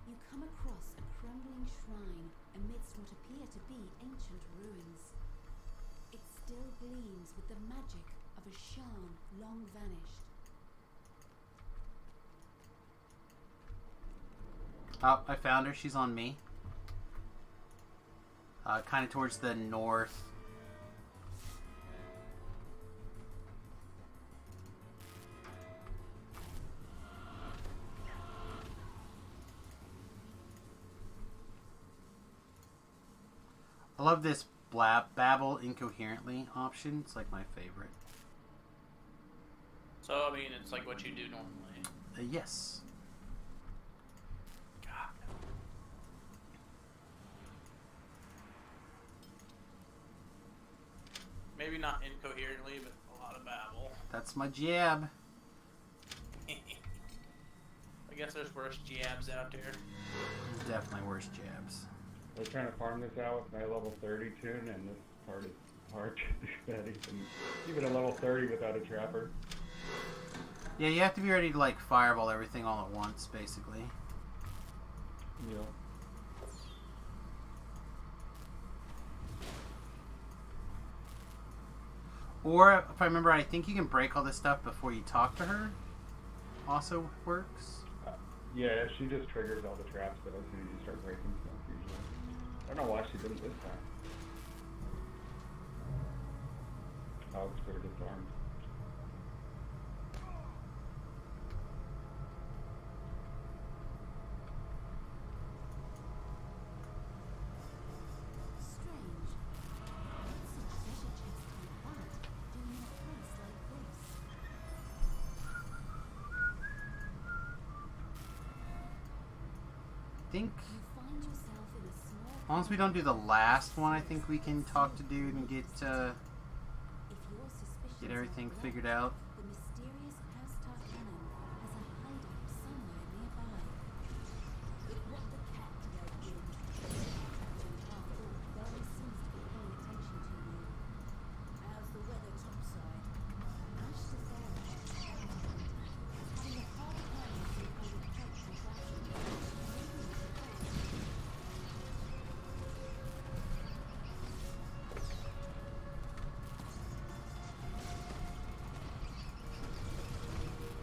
You come across a crumbling shrine amidst what appear to be ancient ruins. It still gleams with the magic of a Sharn long vanished. Oh, I found her. She's on me. Kind of towards the north. I love this babble incoherently option. It's like my favorite. So, I mean, it's like what you do normally. Yes. Maybe not incoherently, but a lot of babble. That's my jab. I guess there's worse jabs out there. There's definitely worse jabs. We're trying to farm this out with my level 30 tune, and this part is hard to do that even a level 30 without a trapper. Yeah, you have to be ready to like fireball everything all at once, basically. Yeah. Or, if I remember, I think you can break all this stuff before you talk to her. Also works. Yeah, she just triggers all the traps, but as soon as you start breaking stuff, usually. I don't know why she didn't this time. Oh, it's pretty disarmed. As long as we don't do the last one, I think we can talk to dude and get everything figured out. The mysterious House Tarkanan has a hideout somewhere nearby. It what the cat dealt in. After all, barely seems to be paying attention to you. How's the weather topside? Ash the Pharaoh is having a hard time with the kind of catch and fashion.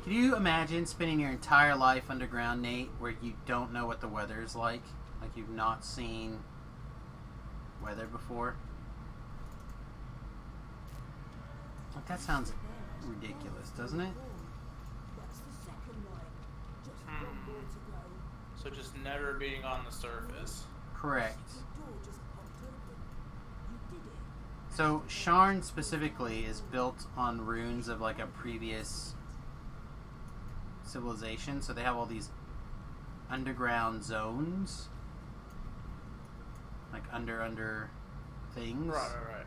Can you imagine spending your entire life underground, Nate, where you don't know what the weather is like? Like you've not seen weather before? Like that sounds ridiculous, doesn't it? So just never being on the surface. Correct. So Sharn specifically is built on ruins of like a previous civilization, so they have all these underground zones, like under things. Right.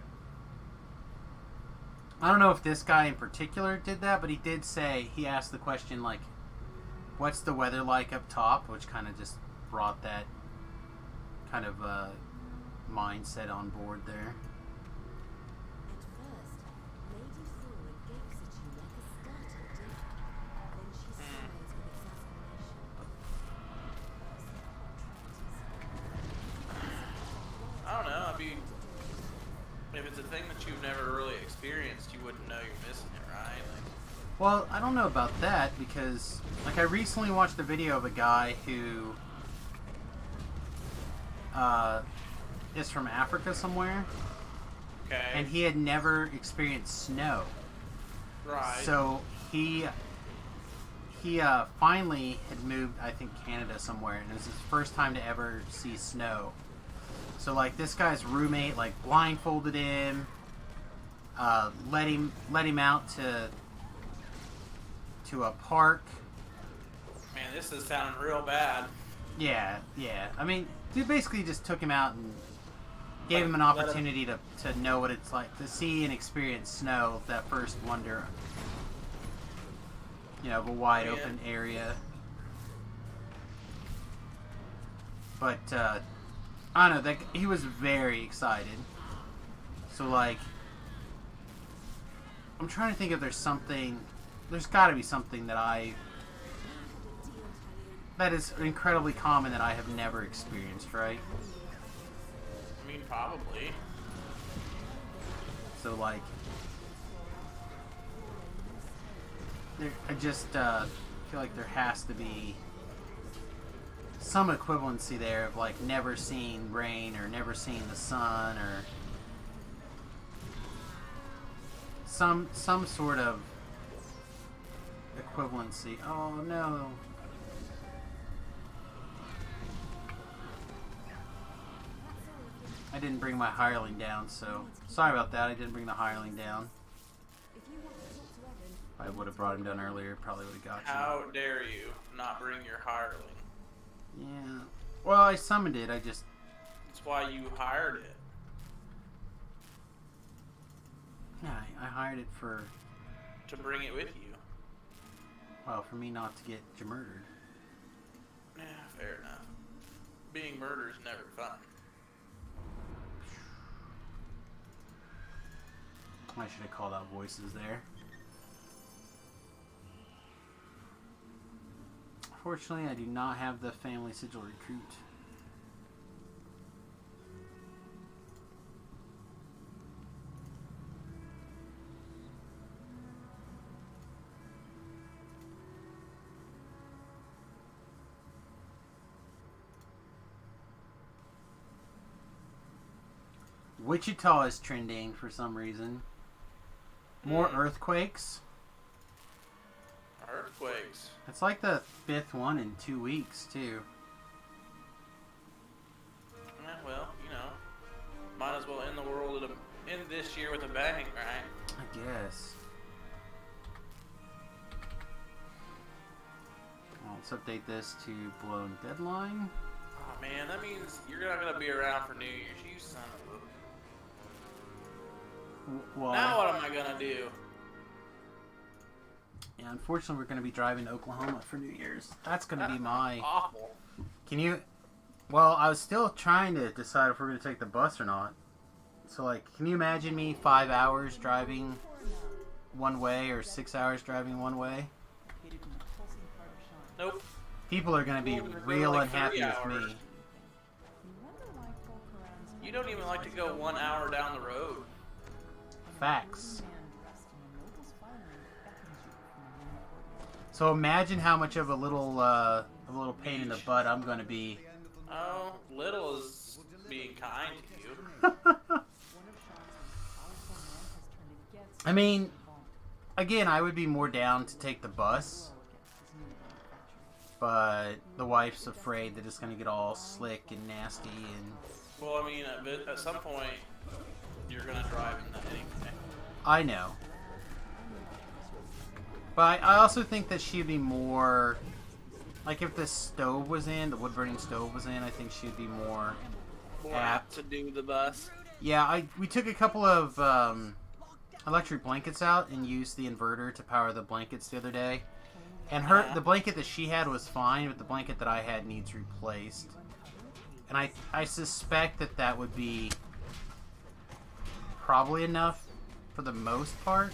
I don't know if this guy in particular did that, but he did say, he asked the question, like, what's the weather like up top, which kind of just brought that kind of mindset on board there. At first, Lady Thora gapes at you like a startled deer. Then she sighs with exasperation. I don't know. I mean, if it's a thing that you've never really experienced, you wouldn't know you're missing it, right? Like, Well, I don't know about that because, like, I recently watched a video of a guy who is from Africa somewhere, okay. and he had never experienced snow. Right. So he finally had moved, I think, Canada somewhere, and it was his first time to ever see snow. So, like, this guy's roommate, like, blindfolded him, let him out to a park. Man, this is sounding real bad. Yeah. I mean, dude basically just took him out and gave him an opportunity to know what it's like to see and experience snow, that first wonder, of a wide open area. But I don't know, he was very excited. So, like, I'm trying to think if there's got to be something that is incredibly common that I have never experienced, right? I mean, probably. So, like, I just feel like there has to be some equivalency there of, like, never seeing rain or never seeing the sun or some sort of equivalency. Oh no. I didn't bring my hireling down, so sorry about that. I didn't bring the hireling down. I would have brought him down earlier. Probably would have got you. How dare you not bring your hireling? Yeah. Well, I summoned it. That's why you hired it. Yeah, I hired it to bring it with you. Well, for me not to get murdered. Yeah, fair enough. Being murdered is never fun. I should have called out voices there. Fortunately, I do not have the family sigil recruit. Wichita is trending for some reason. More earthquakes. Earthquakes. It's like the 5th one in 2 weeks, too. Yeah, well, might as well end the world end this year with a bang, right? I guess. Well, let's update this to blown deadline. Oh man, that means you're not gonna be around for New Year's, you son of a... Well, now what am I gonna do? Yeah, unfortunately, we're going to be driving to Oklahoma for New Year's. That's going to be my... Awful. Well, I was still trying to decide if we're going to take the bus or not. So, like, can you imagine me 5 hours driving one way or 6 hours driving one way? Nope. People are going to be real unhappy with me. You don't even like to go 1 hour down the road. Facts. So imagine how much of a little pain in the butt I'm going to be. Oh, little is being kind to you. I mean, again, I would be more down to take the bus, but the wife's afraid that it's going to get all slick and nasty and... Well, I mean, at some point, you're going to drive in that anyway. I know. But I also think that she'd be more Like if the stove was in, the wood burning stove was in, I think she'd be more apt to do the bus. Yeah, we took a couple of electric blankets out and used the inverter to power the blankets the other day. And the blanket that she had was fine, but the blanket that I had needs replaced. And I suspect that would be probably enough for the most part.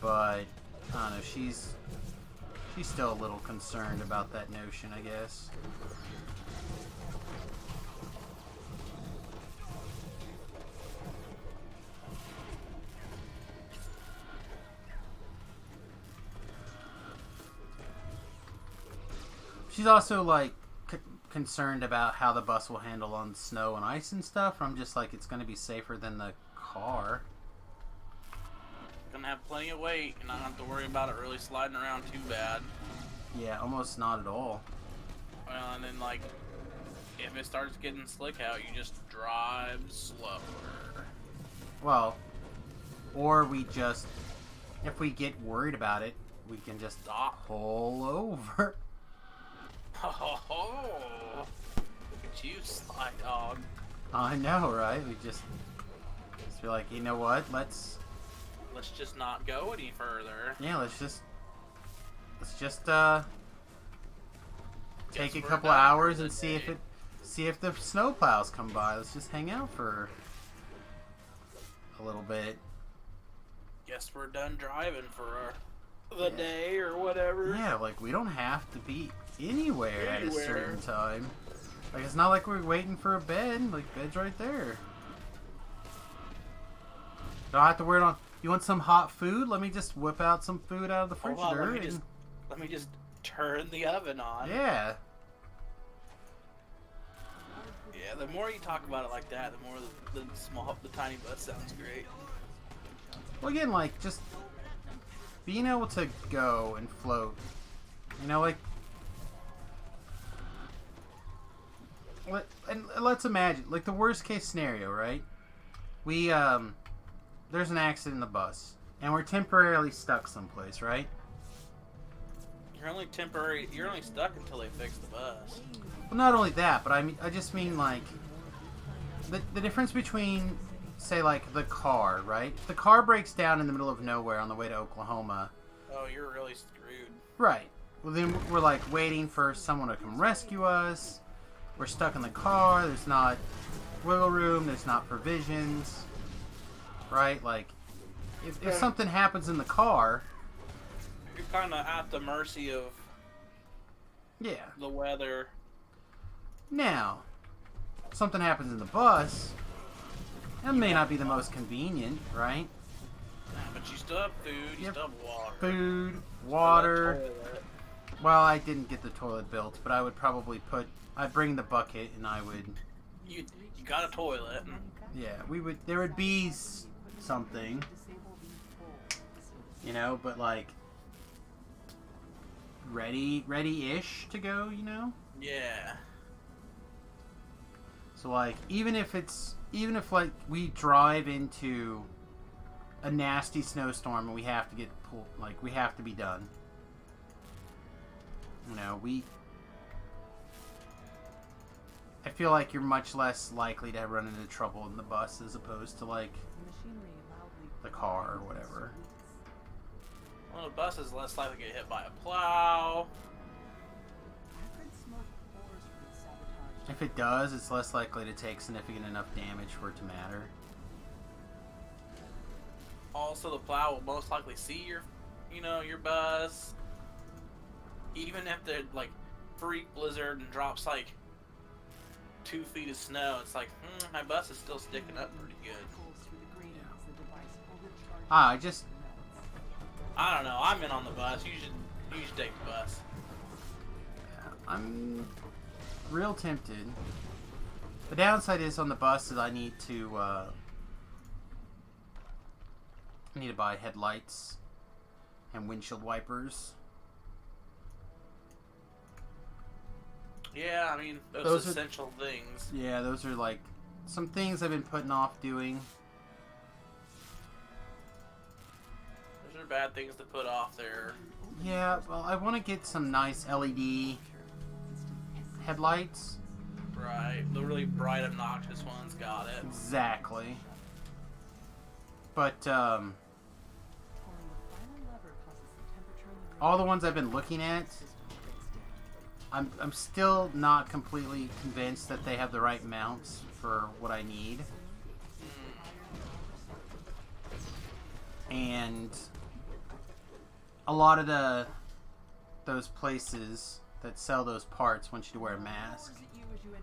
But I don't know, she's still a little concerned about that notion, I guess. She's also like concerned about how the bus will handle on snow and ice and stuff. I'm just like, it's going to be safer than the car. Gonna have plenty of weight and not have to worry about it really sliding around too bad. Yeah, almost not at all. Well, and then like, if it starts getting slick out, you just drive slower. Well, or we just, if we get worried about it, we can just pull over. Oh, look at you, sly dog. I know, right? We just be like, you know what? Let's just not go any further. Yeah, let's just take a couple done hours for and the see day. see if the snow plows come by. Let's just hang out for a little bit. Guess we're done driving for the day or whatever. Yeah, like we don't have to be anywhere at a Anywhere. certain time. Like it's not like we're waiting for a bed. Like bed's right there. Don't have to worry on. You want some hot food? Let me just whip out some food out of the Hold on, refrigerator. let me just turn the oven on. Yeah. Yeah, the more you talk about it like that, the more the tiny bus sounds great. Well, again, like just being able to go and float. You know, like. Let's imagine, like the worst case scenario, right? We there's an accident in the bus, and we're temporarily stuck someplace, right? You're only stuck until they fix the bus. Well, not only that, but I just mean like the difference between, say, like the car, right? If the car breaks down in the middle of nowhere on the way to Oklahoma. Oh, you're really screwed. Right. Well, then we're like waiting for someone to come rescue us. We're stuck in the car. There's not wiggle room. There's not provisions. Right? Like, if something happens in the car... You're kind of at the mercy of the weather. Now, something happens in the bus, that may not be the most convenient, right? But you still have food, you still have water. Food, water. Well, I didn't get the toilet built, but I would probably I'd bring the bucket and I would... You got a toilet. Yeah, there would be something, you know, but like ready-ish to go, you know? Yeah. So like even if like we drive into a nasty snowstorm and we have to get pulled, like we have to be done. You know, I feel like you're much less likely to run into trouble in the bus as opposed to like the car or whatever. Well, the bus is less likely to get hit by a plow. If it does, it's less likely to take significant enough damage for it to matter. Also, the plow will most likely see your bus. Even if they're like freak blizzard and drops like 2 feet of snow, it's like, my bus is still sticking up pretty good. I don't know. I'm in on the bus. You should take the bus. I'm real tempted. The downside is on the bus is I need to buy headlights and windshield wipers. Yeah, I mean, those essential things. Yeah, those are like some things I've been putting off doing. Those are bad things to put off there. Yeah, well, I want to get some nice LED headlights. Right, the really bright, obnoxious ones. Got it. Exactly. But all the ones I've been looking at, I'm still not completely convinced that they have the right mounts for what I need. And a lot of those places that sell those parts want you to wear a mask.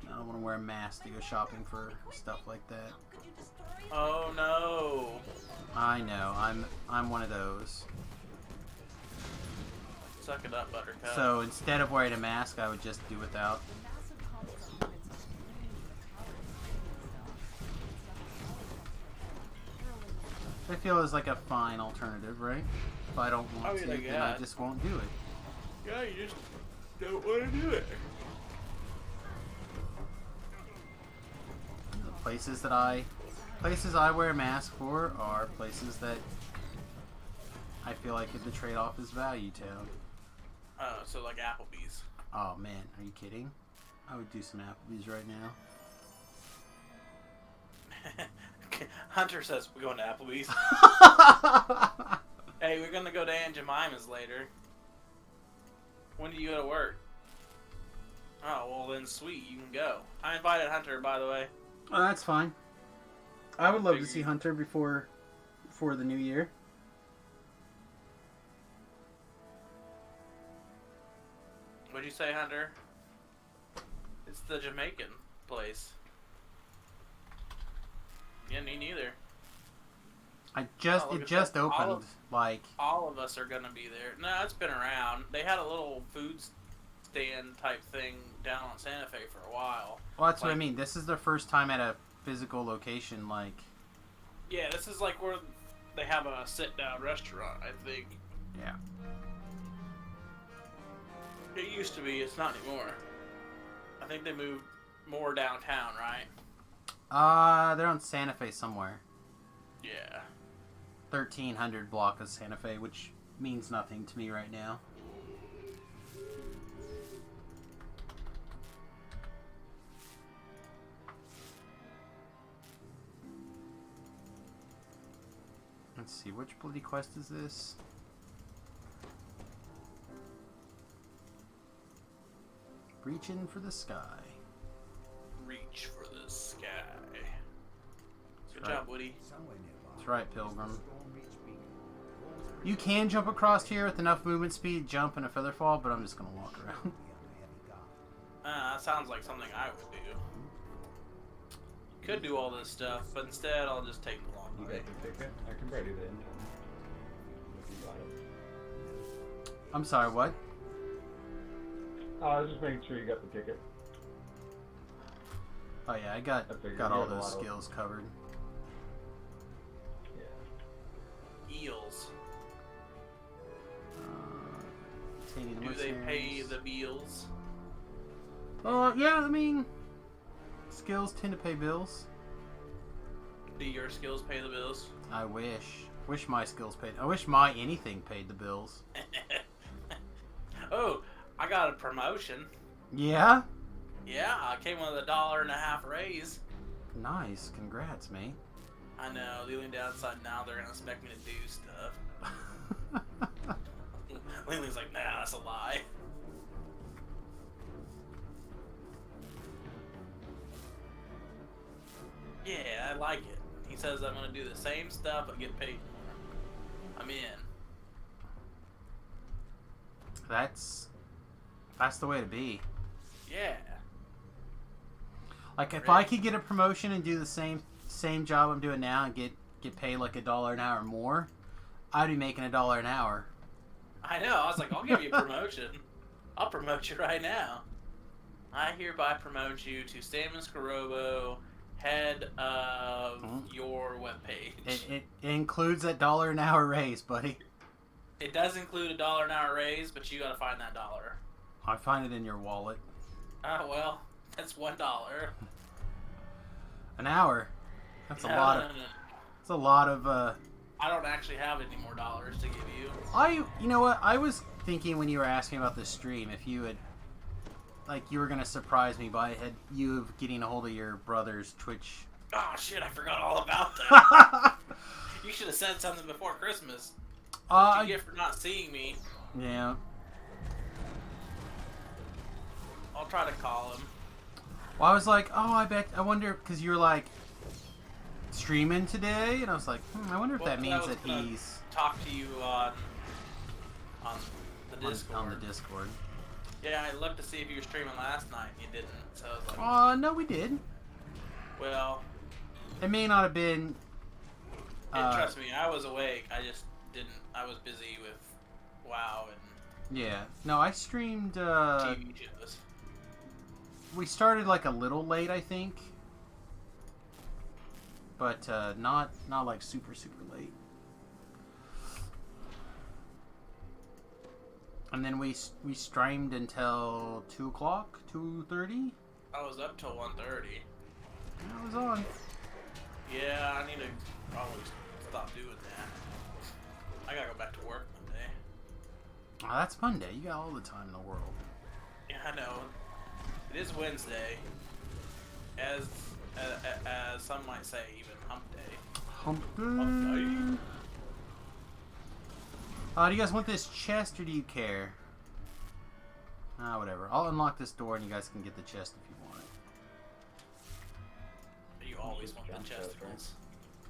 I don't want to wear a mask to go shopping for stuff like that. Oh no! I know. I'm one of those. Suck it up, Buttercup. So instead of wearing a mask, I would just do without. I feel is like a fine alternative, right? If I don't want to, then I just won't do it. Yeah, you just don't want to do it. The places I wear a mask for are places that I feel like the trade-off is value town. Oh, so like Applebee's. Oh man, are you kidding? I would do some Applebee's right now. Hunter says we're going to Applebee's. Hey, we're gonna go to Aunt Jemima's later. When do you go to work? Oh, well then sweet, you can go. I invited Hunter, by the way. Oh, that's fine. I would love to see Hunter before the new year. What'd you say, Hunter? It's the Jamaican place. Yeah, me neither. It just opened. All of us are gonna be there. No, it's been around. They had a little food stand type thing down on Santa Fe for a while. Well, that's what I mean. This is their first time at a physical location, like. Yeah, this is like where they have a sit-down restaurant, I think. Yeah. It used to be. It's not anymore. I think they moved more downtown, right? They're on Santa Fe somewhere. Yeah. 1300 block of Santa Fe, which means nothing to me right now. Let's see, which bloody quest is this? Reaching for the sky. Reach for the sky. Good right. job, Woody. That's right, Pilgrim. You can jump across here with enough movement speed, jump and a feather fall, but I'm just gonna walk around. That sounds like something I would do. Could do all this stuff, but instead I'll just take the long You way. got the ticket? I can probably do the engine. If you got it. I'm sorry, what? Oh, I was just making sure you got the ticket. Oh yeah, I got figured all you had a those lot of- skills covered. Eels. Obtaining Do they pay mercenaries. the bills? Yeah, I mean, skills tend to pay bills. Do your skills pay the bills? I wish. Wish my skills paid. I wish my anything paid the bills. Oh, I got a promotion. Yeah? Yeah, I came with $1.50 raise. Nice. Congrats, mate. I know. The only downside now, they're gonna expect me to do stuff. Ling's like, nah, that's a lie. Yeah, I like it. He says I'm gonna do the same stuff but get paid more. I'm in. That's the way to be. Yeah. Like if I could get a promotion and do the same job I'm doing now and get paid like $1 an hour more, I'd be making $1 an hour. I know. I was like, I'll give you a promotion. I'll promote you right now. I hereby promote you to Sam Scarobo, head of your webpage. It includes that $1 an hour raise, buddy. It does include $1 an hour raise, but you gotta find that dollar. I find it in your wallet. Oh well, that's $1. An hour. That's a No, lot no, of. no. It's a lot of I don't actually have any more dollars to give you. You know what? I was thinking when you were asking about the stream, if you had, like, you were gonna surprise me by you getting a hold of your brother's Twitch. Oh shit! I forgot all about that. You should have said something before Christmas. What you get for not seeing me? Yeah. I'll try to call him. Well, I was like, I wonder, because you were like, streaming today, and I was like, I wonder if that means that he's talk to you on the Discord. On the Discord. Yeah, I looked to see if you were streaming last night, and you didn't. So I was like, no, we did. Well, it may not have been. Trust me, I was awake. I just didn't. I was busy with WoW and. Yeah. No, I streamed. TV shows. We started like a little late, I think. But not like super late. And then we streamed until 2 o'clock, 2:30. I was up till 1:30. I was on. Yeah, I need to probably stop doing that. I gotta go back to work Monday. Oh, that's Monday. You got all the time in the world. Yeah, I know. It is Wednesday. As some might say, even hump day. Hump day. Hump day. Do you guys want this chest or do you care? Whatever. I'll unlock this door and you guys can get the chest if you want it. You always want the chesticles.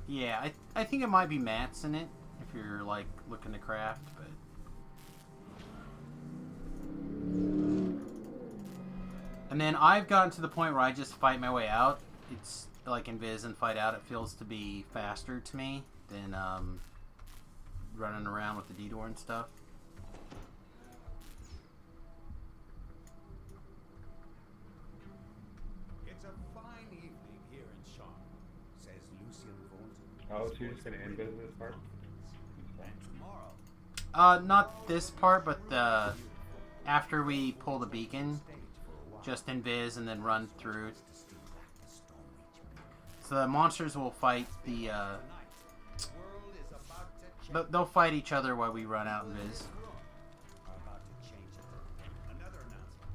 Yeah, I think it might be mats in it if you're like looking to craft, but. And then I've gotten to the point where I just fight my way out. It's like invis and fight out. It feels to be faster to me than running around with the D-door and stuff. It's a fine evening here in Sharn, says Lucian Thornton. Oh, so you're just gonna invis this part? Tomorrow. Not this part, but the after we pull the beacon, just invis and then run through. So the monsters will fight the. They'll fight each other while we run out invis. Another announcement.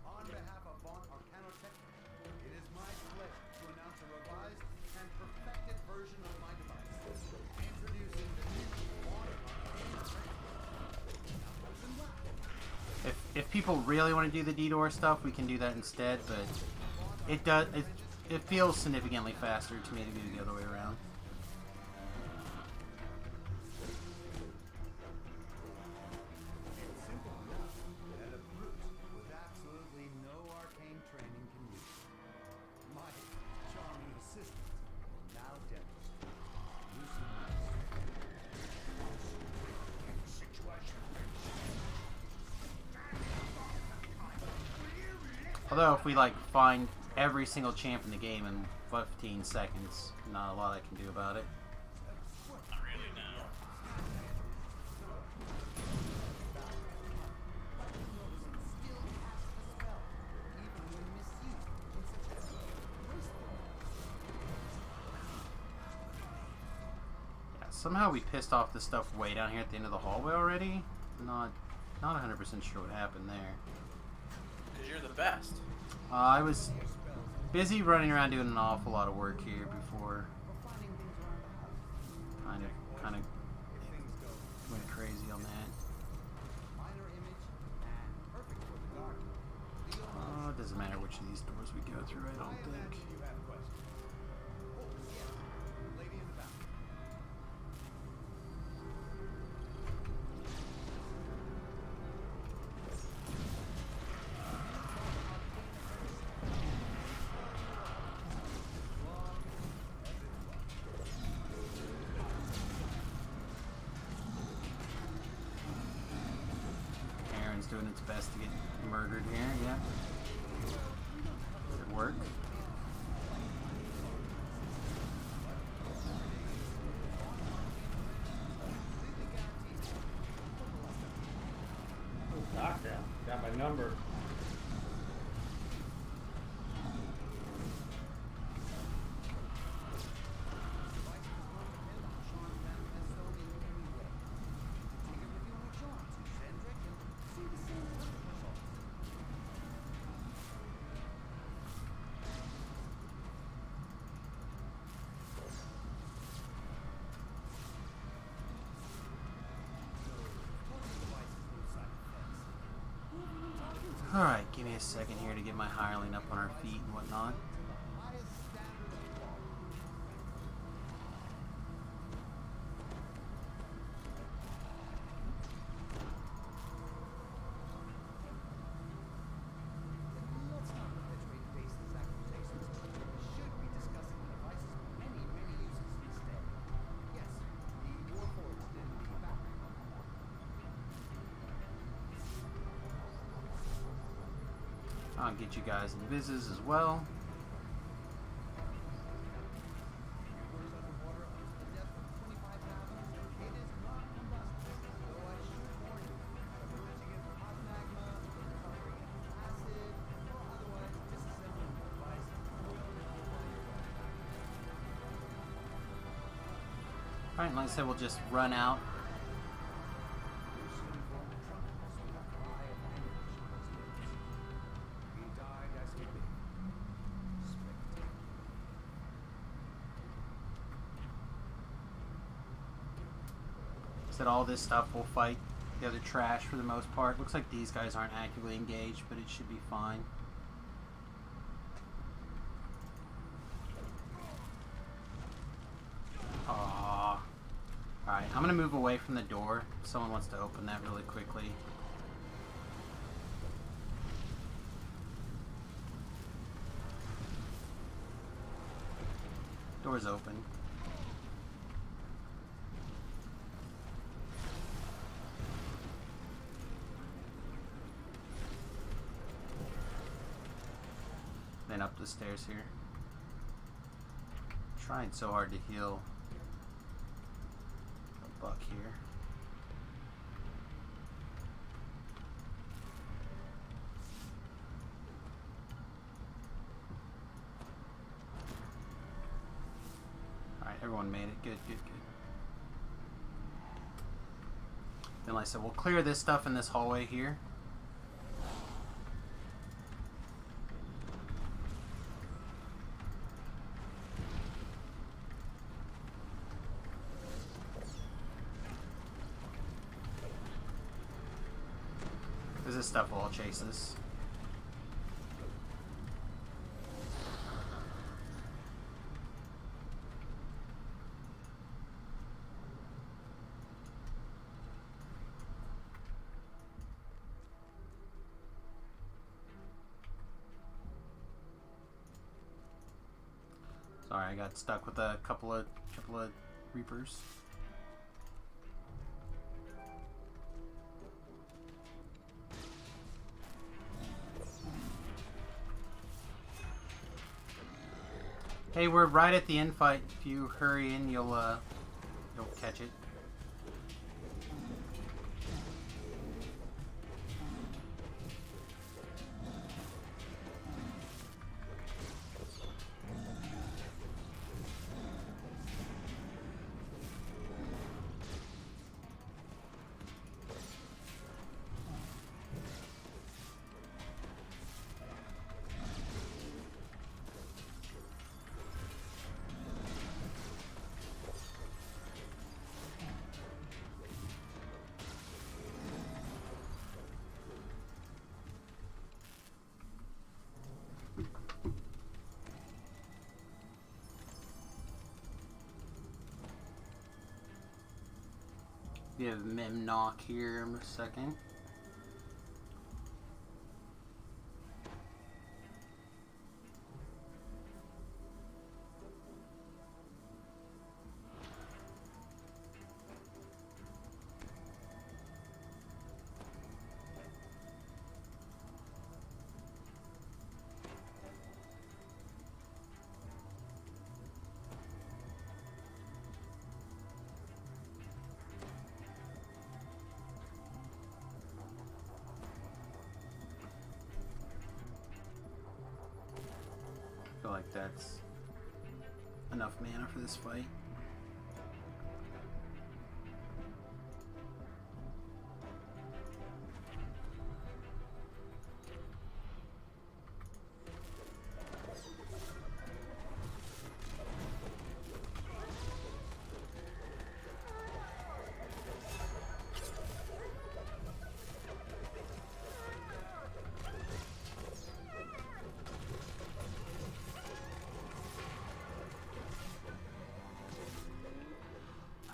On behalf of Von Arcanotech, it is my pleasure to announce a revised and perfected version of my device. Introducing the new water. If people really want to do the D-door stuff, we can do that instead. But it feels significantly faster to me to do the other way around. Although if we like find every single champ in the game in 15 seconds, not a lot I can do about it. Not really, no. Yeah, somehow we pissed off the stuff way down here at the end of the hallway already. Not 100% sure what happened there. Because you're the best. I was busy running around doing an awful lot of work here before kind of went crazy on that. It doesn't matter which of these doors we go through, I don't think. Doing its best to get murdered here, yeah. Good work. Knockdown. Got my number. Alright, give me a second here to get my hireling up on our feet and whatnot. Let's not perpetuate baseless accusations. We should be discussing the device's many, many uses instead. Yes, the Warforged and the Batman. I'll get you guys invises as well. Alright, like I said, we'll just run out. Said all this stuff will fight the other trash for the most part. Looks like these guys aren't actively engaged, but it should be fine. Aww. Alright, I'm gonna move away from the door. Someone wants to open that really quickly. Door's open. Then up the stairs here. Trying so hard to heal a buck here. Alright, everyone made it. Good, good, good. Then like I said, we'll clear this stuff in this hallway here. This stuff will all chase us. Sorry, I got stuck with a couple of Reapers. Hey, we're right at the end fight. If you hurry in, you'll catch it. We have Mem knock here in a second. I feel like that's enough mana for this fight.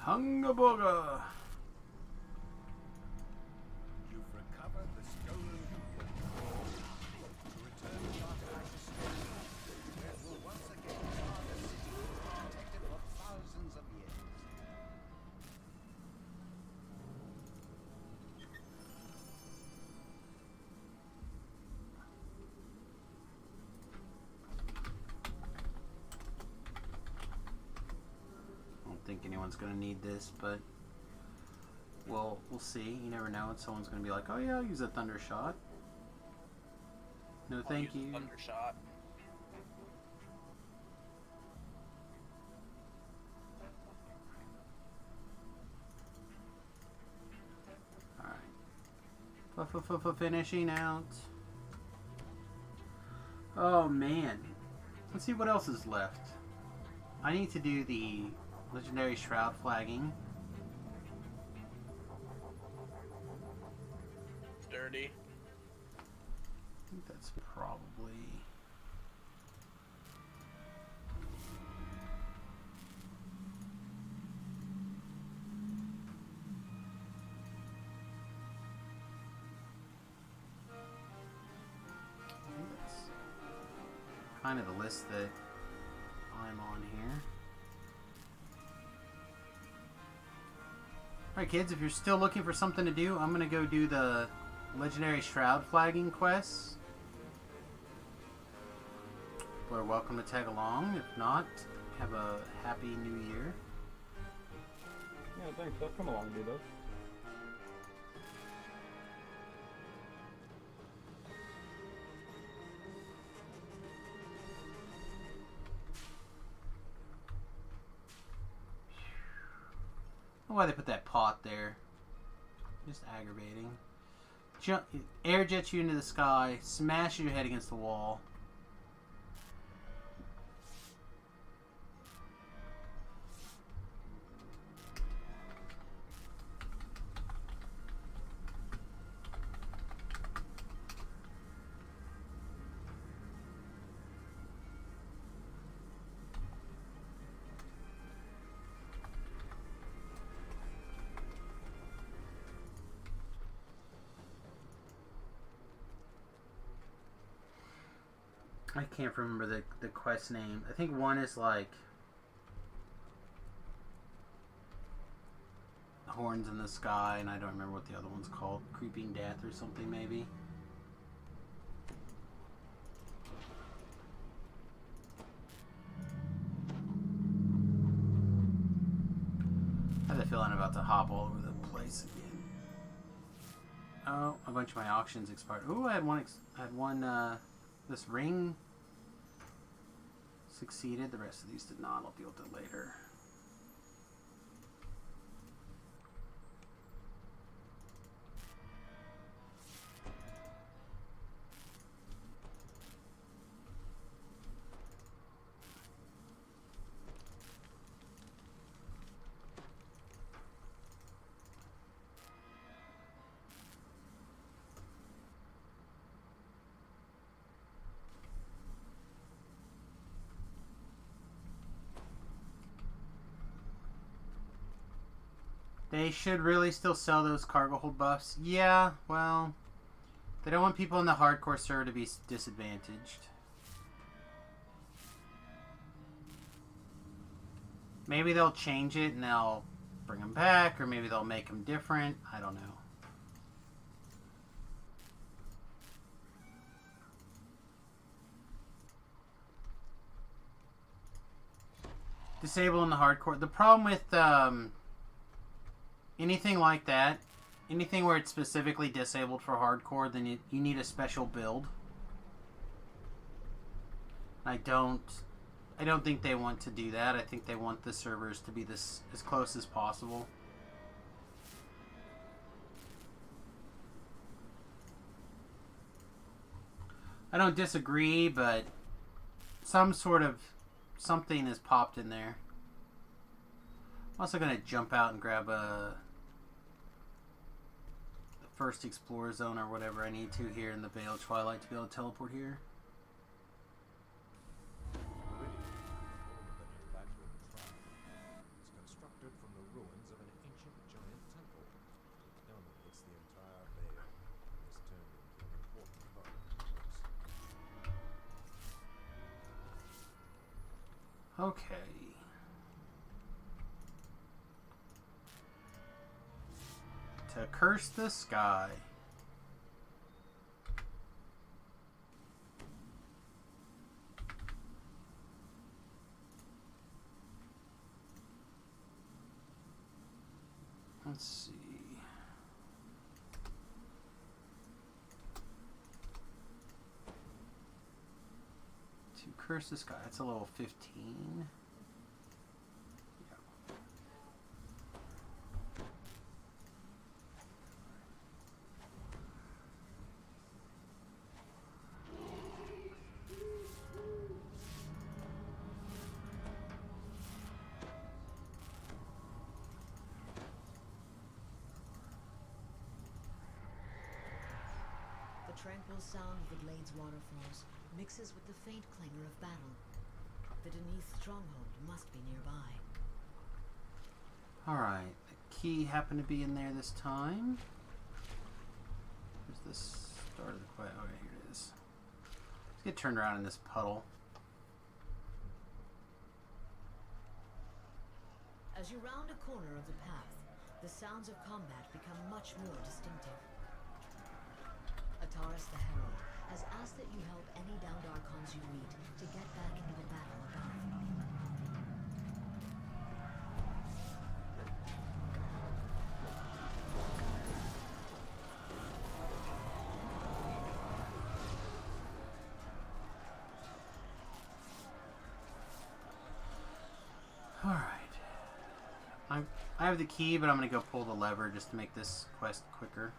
Hunga booga. You've recovered the stolen Union. To return to Arty X, where it will once again guard a city protected for thousands of years. I don't think anyone's gonna need this, but we'll see. You never know. Someone's gonna be like, "Oh yeah, I'll use a thunder shot." No, thank you. Thunder shot. Alright. Finishing out. Oh man. Let's see what else is left. I need to do the legendary shroud flagging. Dirty. I think that's probably... I think that's kind of the list that I'm on here. Alright kids, if you're still looking for something to do, I'm going to go do the legendary shroud flagging quests. People are welcome to tag along. If not, have a happy new year. Yeah, thanks. I'll come along and do those. I don't know why they put that pot there. Just aggravating. Air jets you into the sky, smashes your head against the wall. I can't remember the quest name. I think one is like Horns in the Sky, and I don't remember what the other one's called. Creeping Death or something, maybe. I have a feeling I'm about to hop all over the place again. Oh, a bunch of my auctions expired. Ooh, I had one. This ring succeeded. The rest of these did not. I'll deal with it later. They should really still sell those cargo hold buffs. Yeah, well, they don't want people in the hardcore server to be disadvantaged. Maybe they'll change it and they'll bring them back, or maybe they'll make them different. I don't know. Disable in the hardcore. The problem with anything like that, anything where it's specifically disabled for hardcore, then you need a special build. I don't think they want to do that. I think they want the servers to be as close as possible. I don't disagree, but some sort of something is popped in there. I'm also going to jump out and grab the first Explorer Zone or whatever I need to here in the Veil of Twilight to be able to teleport here. It's constructed from the ruins Okay. To curse the sky. Let's see. To curse the sky. That's a level 15. The tranquil sound of the blade's waterfalls mixes with the faint clangor of battle. The Denise stronghold must be nearby. Alright, the key happened to be in there this time. Where's this start of the quest? Okay, here it is. Let's get turned around in this puddle. As you round a corner of the path, the sounds of combat become much more distinctive. Ataris the Herald has asked that you help any downed Archons you meet to get back into the battle above. Alright. I have the key, but I'm going to go pull the lever just to make this quest quicker.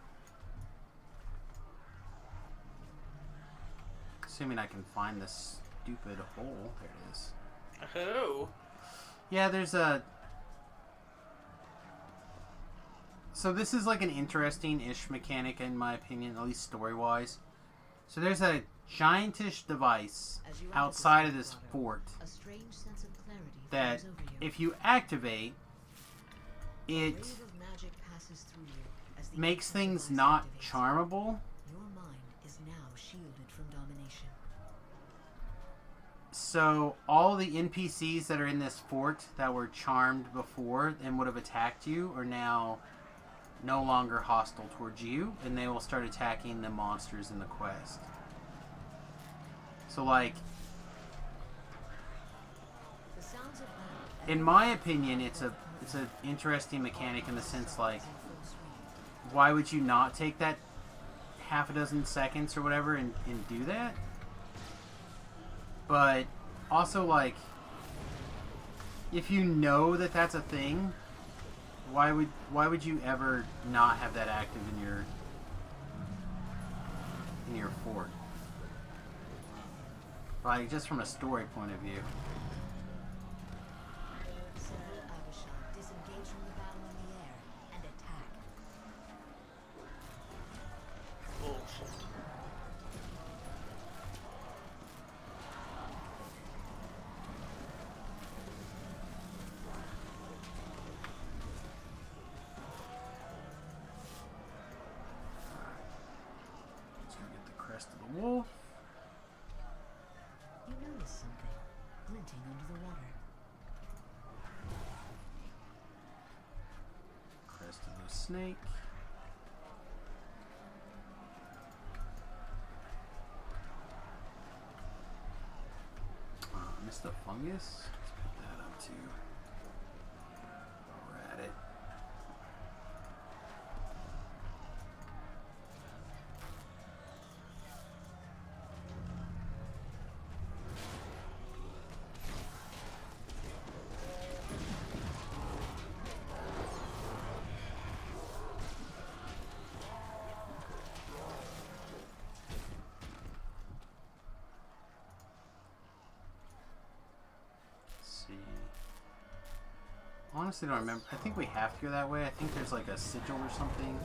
Assuming I can find this stupid hole. There it is. Oh. Yeah, there's a... So this is like an interesting-ish mechanic in my opinion, at least story-wise. So there's a giantish device outside of this fort that if you activate, it makes things not charmable. Your mind is now shielded from domination. So all the NPCs that are in this fort that were charmed before and would have attacked you are now no longer hostile towards you, and they will start attacking the monsters in the quest. So like, in my opinion, it's an interesting mechanic in the sense like, why would you not take that half a dozen seconds or whatever and do that? But also like, if you know that that's a thing, why would you ever not have that active in your fort? Like, just from a story point of view. Several Abishai disengage from the battle in the air and attack. Bullshit. Let's go get the crest of the wolf. You notice something glinting under the water. Crest of the snake. Missed the fungus. Let's put that up too. While we're at it. Honestly, don't remember. I think we have to go that way. I think there's like a sigil or something.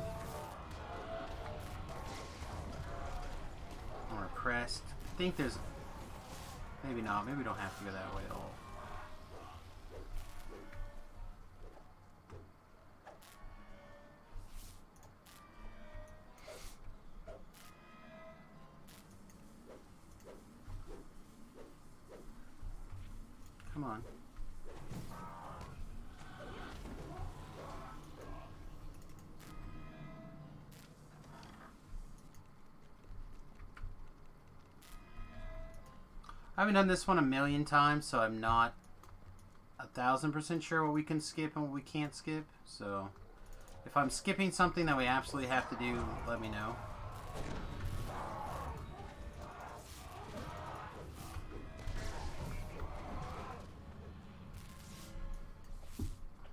Or a crest. I think there's... Maybe not. Maybe we don't have to go that way at all. Come on. I haven't done this one a million times, so I'm not 1,000% sure what we can skip and what we can't skip. So, if I'm skipping something that we absolutely have to do, let me know.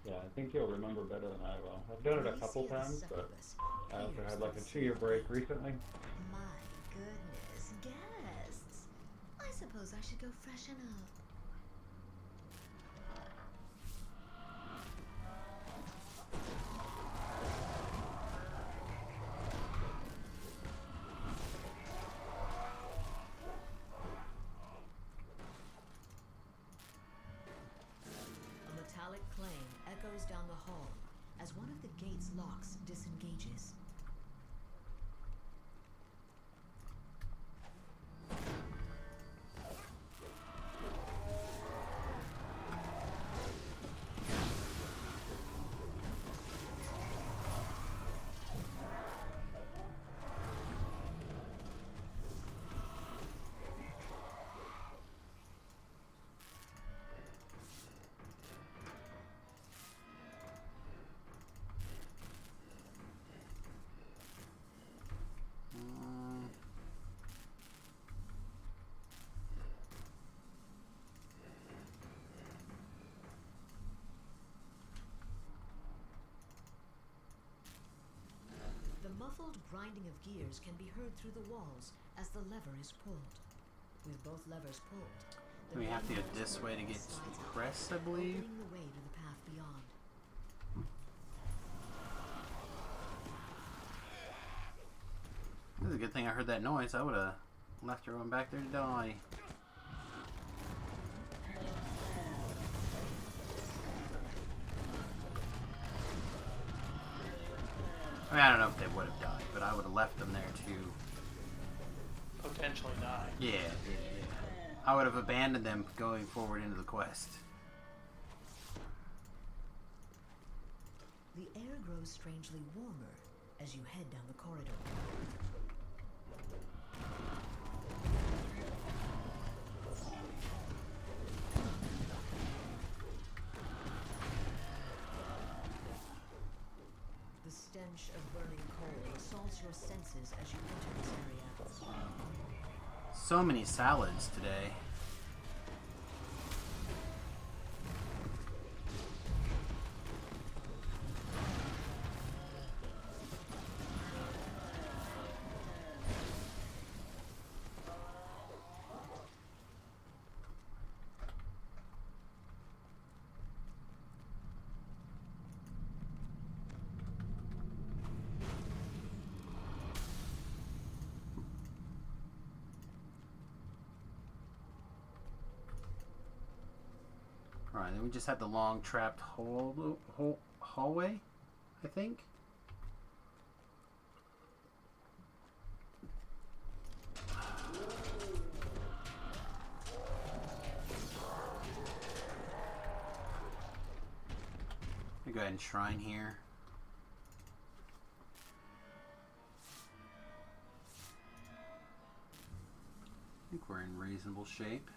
Yeah, I think you'll remember better than I will. I've done it a couple times, but I also had like a 2-year break recently. My goodness, guests. I suppose I should go freshen up. A metallic clang echoes down the hall as one of the gate's locks disengages. The muffled grinding of gears can be heard through the walls as the lever is pulled. With both levers pulled, We have to go this way to get to the crest, I believe. opening the way to the path beyond. This is a good thing I heard that noise. I would have left everyone back there to die. I mean, I don't know if they would have died, but I would have left them there to Potentially die. Yeah. I would have abandoned them going forward into the quest. The air grows strangely warmer as you head down the corridor. The stench of burning coal assaults your senses as you enter this area. So many salads today. Alright, then we just had the long trapped hallway, I think. Let me go ahead and shrine here. I think we're in reasonable shape.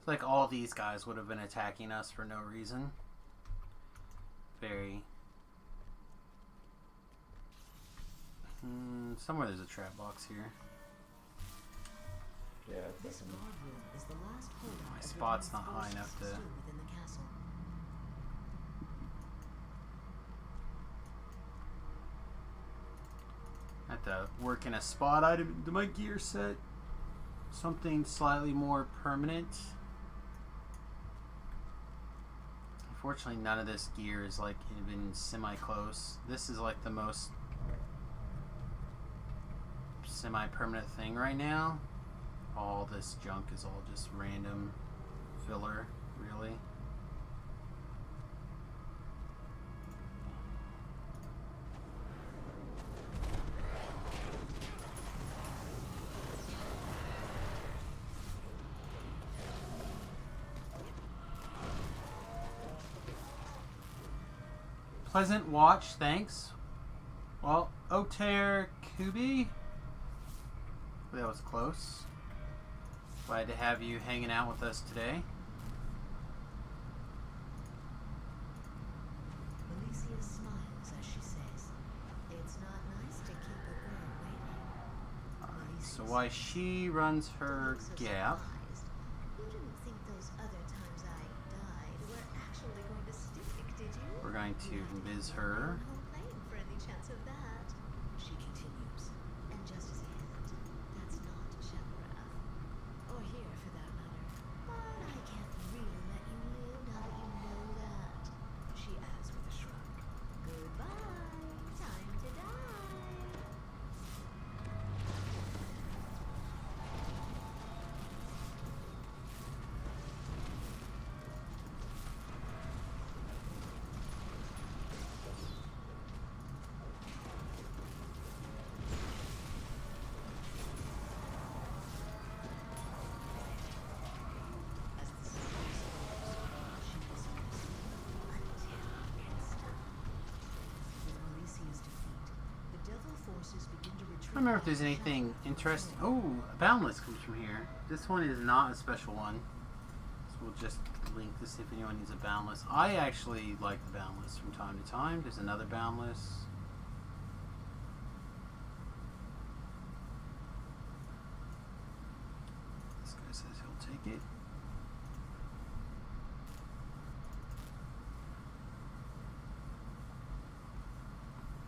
Like all these guys would have been attacking us for no reason. Very. Somewhere there's a trap box here. Yeah. This guard room is the last holdout. My of the spot's not forces high enough to. still within the castle. I have to work in a spot item into my gear set. Something slightly more permanent. Unfortunately, none of this gear is like even semi-close. This is like the most semi-permanent thing right now. All this junk is all just random filler, really. Pleasant watch, thanks. Well, Oter Kubi, that was close. Glad to have you hanging out with us today. Alicia smiles as she says, "It's not nice to keep a girl waiting." Alright, so while she runs her gap, You didn't think those other times I died were actually going to stick, did you? we're going to invis her. Home playing for any chance of that. She continues, and just as a hint, that's not Sheparath. Or here, for that matter. But I can't really let you live now that you know that. She adds with a shrug. Goodbye. Time to die. I don't remember if there's anything interesting. Oh, a boundless comes from here. This one is not a special one. So we'll just link to see if anyone needs a boundless. I actually like the boundless from time to time. There's another boundless. This guy says he'll take it.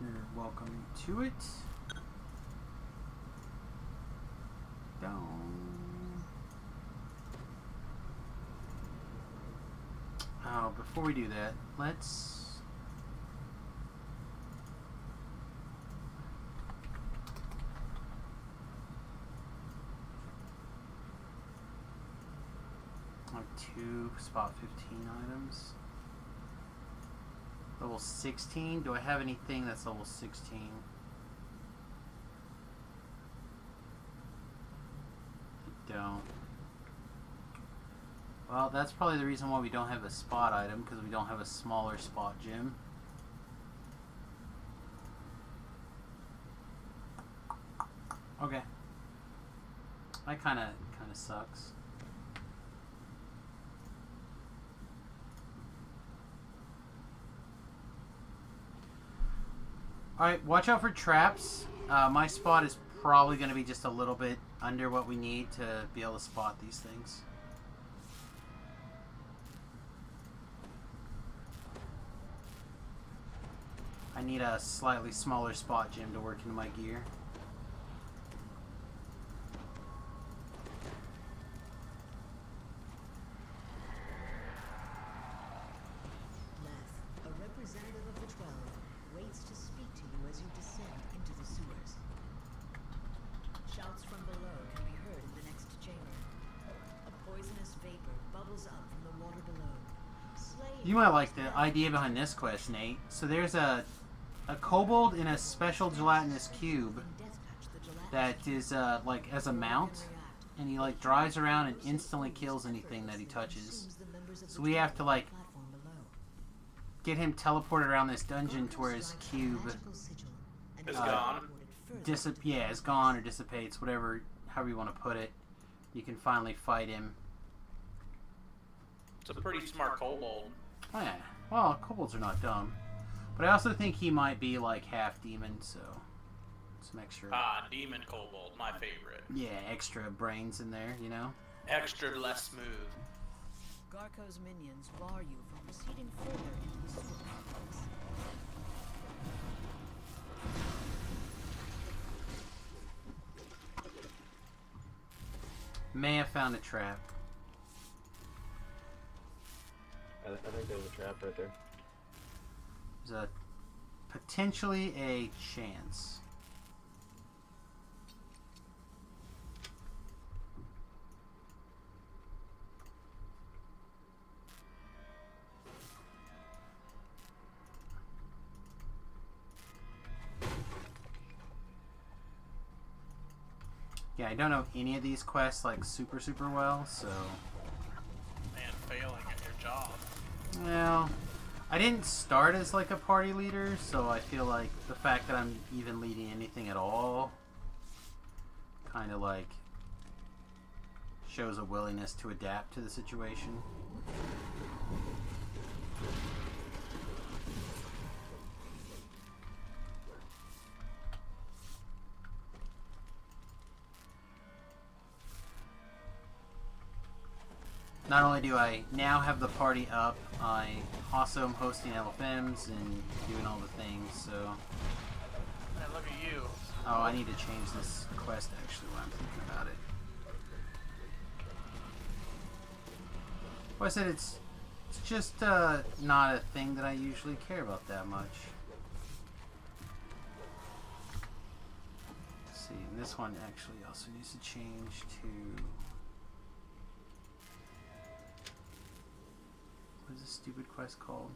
You're welcome to it. Oh, before we do that, let's like 2 spot 15 items. Level 16. Do I have anything that's level 16? Don't. Well, that's probably the reason why we don't have a spot item, because we don't have a smaller spot gym. Okay. That kind of sucks. Alright, watch out for traps. My spot is probably going to be just a little bit under what we need to be able to spot these things. I need a slightly smaller spot gym to work into my gear. Leth, a representative of the 12, waits to speak to you as you descend into the sewers. Shouts from below can be heard in the next chamber. A poisonous vapor bubbles up from the water below. You might like the idea behind this quest, Nate. So there's a kobold in a special gelatinous cube that is like as a mount, and he like drives around and instantly kills anything that he touches. So we have to like get him teleported around this dungeon to where his cube is gone. Yeah, is gone or dissipates, whatever, however you want to put it. You can finally fight him. It's a pretty smart kobold. Oh yeah. Well, kobolds are not dumb. But I also think he might be like half demon, so some extra. Ah, demon kobold, my favorite. Yeah, extra brains in there, you know? Extra less smooth. Garko's minions bar you from proceeding further into the sewer complex. May have found a trap. I think there's a trap right there. There's potentially a chance. Yeah, I don't know any of these quests like super well, so... Man, failing at your job. Well, I didn't start as like a party leader, so I feel like the fact that I'm even leading anything at all kind of like shows a willingness to adapt to the situation. Not only do I now have the party up, I also am hosting LFMs and doing all the things, so... Man, look at you. Oh, I need to change this quest actually while I'm thinking about it. Well, I said it's just not a thing that I usually care about that much. Let's see, and this one actually also needs to change to... What is this stupid quest called?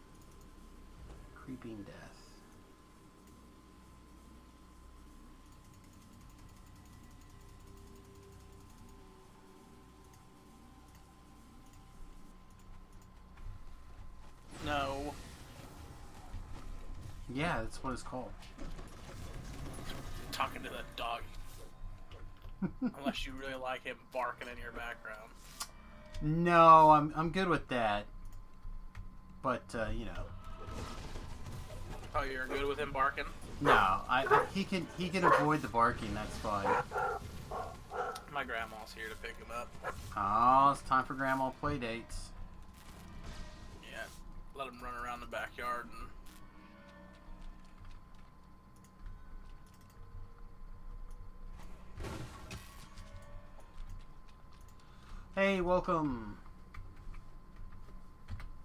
Creeping Death. No. Yeah, that's what it's called. Talking to that dog. Unless you really like him barking in your background. No, I'm good with that. But you know. Oh, you're good with him barking? No, he can avoid the barking. That's fine. My grandma's here to pick him up. Oh, it's time for grandma play dates. Yeah, let him run around the backyard and. Hey, welcome.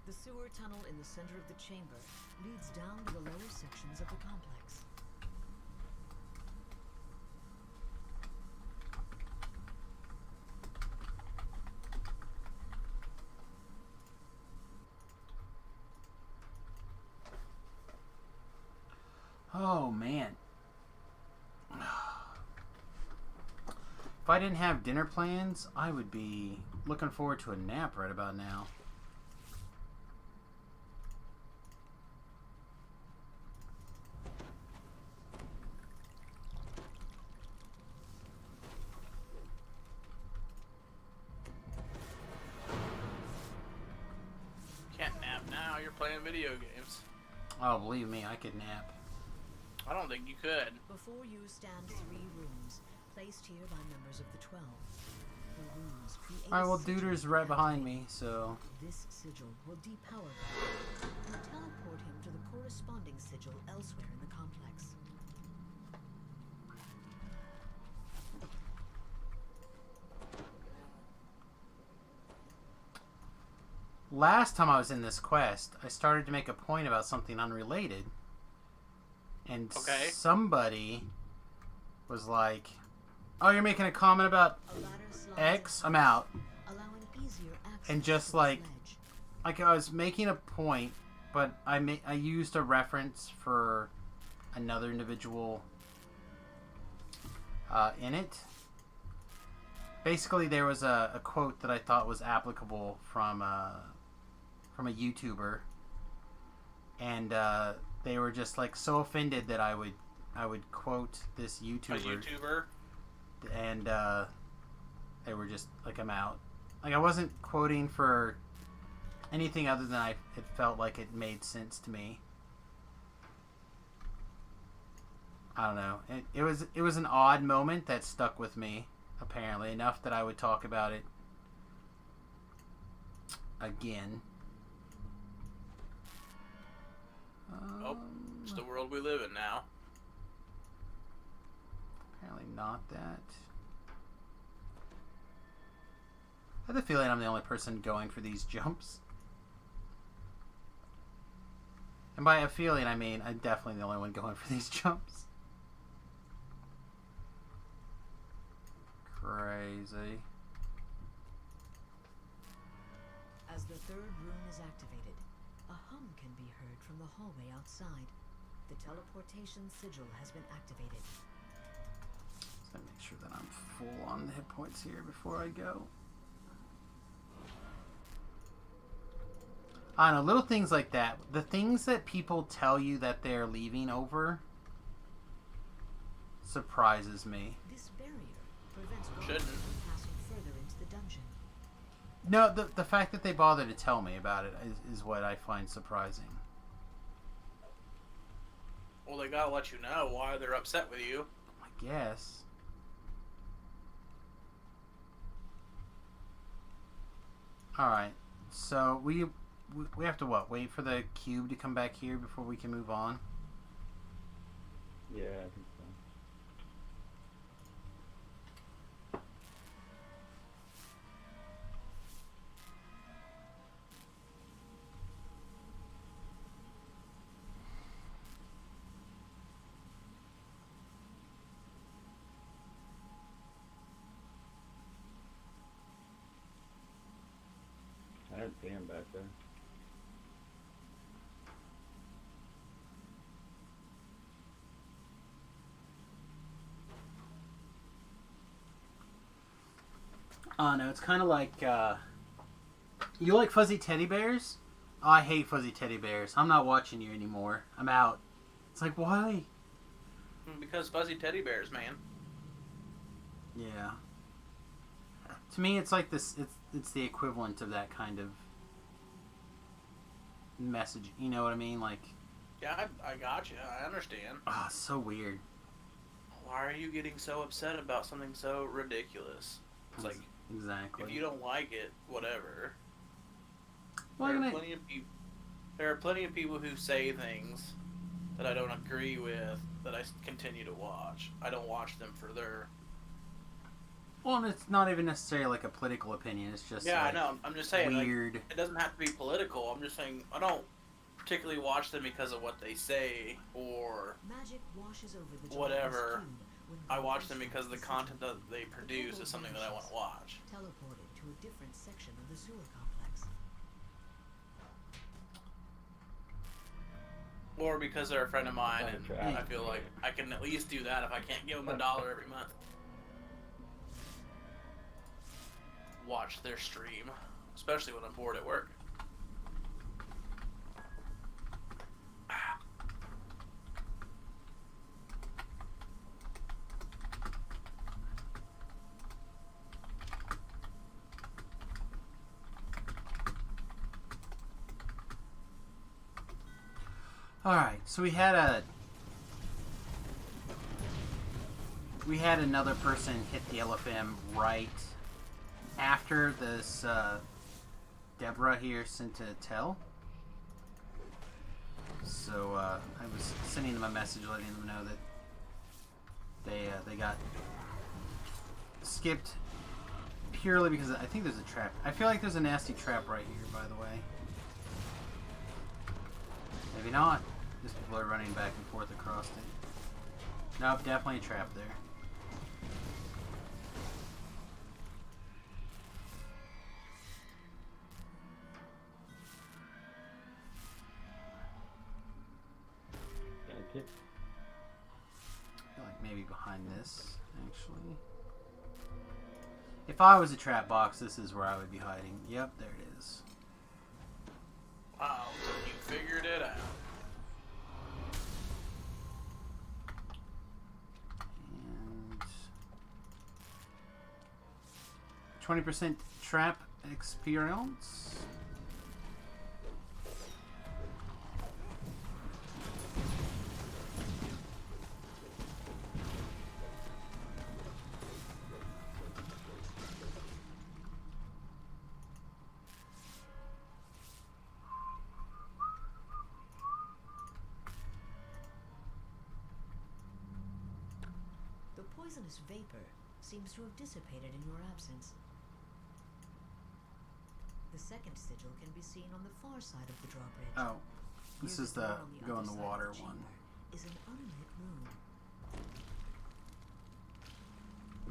The sewer tunnel in the center of the chamber leads down to the lower sections of the complex. Oh, man. If I didn't have dinner plans, I would be looking forward to a nap right about now. Can't nap now, you're playing video games. Oh, believe me, I could nap. I don't think you could. Before you stand 3 rooms, placed here by members of the 12. The rooms create Alright, well, sigil Duder's right behind me, so... This sigil will depower him and teleport him to the corresponding sigil elsewhere in the complex. Last time I was in this quest, I started to make a point about something unrelated. And somebody was like, oh, you're making a comment about X? I'm out. And just like I was making a point, but I used a reference for another individual in it. Basically, there was a quote that I thought was applicable from a YouTuber, and they were just like so offended that I would quote this YouTuber. A YouTuber? And they were just like, I'm out. Like, I wasn't quoting for anything other than it felt like it made sense to me. I don't know. It was an odd moment that stuck with me, apparently, enough that I would talk about it again. Oh, it's the world we live in now. Apparently not that. I have the feeling I'm the only person going for these jumps. And by a feeling, I mean I'm definitely the only one going for these jumps. Crazy. As the third rune is activated, a hum can be heard from the hallway outside. The teleportation sigil has been activated. Just gotta make sure that I'm full on the hit points here before I go. I don't know, little things like that. The things that people tell you that they're leaving over surprises me. This barrier prevents Shouldn't. from passing further into the dungeon. No, the fact that they bother to tell me about it is what I find surprising. Well, they gotta let you know why they're upset with you. I guess. Alright, so we have to what? Wait for the cube to come back here before we can move on? Yeah, I think so. I didn't see him back there. Oh no, it's kind of like, you like fuzzy teddy bears? Oh, I hate fuzzy teddy bears. I'm not watching you anymore. I'm out. It's like, why? Because fuzzy teddy bears, man. Yeah. To me, it's like this. It's the equivalent of that kind of message. You know what I mean? Like. Yeah, I got you. I understand. Oh, so weird. Why are you getting so upset about something so ridiculous? It's like, exactly. if you don't like it, whatever. Well, there are plenty of people who say things that I don't agree with that I continue to watch. I don't watch them for their... Well, and it's not even necessarily like a political opinion. It's just yeah, like I know. I'm just saying, weird. Like, it doesn't have to be political. I'm just saying I don't particularly watch them because of what they say or Magic washes over the whatever. when I watch them because the content that they produce is something that I want to watch. teleported to a different section of the sewer complex. Or because they're a friend of mine, and Okay. I feel like I can at least do that if I can't give them $1 every month. Watch their stream, especially when I'm bored at work. Alright, so we had another person hit the LFM right after this Deborah here sent a tell. So I was sending them a message letting them know that they got skipped purely because I think there's a trap. I feel like there's a nasty trap right here, by the way. Maybe not. Just people are running back and forth across it. Nope, definitely a trap there. Thank you. I feel like maybe behind this, actually. If I was a trap box, this is where I would be hiding. Yep, there it is. Wow, you figured it out. And 20% trap experience. The poisonous vapor seems to have dissipated in your absence. The second sigil can be seen on the far side of the drawbridge. Oh. This Near is the the door on the go in other the side of water the one. chamber is an unlit room.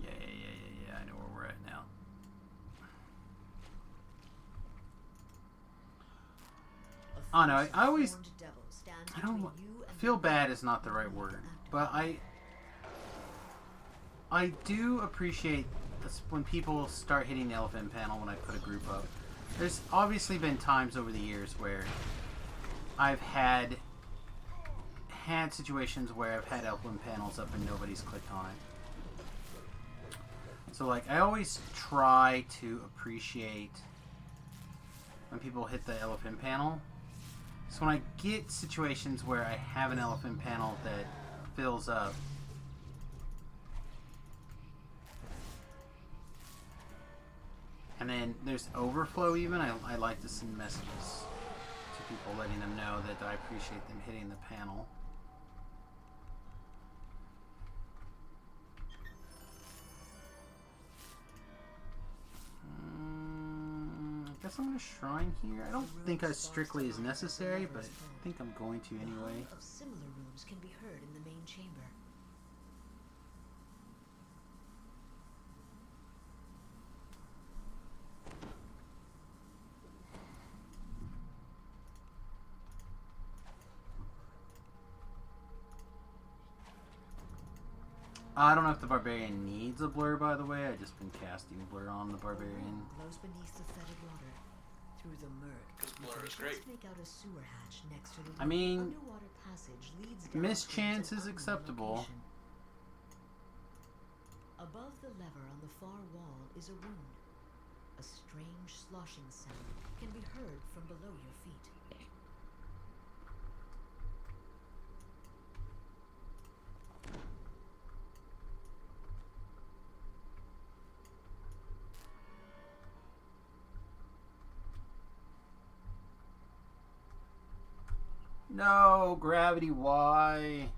Yeah. I know where we're at now. Oh no, I always, I don't, feel bad is not the right word, but I do appreciate this when people start hitting the elephant panel when I put a group up. There's obviously been times over the years where I've had situations where I've had elephant panels up and nobody's clicked on it. So like, I always try to appreciate when people hit the elephant panel. So when I get situations where I have an elephant panel that fills up, and then there's overflow even, I like to send messages to people letting them know that I appreciate them hitting the panel. I guess I'm going to shrine here. I don't think as strictly as necessary, but I think I'm going to anyway. Of similar rooms can be heard in the main chamber. I don't know if the barbarian needs a blur, by the way. I've just been casting blur on the barbarian. Glows beneath the fetid water. Through the murk, This blur is great. make out a sewer hatch next to the I mean, underwater passage leads down mischance towards is an unknown acceptable. location. Above the lever on the far wall is a rune. A strange sloshing sound can be heard from below your feet. No, gravity, why?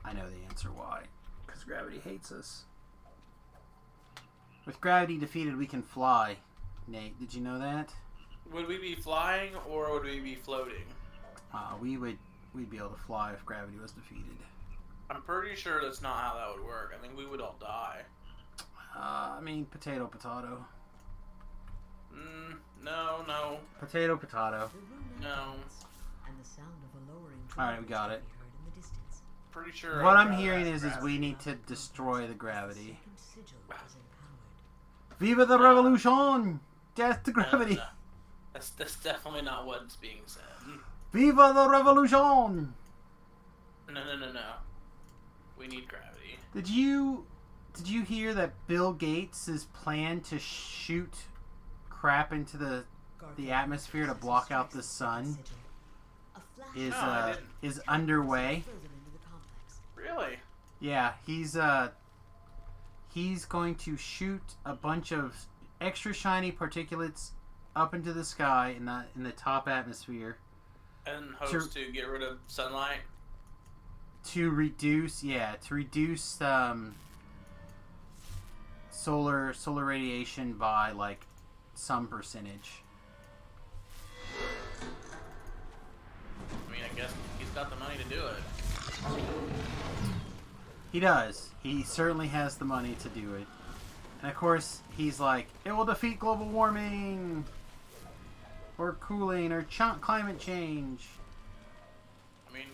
I know the answer why. Because gravity hates us. With gravity defeated, we can fly. Nate, did you know that? Would we be flying or would we be floating? We'd be able to fly if gravity was defeated. I'm pretty sure that's not how that would work. I think we would all die. I mean, potato. No. Potato. No. And the sound of a lowering Alright, we got it. can be heard in the distance. Pretty sure. What I'd I'm rather hearing have is we gravity. need to destroy the gravity. Sigil is empowered. Viva the revolution! Death to gravity! No. That's definitely not what's being said. Viva the revolution! No. We need gravity. Did you hear that Bill Gates' plan to shoot crap into the atmosphere to block out the sun is underway? Really? Yeah, he's going to shoot a bunch of extra shiny particulates up into the sky in the top atmosphere. And hopes to get rid of sunlight? To reduce solar radiation by like some percentage. I mean, I guess he's got the money to do it. He does. He certainly has the money to do it. And of course, he's like, it will defeat global warming or cooling or climate change. I mean,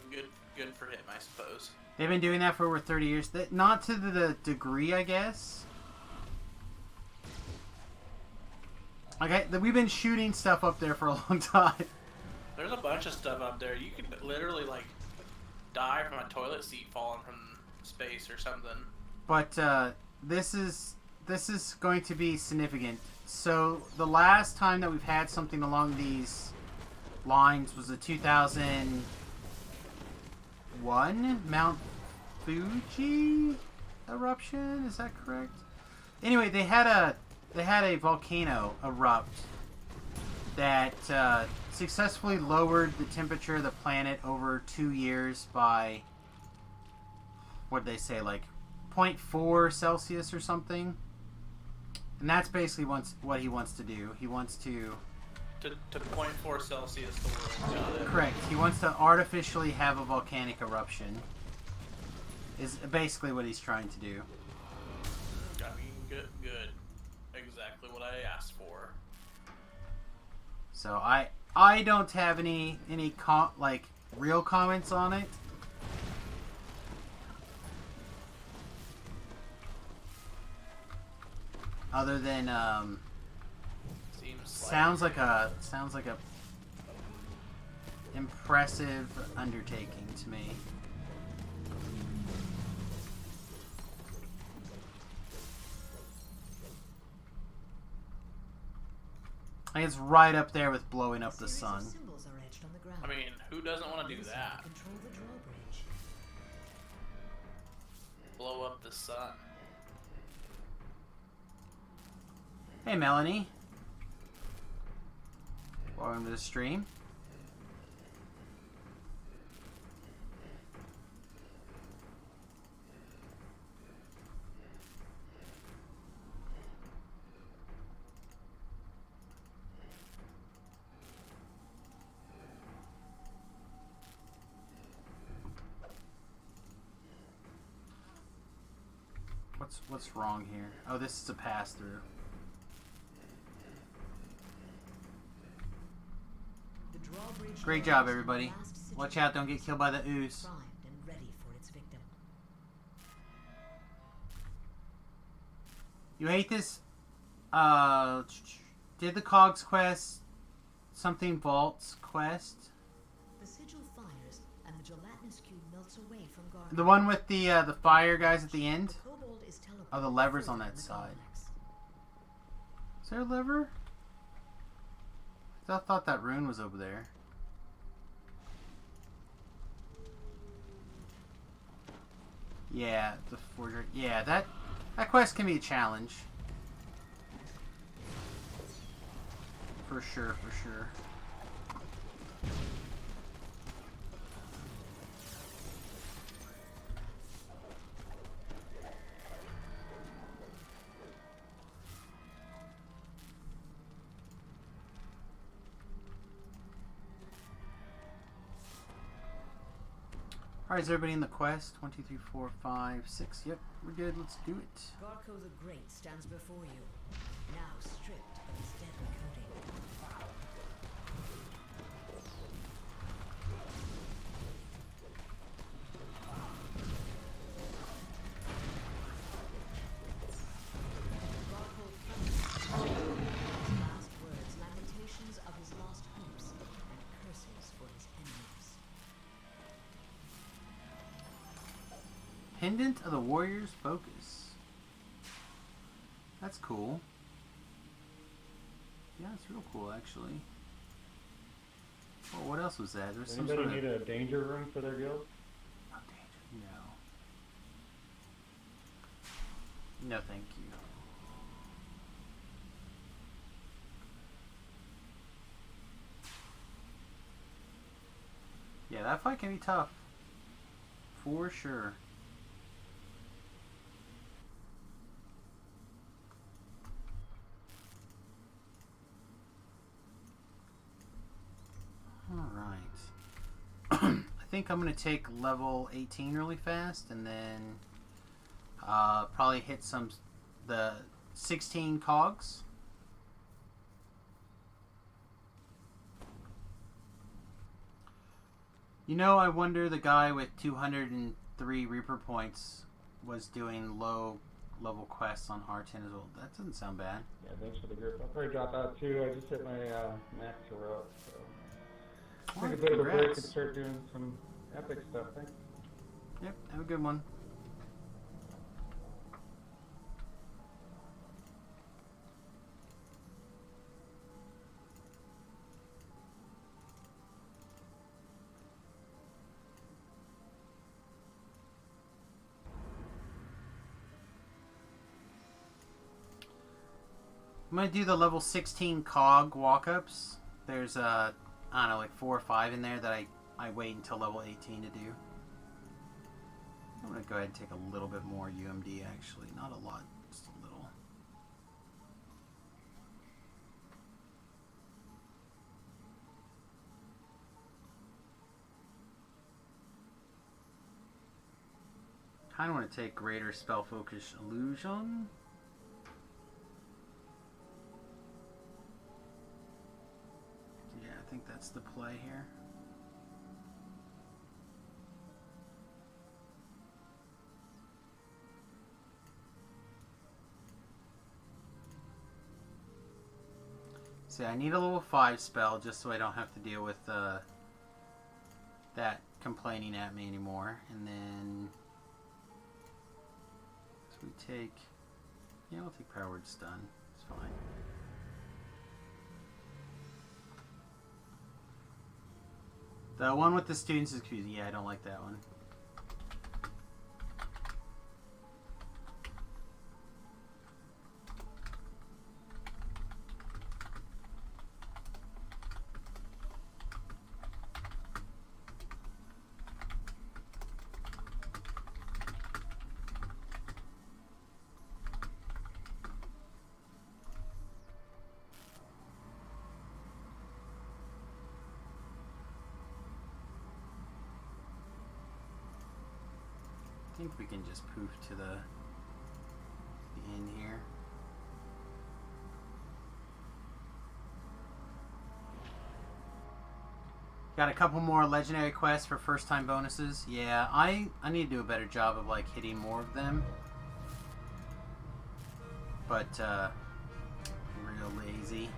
good for him, I suppose. They've been doing that for over 30 years. Not to the degree, I guess. Okay, we've been shooting stuff up there for a long time. There's a bunch of stuff up there. You could literally, like, die from a toilet seat falling from space or something. But this is going to be significant. So the last time that we've had something along these lines was the 2001 Mount Fuji eruption. Is that correct? Anyway, they had a volcano erupt that successfully lowered the temperature of the planet over 2 years by, what did they say, like 0.4 Celsius or something. And that's basically what he wants to do. He wants to... To 0.4 Celsius the world. Got it. Correct. He wants to artificially have a volcanic eruption. Is basically what he's trying to do. I mean, good. Exactly what I asked for. So I don't have any real comments on it. Other than sounds like a impressive undertaking to me. I think it's right up there with blowing up the sun. I mean, who doesn't want to do that? Blow up the sun. Hey, Melanie. Welcome to the stream. What's wrong here? Oh, this is a pass-through. Great job, everybody. Watch out, don't get killed by the ooze. You hate this? Did the Cogs quest something Vaults quest? The sigil fires and the gelatinous cube melts away from guard. The one with the fire guys at the end? Oh, the lever's on that side. Is there a lever? I thought that rune was over there. Yeah, the forger. Yeah, that quest can be a challenge. For sure, for sure. Alright, is everybody in the quest? 1, 2, 3, 4, 5, 6. Yep, we're good. Let's do it. Garko the Great stands before you, now stripped of his deadly coating. Garko his last words, lamentations of his lost hopes, and curses for his enemies. Pendant of the Warrior's Focus. That's cool. Yeah, it's real cool, actually. Oh, what else was that? There's some Anybody sort of... need a danger room for their guild? Oh, danger. No. No, thank you. Yeah, that fight can be tough. For sure. Alright. I think I'm going to take level 18 really fast and then probably hit the 16 cogs. You know, I wonder the guy with 203 Reaper points was doing low level quests on R10 as well. That doesn't sound bad. Yeah, thanks for the group. I'll probably drop out too. I just hit my max heroic, so take a bit of a break and start doing some epic stuff. Thanks. Yep, have a good one. I'm going to do the level 16 cog walk-ups. There's, I don't know, like 4 or 5 in there that I wait until level 18 to do. I'm going to go ahead and take a little bit more UMD, actually. Not a lot, just a little. kind of want to take Greater Spell Focus Illusion. Yeah, I think that's the play here. See, I need a level 5 spell just so I don't have to deal with that complaining at me anymore. And then so we take, yeah, I'll take Powered Stun. It's fine. The one with the students is confusing. Yeah, I don't like that one. I think we can just poof to the end here. Got a couple more legendary quests for first time bonuses. Yeah, I need to do a better job of like hitting more of them. But real lazy.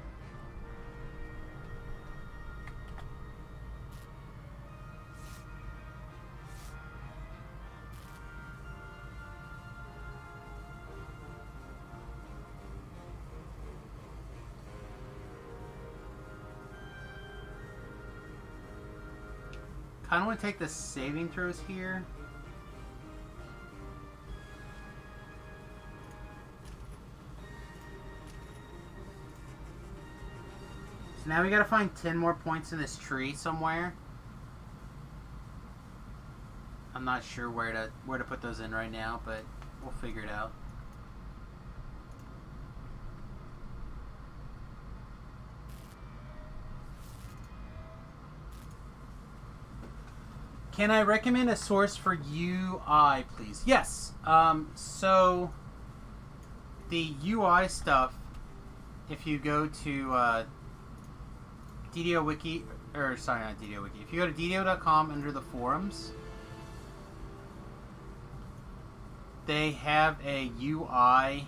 I don't want to take the saving throws here. So now we gotta find 10 more points in this tree somewhere. I'm not sure where to put those in right now, but we'll figure it out. Can I recommend a source for UI, please? Yes. So the UI stuff, if you go to DDO Wiki, or sorry, not DDO Wiki. If you go to DDO.com under the forums, they have a UI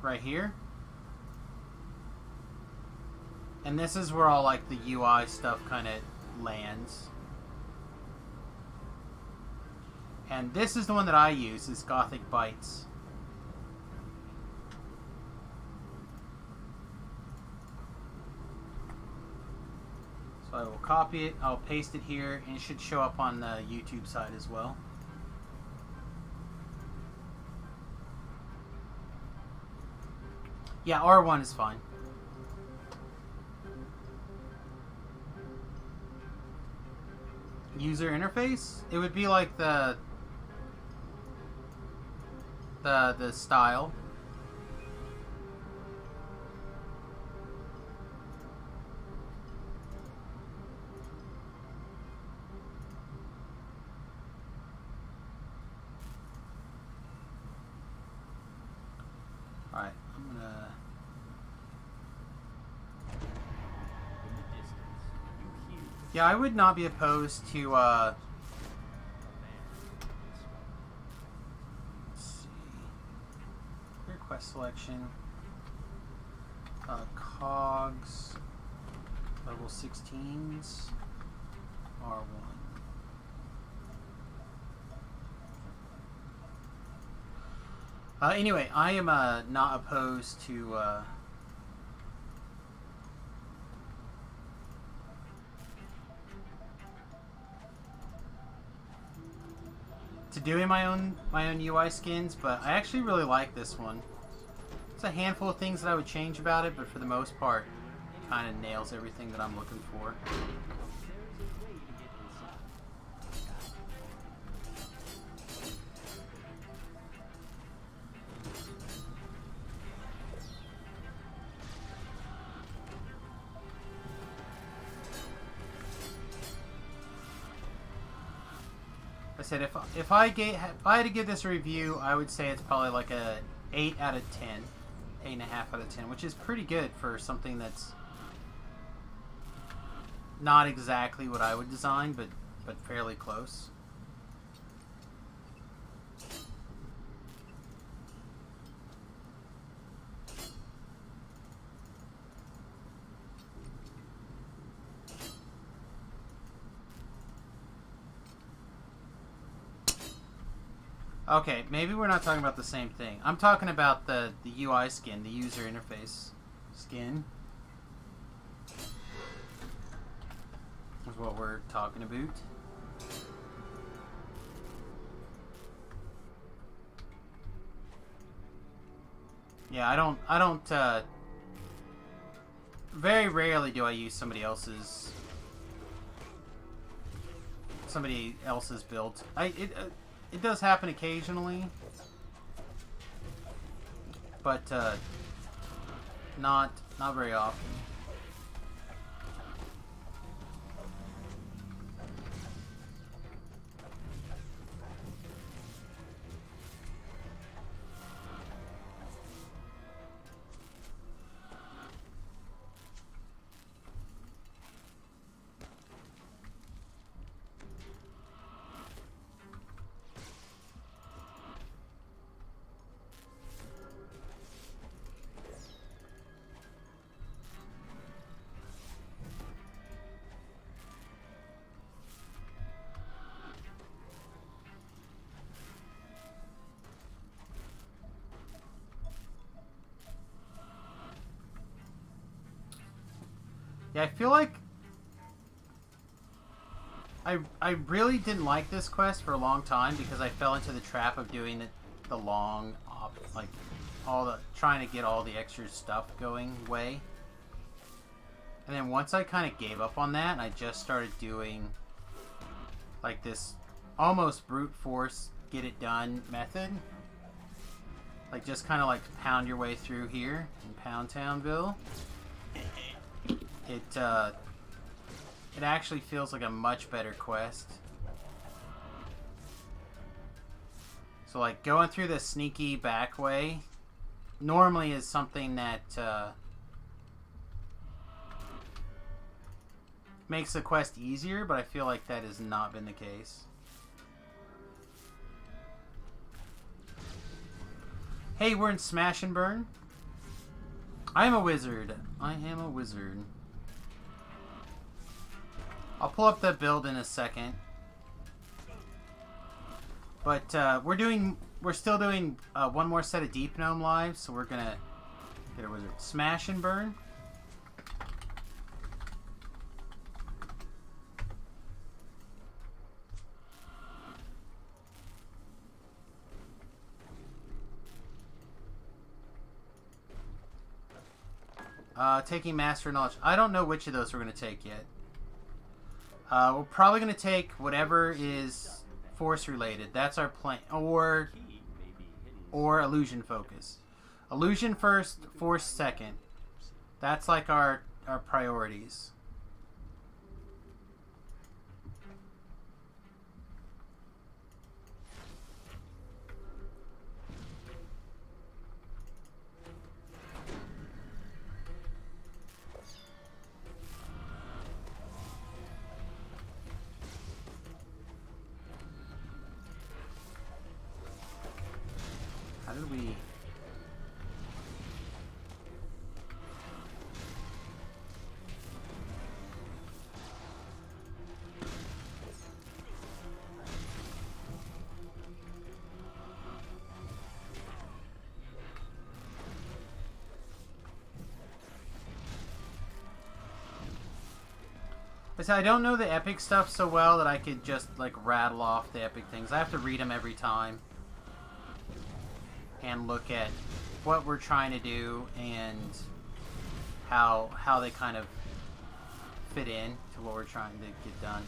right here. And this is where all like the UI stuff kind of lands. And this is the one that I use, is Gothic Bytes. So I will copy it, I'll paste it here, and it should show up on the YouTube side as well. Yeah, R1 is fine. User interface? It would be like the style. Alright, I'm gonna... Yeah, I would not be opposed to, let's see. Your quest selection. Cogs. Level 16s. R1. Anyway, I am not opposed to doing my own UI skins, but I actually really like this one. There's a handful of things that I would change about it, but for the most part, it kind of nails everything that I'm looking for. said, if I had to give this a review, I would say it's probably like a 8 out of 10, 8.5 out of 10, which is pretty good for something that's not exactly what I would design, but fairly close. Okay, maybe we're not talking about the same thing. I'm talking about the UI skin, the user interface skin. Is what we're talking about. Yeah, I don't very rarely do I use somebody else's build. It does happen occasionally, but not very often. Yeah, I feel like I really didn't like this quest for a long time because I fell into the trap of doing the long, like, trying to get all the extra stuff going way. And then once I kind of gave up on that, and I just started doing like this almost brute force get it done method. Like just kind of like pound your way through here in Pound Townville. It actually feels like a much better quest. So like going through the sneaky back way normally is something that makes the quest easier, but I feel like that has not been the case. Hey, we're in Smash and Burn. I am a wizard. I am a wizard. I'll pull up the build in a second. But we're still doing one more set of DeepGnome lives, so we're gonna get a wizard. Smash and Burn. Taking Master Knowledge. I don't know which of those we're going to take yet. We're probably going to take whatever is Force related. That's our plan. Or Illusion Focus. Illusion first, Force second. That's like our priorities. How did we... I don't know the epic stuff so well that I could just like rattle off the epic things. I have to read them every time and look at what we're trying to do and how they kind of fit in to what we're trying to get done.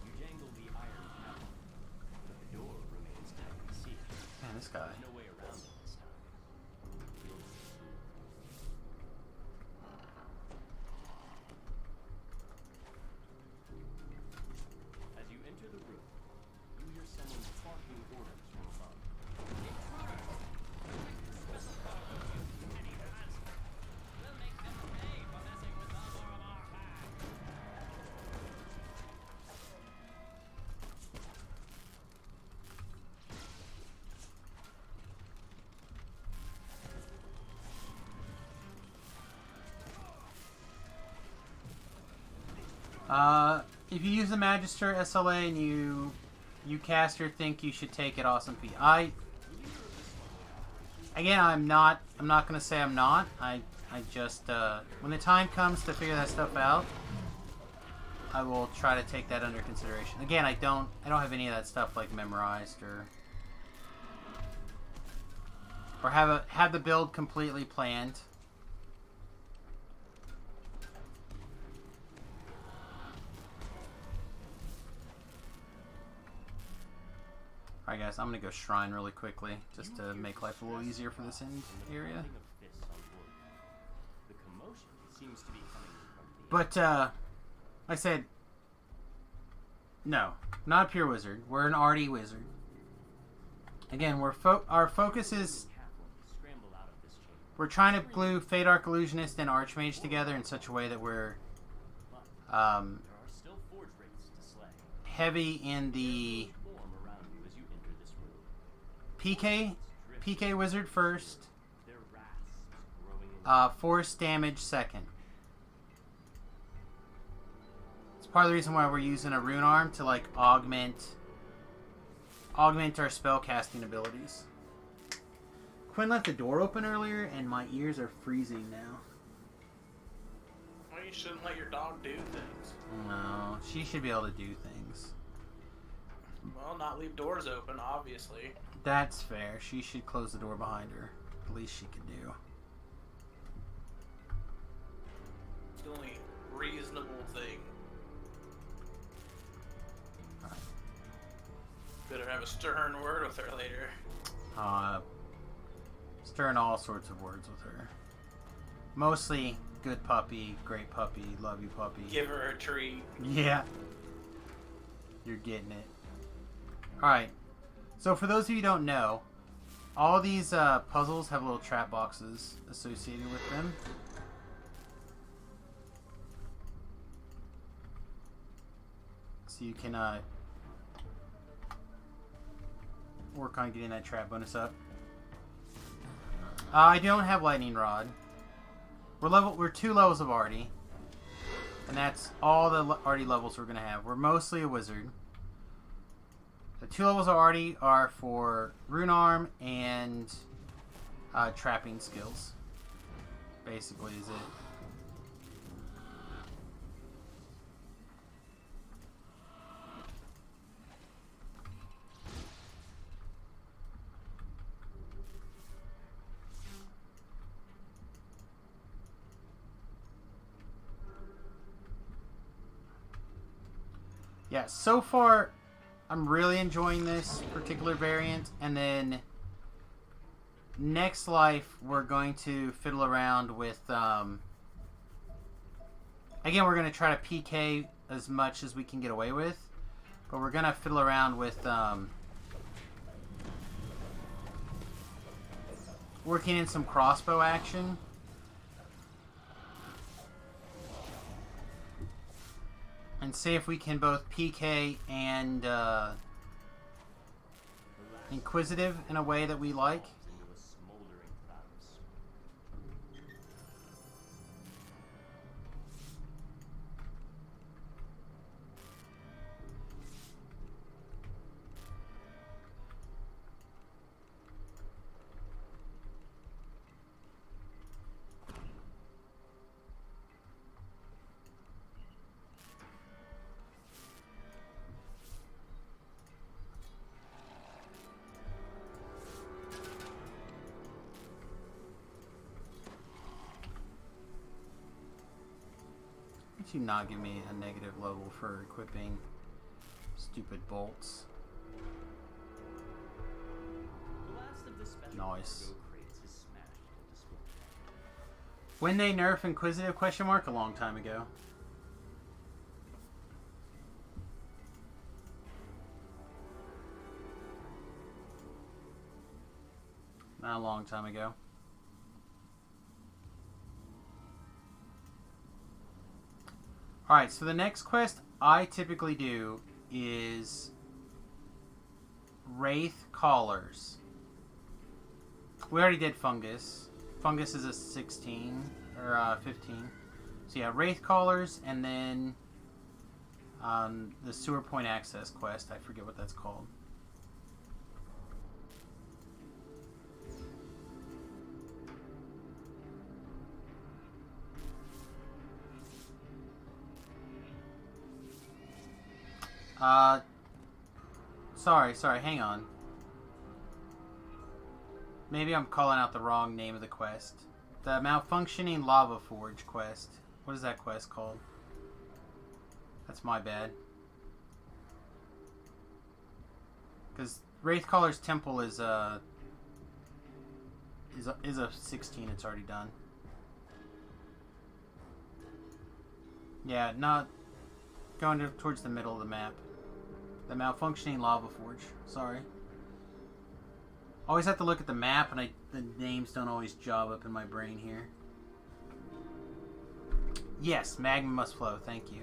You jangle the iron panel, but the door remains tightly sealed. Man, this guy. There's no way around it this time. If you use the Magister SLA and you cast your think you should take it, awesome feat. Again, I'm not gonna say I'm not. I just when the time comes to figure that stuff out, I will try to take that under consideration. Again, I don't have any of that stuff like memorized or have the build completely planned. Alright guys, I'm gonna go Shrine really quickly, just to make life a little easier for this end area. But, like I said, no, not a pure wizard. We're an Arty wizard. Again, our focus is... We're trying to glue Fate Arc Illusionist and Archmage together in such a way that we're heavy in the PK wizard first, force damage second. It's part of the reason why we're using a rune arm to like augment our spell casting abilities. Quinn left the door open earlier and my ears are freezing now. Well, you shouldn't let your dog do things. No, she should be able to do things. Well, not leave doors open, obviously. That's fair. She should close the door behind her. The least she could do. It's the only reasonable thing. Right. Better have a stern word with her later. Stern all sorts of words with her. Mostly good puppy, great puppy, love you puppy. Give her a treat. Yeah. You're getting it. Alright. So for those of you who don't know, all these puzzles have little trap boxes associated with them. So you can work on getting that trap bonus up. I don't have Lightning Rod. We're 2 levels of Arty. And that's all the Arty levels we're going to have. We're mostly a wizard. The 2 levels of Arty are for Rune Arm and trapping skills. Basically is it. Yeah, so far I'm really enjoying this particular variant, and then next life we're going to fiddle around with again, we're going to try to PK as much as we can get away with, but we're going to fiddle around with working in some crossbow action. And see if we can both PK and inquisitive in a way that we like. You not give me a negative level for equipping stupid bolts. Nice. When they nerf Inquisitive ? A long time ago. Not a long time ago. Alright, so the next quest I typically do is Wraith Callers. We already did Fungus. Fungus is a 16 or 15. So yeah, Wraith Callers, and then The sewer point access quest. I forget what that's called. Sorry, hang on. Maybe I'm calling out the wrong name of the quest. The Malfunctioning Lava Forge quest. What is that quest called? That's my bad. Because Wraithcaller's Temple is a 16. It's already done. Yeah, not going towards the middle of the map. The Malfunctioning Lava Forge. Sorry. Always have to look at the map, and the names don't always job up in my brain here. Yes, magma must flow. Thank you.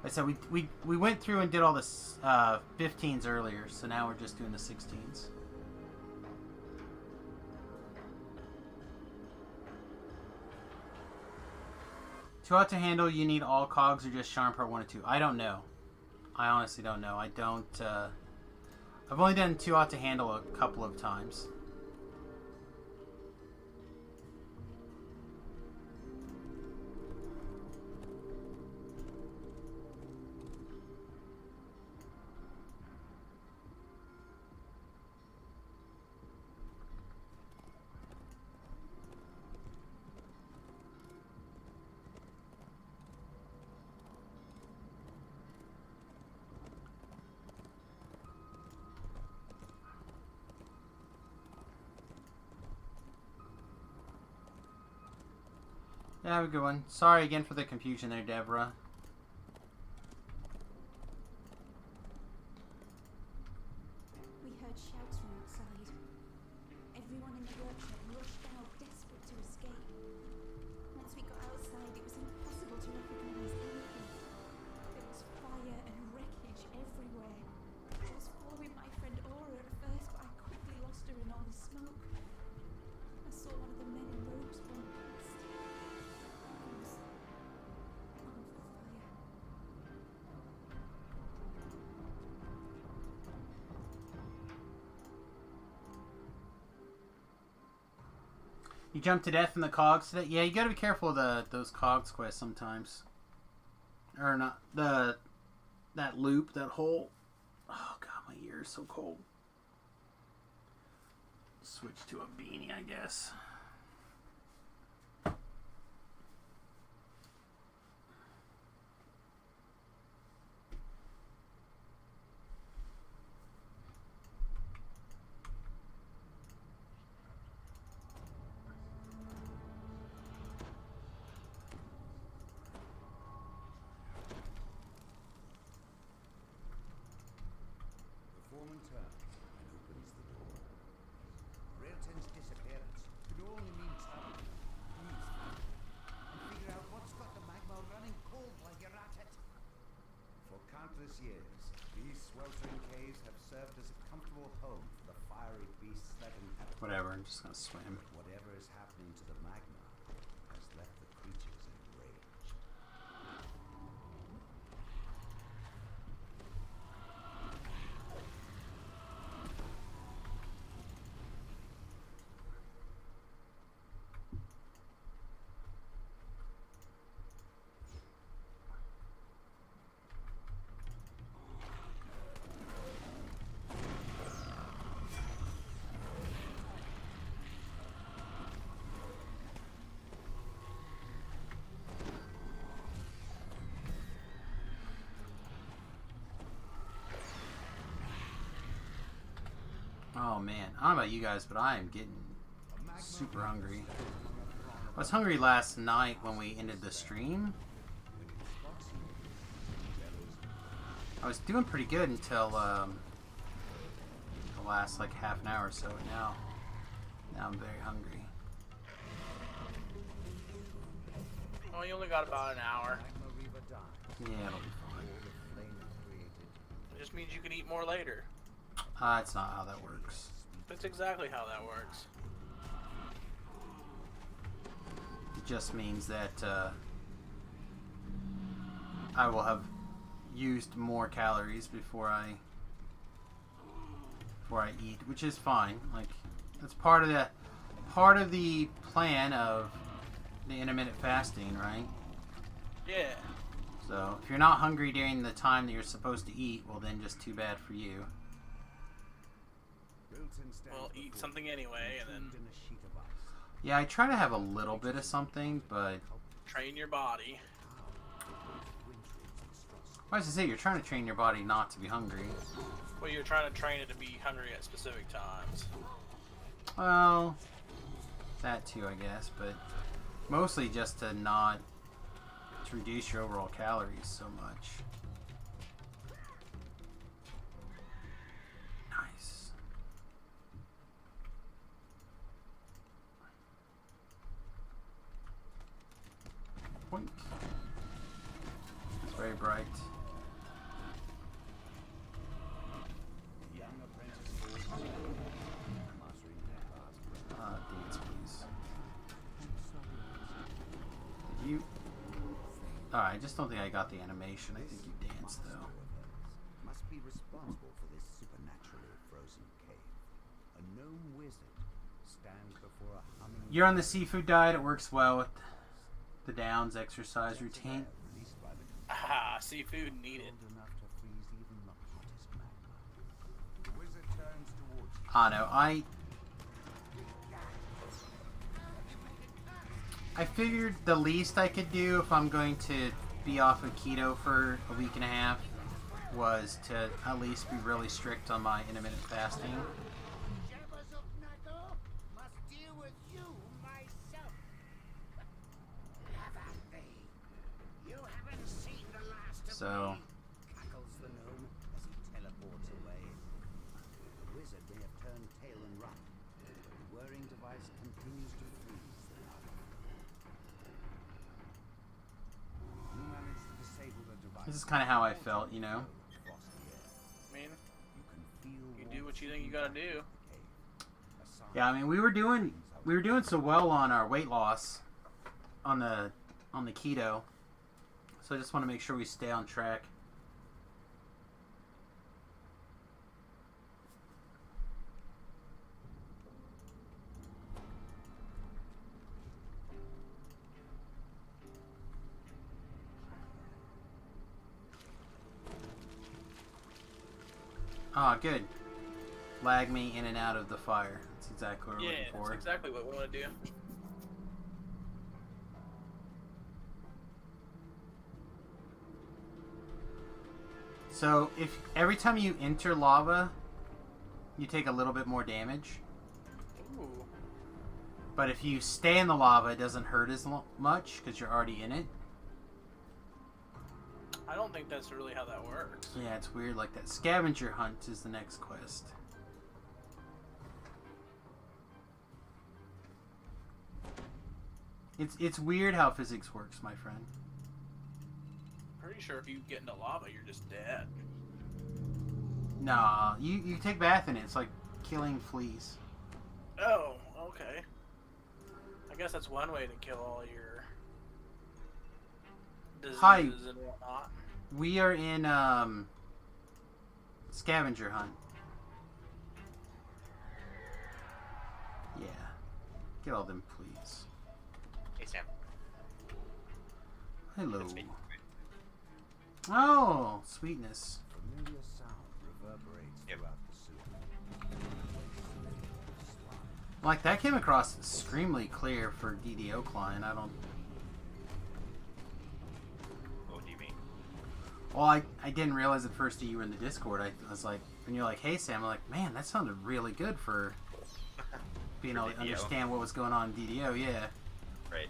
Like I said, we went through and did all the 15s earlier, so now we're just doing the 16s. Too hot to handle, you need all cogs or just Sharn Part 1 and 2? I don't know. I honestly don't know. I don't, I've only done Too Hot to Handle a couple of times. Yeah, have a good one. Sorry again for the confusion there, Deborah. We heard shouts from outside. Everyone in the workshop rushed out, desperate to escape. Once we got outside, it was impossible to recognize anything. There was fire and wreckage everywhere. I was following my friend Aura at first, but I quickly lost her in all the smoke. I saw one of the men in robes burn past. He was on fire. You jumped to death in the cogs today? Yeah, you gotta be careful of those cogs quests sometimes. Or not, that loop, that hole. Oh god, my ear is so cold. Switch to a beanie, I guess. The foreman turns and opens the door. Railton's disappearance could only mean trouble. Please find it and figure out what's got the magma running cold while you're at it. For countless years, these sweltering caves have served as a comfortable home for the fiery beasts that inhabit. Whatever, I'm just gonna swim. But whatever is happening to the magma has left the creatures in rage. Oh man, I don't know about you guys, but I am getting super hungry. I was hungry last night when we ended the stream. I was doing pretty good until the last like half an hour or so. Now I'm very hungry. Oh, you only got about an hour. Yeah, it'll be fine. It just means you can eat more later. That's not how that works. That's exactly how that works. It just means that I will have used more calories before I eat, which is fine. Like, that's part of the plan of the intermittent fasting, right? Yeah. So if you're not hungry during the time that you're supposed to eat, well then just too bad for you. Well, eat something anyway, and then Yeah, I try to have a little bit of something, but train your body. I was to say, you're trying to train your body not to be hungry. Well, you're trying to train it to be hungry at specific times. Well, that too, I guess, but mostly just to reduce your overall calories so much. Nice. Boink. It's very bright. Dance, please. Did you? Alright, I just don't think I got the animation. I think you danced, though. Must be responsible for this supernaturally frozen cave. A gnome wizard stands before a humming... You're on the seafood diet. It works well with the Downs exercise routine. Ah, seafood needed. I know. I figured the least I could do if I'm going to be off of keto for a week and a half was to at least be really strict on my intermittent fasting. So Cackles the gnome as he teleports away. The wizard may have turned tail and run. The whirring device continues to freeze the larva. You manage to disable the device. this is kind of how I felt, you know. I mean, you do what you think you gotta do. Yeah, I mean we were doing so well on our weight loss on the keto. So I just want to make sure we stay on track. Ah, good. Lag me in and out of the fire. That's exactly what we're looking for. That's exactly what we want to do. So, if every time you enter lava, you take a little bit more damage. Ooh. But if you stay in the lava, it doesn't hurt as much because you're already in it. I don't think that's really how that works. Yeah, it's weird like that. Scavenger hunt is the next quest. It's weird how physics works, my friend. Pretty sure if you get into lava, you're just dead. Nah, you take bath in it. It's like killing fleas. Oh, okay. I guess that's one way to kill all your diseases and whatnot. We are in scavenger hunt. Yeah. Get all them fleas. Hey, Sam. Hello. That's me. Oh, sweetness. Familiar sound reverberates throughout the sewer. Like, that came across extremely clear for DDO client. I don't... What do you mean? Well, I didn't realize at first that you were in the Discord. I was like, when you're like, hey Sam, I'm like, man, that sounded really good for being able to understand what was going on in DDO, yeah. Right.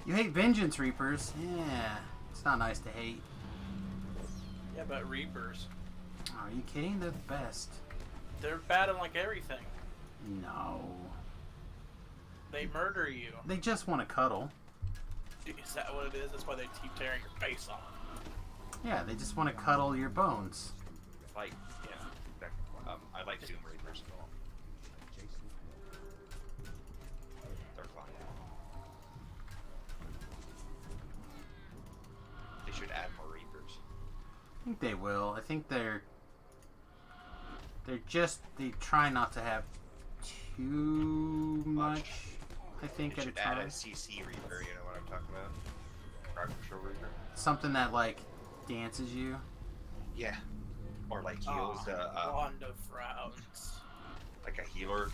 You hate Vengeance Reapers? Yeah. It's not nice to hate. Yeah, but Reapers. Are you kidding? They're the best. They're bad in like everything. No. They murder you. They just want to cuddle. Is that what it is? That's why they keep tearing your face off. Yeah, they just want to cuddle your bones. Like, yeah. I like Doom Reapers as well. They're fun. They should add more Reapers. I think they will. I think they're they try not to have too much. I think They at a should add time. a CC Reaper. You know what I'm talking about? Crowd control Reaper. Something that like dances you. Yeah. Or like heals Wand of Frowns. like a healer.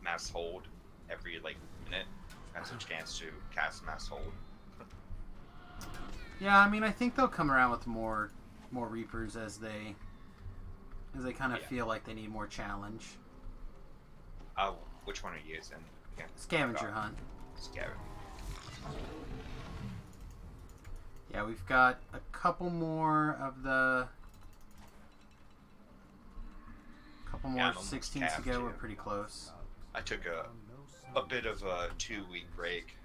Mass hold every like minute has a chance to cast mass hold. Yeah, I mean, I think they'll come around with more Reapers as they kind of feel like they need more challenge. Oh, which one are you using? Again? Scavenger hunt. Scavenger. Yeah, we've got a couple more of the... couple more 16s to go. We're pretty close. I took a bit of a 2-week break.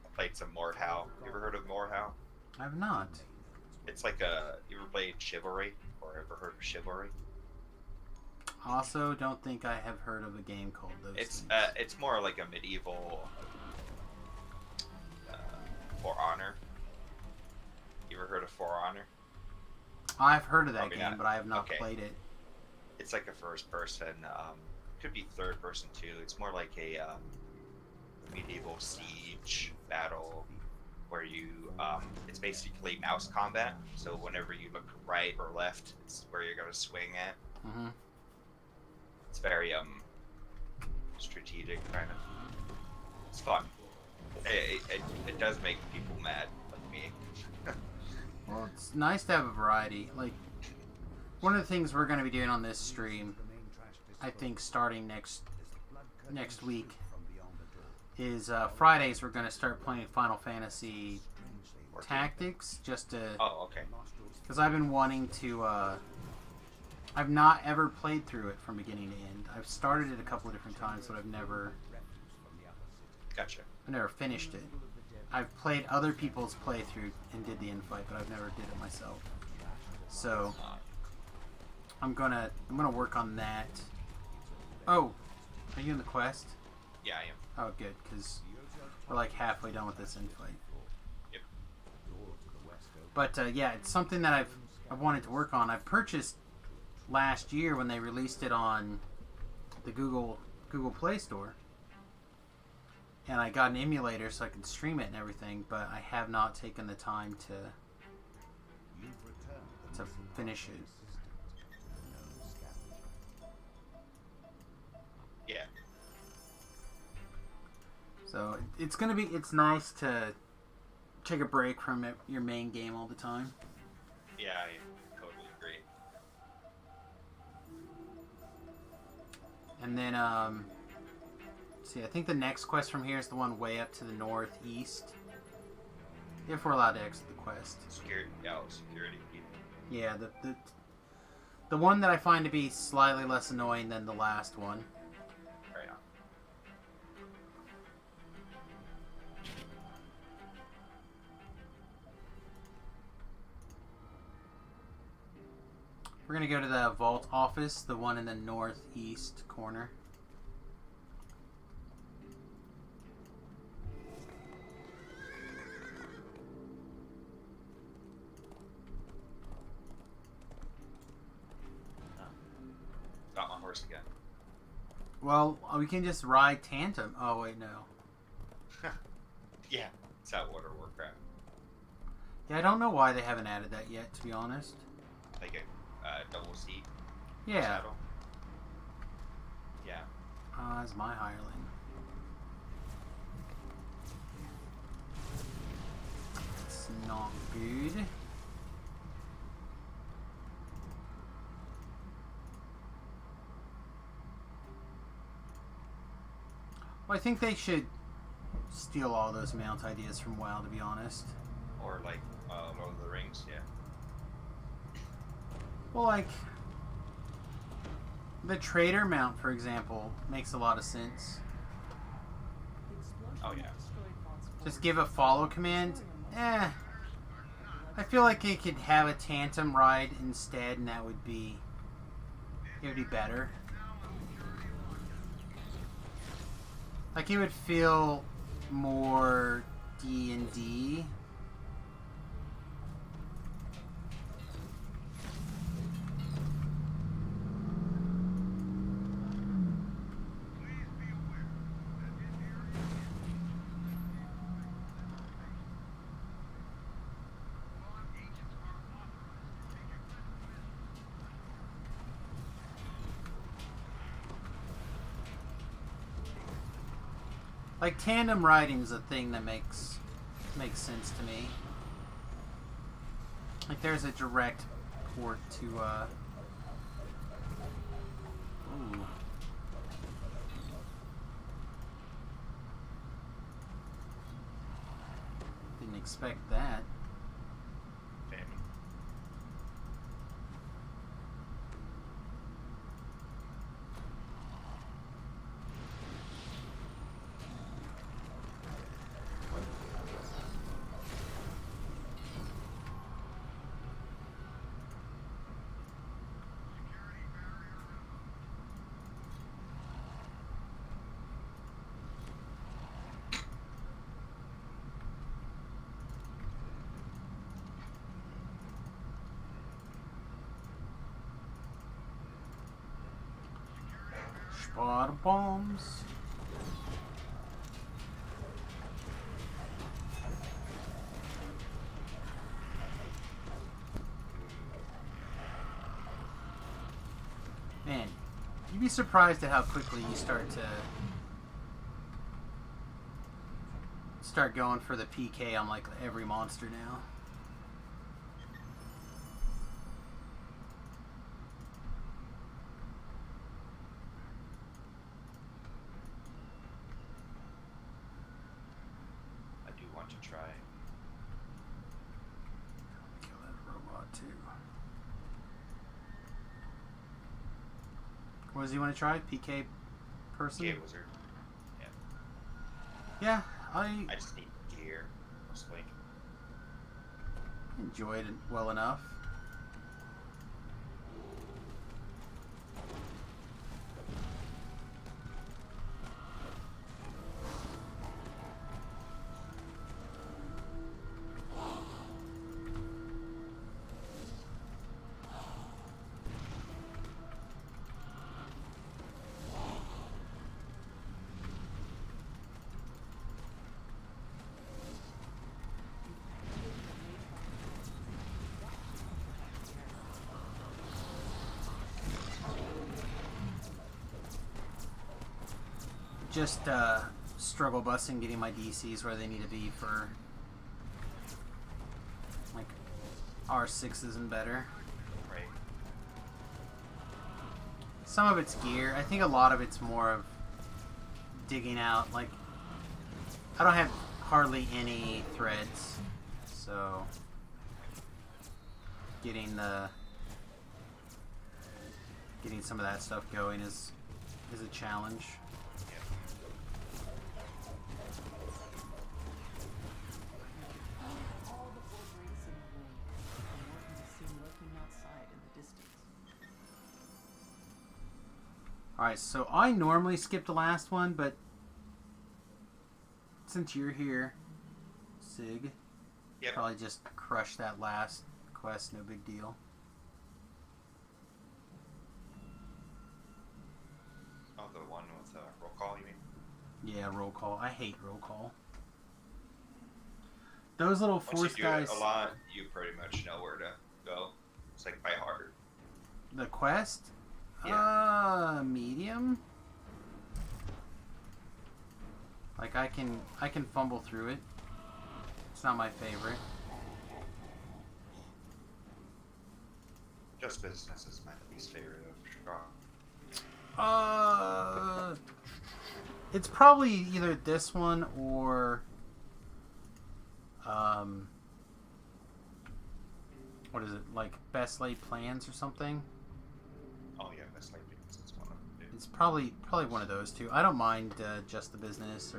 I played some Mordhau. You ever heard of Mordhau? I've not. It's like you ever played Chivalry? Or ever heard of Chivalry? Also, don't think I have heard of a game called those things. It's more like a medieval For Honor. You ever heard of For Honor? I've heard of that Probably game, not. but I have not Okay. played it. It's like a first person, could be third person too. It's more like a medieval siege battle where you, it's basically mouse combat. So whenever you look right or left, it's where you're gonna swing at. Mm-hmm. It's very strategic kind of. It's fun. It does make people mad like me. Well, it's nice to have a variety. Like, one of the things we're going to be doing on this stream, I think starting next week, is Fridays we're going to start playing Final Fantasy Tactics, just to... Oh, okay. Because I've been wanting to... I've not ever played through it from beginning to end. I've started it a couple of different times, but I've never... Gotcha. I never finished it. I've played other people's playthrough and did the infight, but I've never did it myself. So I'm gonna work on that. Oh, are you in the quest? Yeah, I am. Oh, good, because we're like halfway done with this infight. Yep. But yeah, it's something that I've wanted to work on. I purchased last year when they released it on the Google Play Store. And I got an emulator so I can stream it and everything, but I have not taken the time to finish it. Yeah. So it's nice to take a break from your main game all the time. Yeah, I totally agree. And then, see, I think the next quest from here is the one way up to the northeast. If we're allowed to exit the quest. Security. Yeah, the one that I find to be slightly less annoying than the last one. Right on. We're gonna go to the vault office, the one in the northeast corner. Got my horse again. Well, we can just ride tandem. Oh wait, no. Yeah, it's that Water Warcraft. Yeah, I don't know why they haven't added that yet, to be honest. Like a double seat. Yeah. Saddle. Yeah. That's my hireling. It's not good. Well, I think they should steal all those mount ideas from WoW, to be honest. Or like Lord of the Rings, yeah. Well, like, the trader mount, for example, makes a lot of sense. Oh yeah. Just give a follow command. I feel like it could have a tandem ride instead, and that would be better. Like, it would feel more D&D. Like, tandem riding is a thing that makes sense to me. Like, there's a direct port to, ooh. Didn't expect that. Spot bombs. Man, you'd be surprised at how quickly you start going for the PK on like every monster now. What does he want to try? PK person? PK wizard. Yeah. Yeah, I just need gear, mostly. Enjoyed it well enough. Just struggle busing getting my DCs where they need to be for like R6s and better. Right. Some of it's gear. I think a lot of it's more of digging out. Like, I don't have hardly any threads, so getting some of that stuff going is a challenge. Alright, so I normally skip the last one, but since you're here, Sig, yep. Probably just crush that last quest, no big deal. Oh, the one with roll call, you mean? Yeah, roll call. I hate roll call. Those little force guys. Once you do it a lot, you pretty much know where to go. It's like by heart. The quest? Yeah. Medium? Like I can fumble through it. It's not my favorite. Just Business is my least favorite of Sharn. It's probably either this one or what is it, like Best Laid Plans or something? Oh yeah, Best Laid Plans. It's one of them. It's probably one of those two. I don't mind Just the Business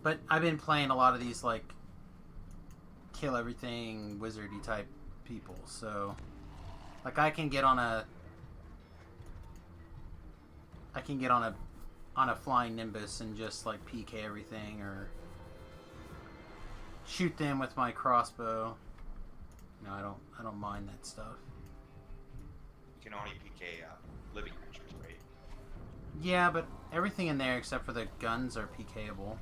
but I've been playing a lot of these like kill everything wizardy type people, so like I can get on a flying Nimbus and just like PK everything, or shoot them with my crossbow. No, I don't mind that stuff. You can only PK living creatures, right? Yeah, but everything in there except for the guns are PKable.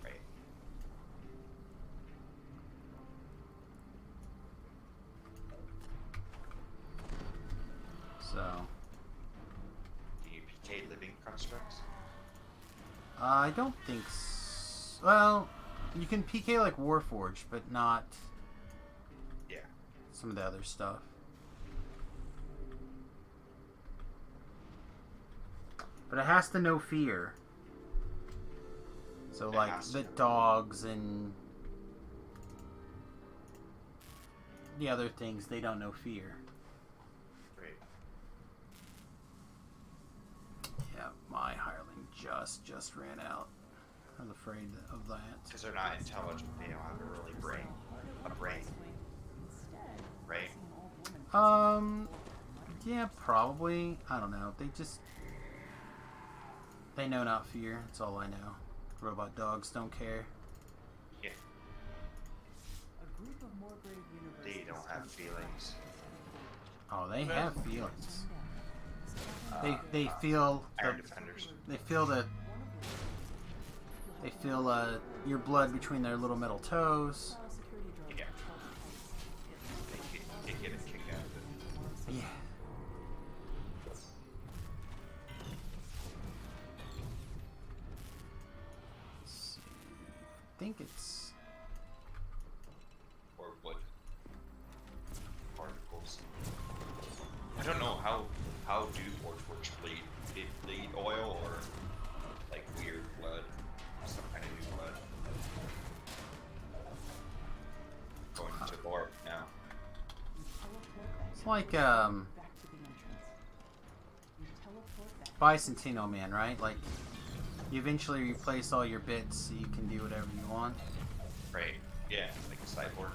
Right. So. Can you PK living constructs? I don't think so. Well, you can PK like Warforged, but not some of the other stuff. But it has to know fear. So like the dogs and the other things, they don't know fear. Right. Yeah, my hireling just ran out. I was afraid of that. Because they're not intelligent, they don't have a really brain. Right? Yeah, probably. I don't know. They know not fear. That's all I know. Robot dogs don't care. Yeah. They don't have feelings. Oh, they have feelings. They feel Iron Defenders. They feel your blood between their little metal toes. Yeah. They get a kick out of it. Yeah. I think it's or wood particles. I don't know how do Warforged bleed? They bleed oil or like weird blood, some kind of new blood. Going into lore now. It's like Bicentennial Man, right? Like you eventually replace all your bits so you can do whatever you want. Right. Yeah, like a cyborg.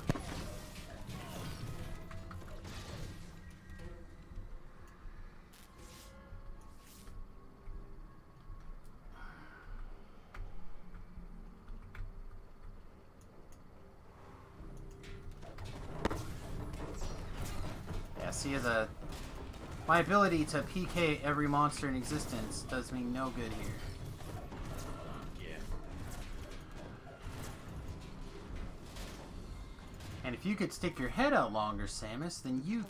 Yeah, see, my ability to PK every monster in existence does me no good here. And if you could stick your head out longer, Samus, then you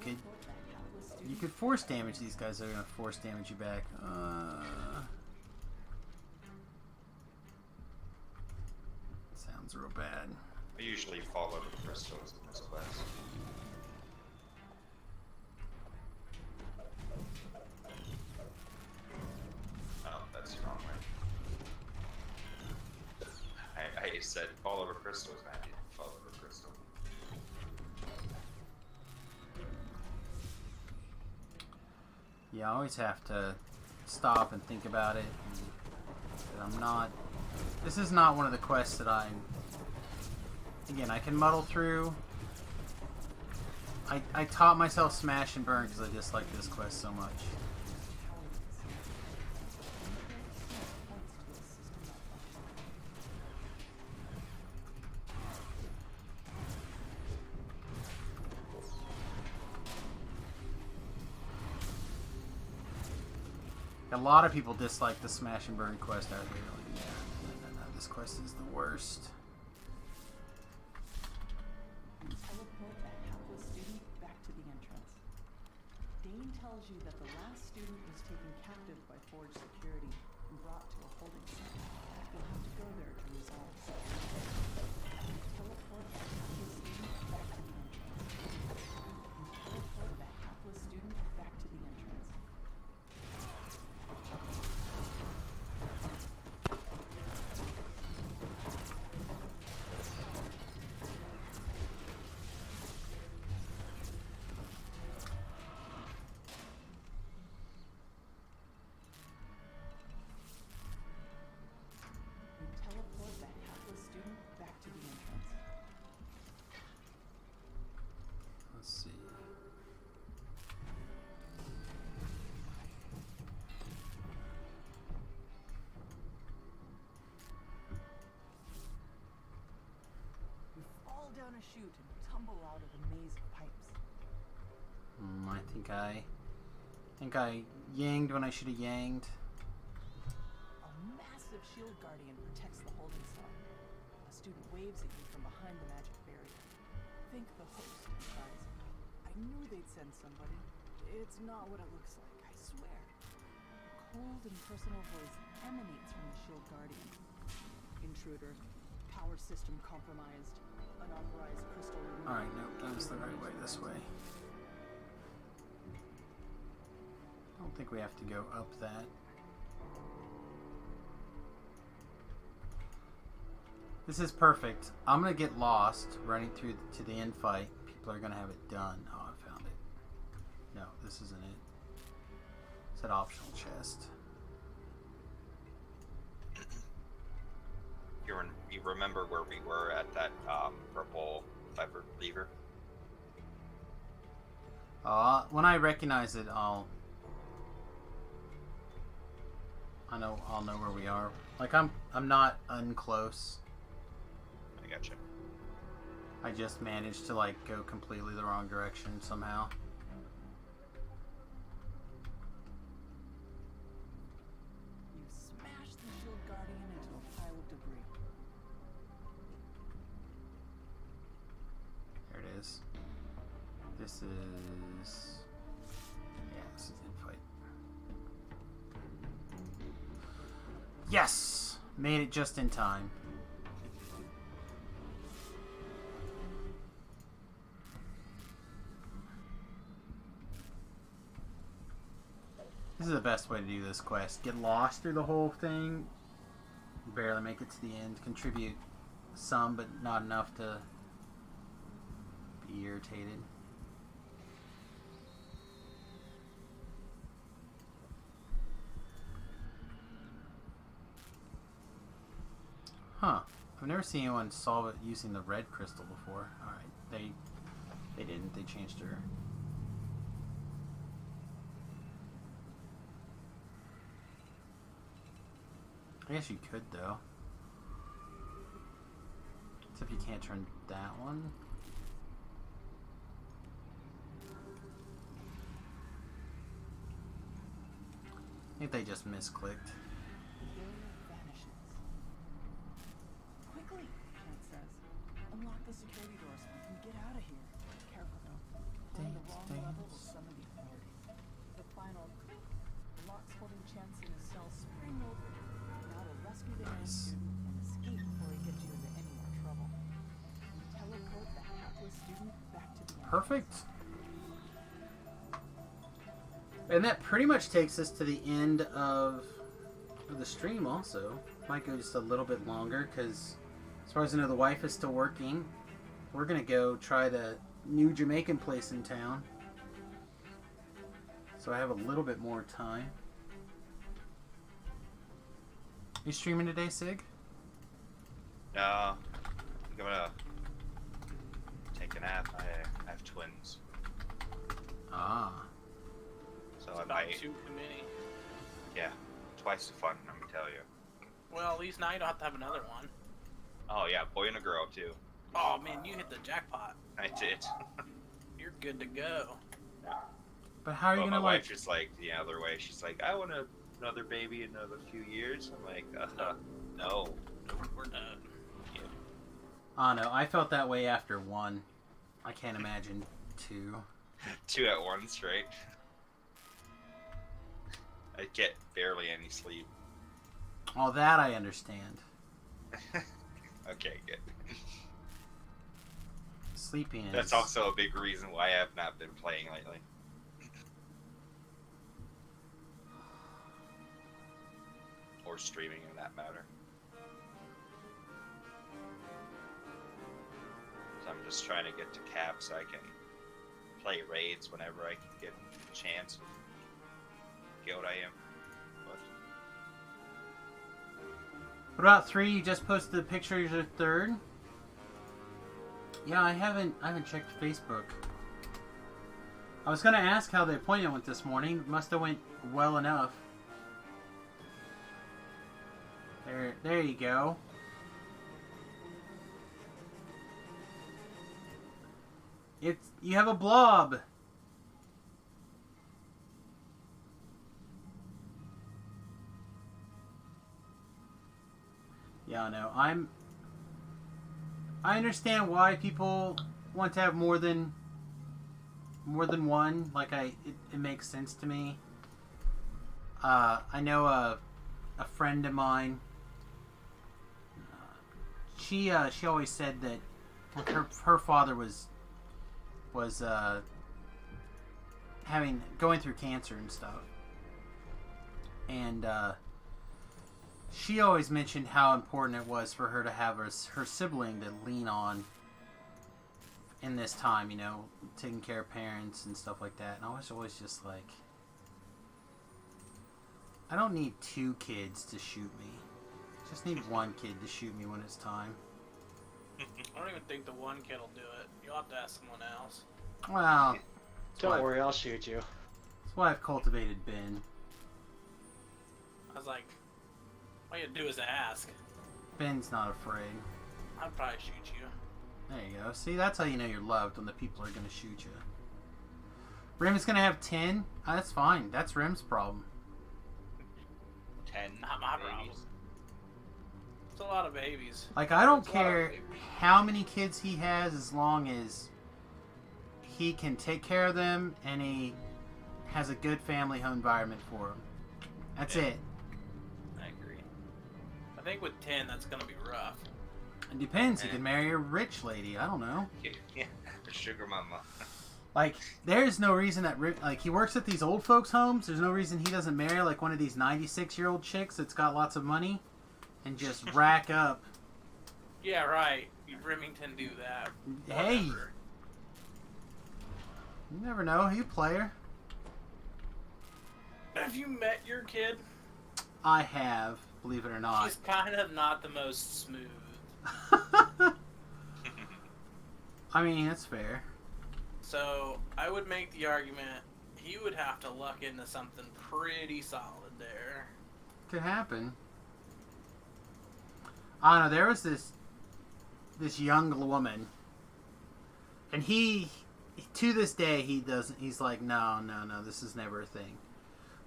could force damage these guys that are gonna force damage you back. Sounds real bad. I usually follow the crystals in this quest. Oh, that's the wrong way. I said follow the crystals, and I didn't follow the crystal. Yeah, I always have to stop and think about it. This is not one of the quests that again, I can muddle through. I taught myself Smash and Burn because I dislike this quest so much. A lot of people dislike the Smash and Burn quest out here. Like, yeah, no, this quest is the worst. Teleport that hapless student back to the entrance. Dane tells you that the last student was taken captive by Forge security and brought to a holding cell. You'll have to go there to resolve the situation. Teleport that hapless student back to the entrance. Teleport that hapless student back to the entrance. Teleport that hapless student back to the entrance. Let's see. down a chute and tumble out of a maze of pipes. I think I yanged when I should have yanged. A massive shield guardian protects the holding cell. A student waves at you from behind the magic barrier. Think the host and cries, "I knew they'd send somebody. It's not what it looks like, I swear." A cold and personal voice emanates from the shield guardian. "Intruder. Power system compromised. Unauthorized crystal removal." Alright, nope, that was the right way, this way. I don't think we have to go up that. This is perfect. I'm gonna get lost running through to the end fight. People are gonna have it done. Oh, I found it. No, this isn't it. It's an optional chest. You remember where we were at that purple lever? When I recognize it, I'll know where we are. Like I'm not unclose. I gotcha. I just managed to like go completely the wrong direction somehow. You smash the shield guardian into a pile of debris. There it is. This is... yeah, this is infight. Yes! Made it just in time. This is the best way to do this quest. Get lost through the whole thing. Barely make it to the end. Contribute some, but not enough to be irritated. Huh. I've never seen anyone solve it using the red crystal before. Alright. They didn't. They changed her. I guess you could, though. Except you can't turn that one. I think they just misclicked. Quickly, Chance says. Unlock the security door so we can get out of here. Careful though. Going the wrong level will summon the authorities. The final click. The locks holding Chance in his cell spring open. Now to rescue the alien student and escape before he gets you into any more trouble. And teleport the hapless student back to the end. Perfect. And that pretty much takes us to the end of the stream also. Might go just a little bit longer because as far as I know the wife is still working. We're going to go try the new Jamaican place in town. So I have a little bit more time. You streaming today, Sig? No. I'm gonna take a nap. I have twins. Ah. So It's I about might... too many. Yeah. Twice the fun, let me tell you. Well, at least now you don't have to have another one. Oh yeah, boy and a girl too. Oh man, you hit the jackpot. I did. You're good to go. But how are you But gonna my like? wife is like the other way. She's like, I want another baby in another few years. I'm like, no. We're done. Yeah. Oh no, I felt that way after one. I can't imagine two. Two at once, right? I get barely any sleep. Oh, that I understand. Okay, good. Sleeping is... That's also a big reason why I have not been playing lately. Or streaming, in that matter. So I'm just trying to get to cap so I can play raids whenever I can get a chance. Guild I am. What about 3? You just posted a picture of your third? Yeah, I haven't checked Facebook. I was gonna ask how the appointment went this morning. Must have went well enough. There you go. You have a blob. Yeah, I know. I understand why people want to have more than one. Like it makes sense to me. I know a friend of mine. She always said that like her father was going through cancer and stuff, and she always mentioned how important it was for her to have her sibling to lean on in this time, you know, taking care of parents and stuff like that. And I was always just like, I don't need 2 kids to shoot me. I just need 1 kid to shoot me when it's time. I don't even think the 1 kid will do it. You'll have to ask someone else. Well, don't worry, I'll shoot you. That's why I've cultivated Ben. I was like, all you have to do is ask. Ben's not afraid. I'd probably shoot you. There you go. See, that's how you know you're loved, when the people are going to shoot you. Rim's going to have 10? That's fine. That's Rim's problem. 10. Not my problem. It's a lot of babies. Like, I don't care how many kids he has, as long as he can take care of them and he has a good family home environment for them. That's it. I agree. I think with 10, that's going to be rough. It depends. He could marry a rich lady. I don't know. Yeah, a sugar mama. Like, there's no reason that... Like, he works at these old folks' homes. There's no reason he doesn't marry, like, one of these 96-year-old chicks that's got lots of money and just rack up. Yeah, right. Remington do that. Hey! You never know. He's a player. Have you met your kid? I have, believe it or not. She's kind of not the most smooth. I mean, that's fair. So, I would make the argument he would have to luck into something pretty solid there. Could happen. I don't know, there was this young woman, and he, to this day, he's like, no, this is never a thing.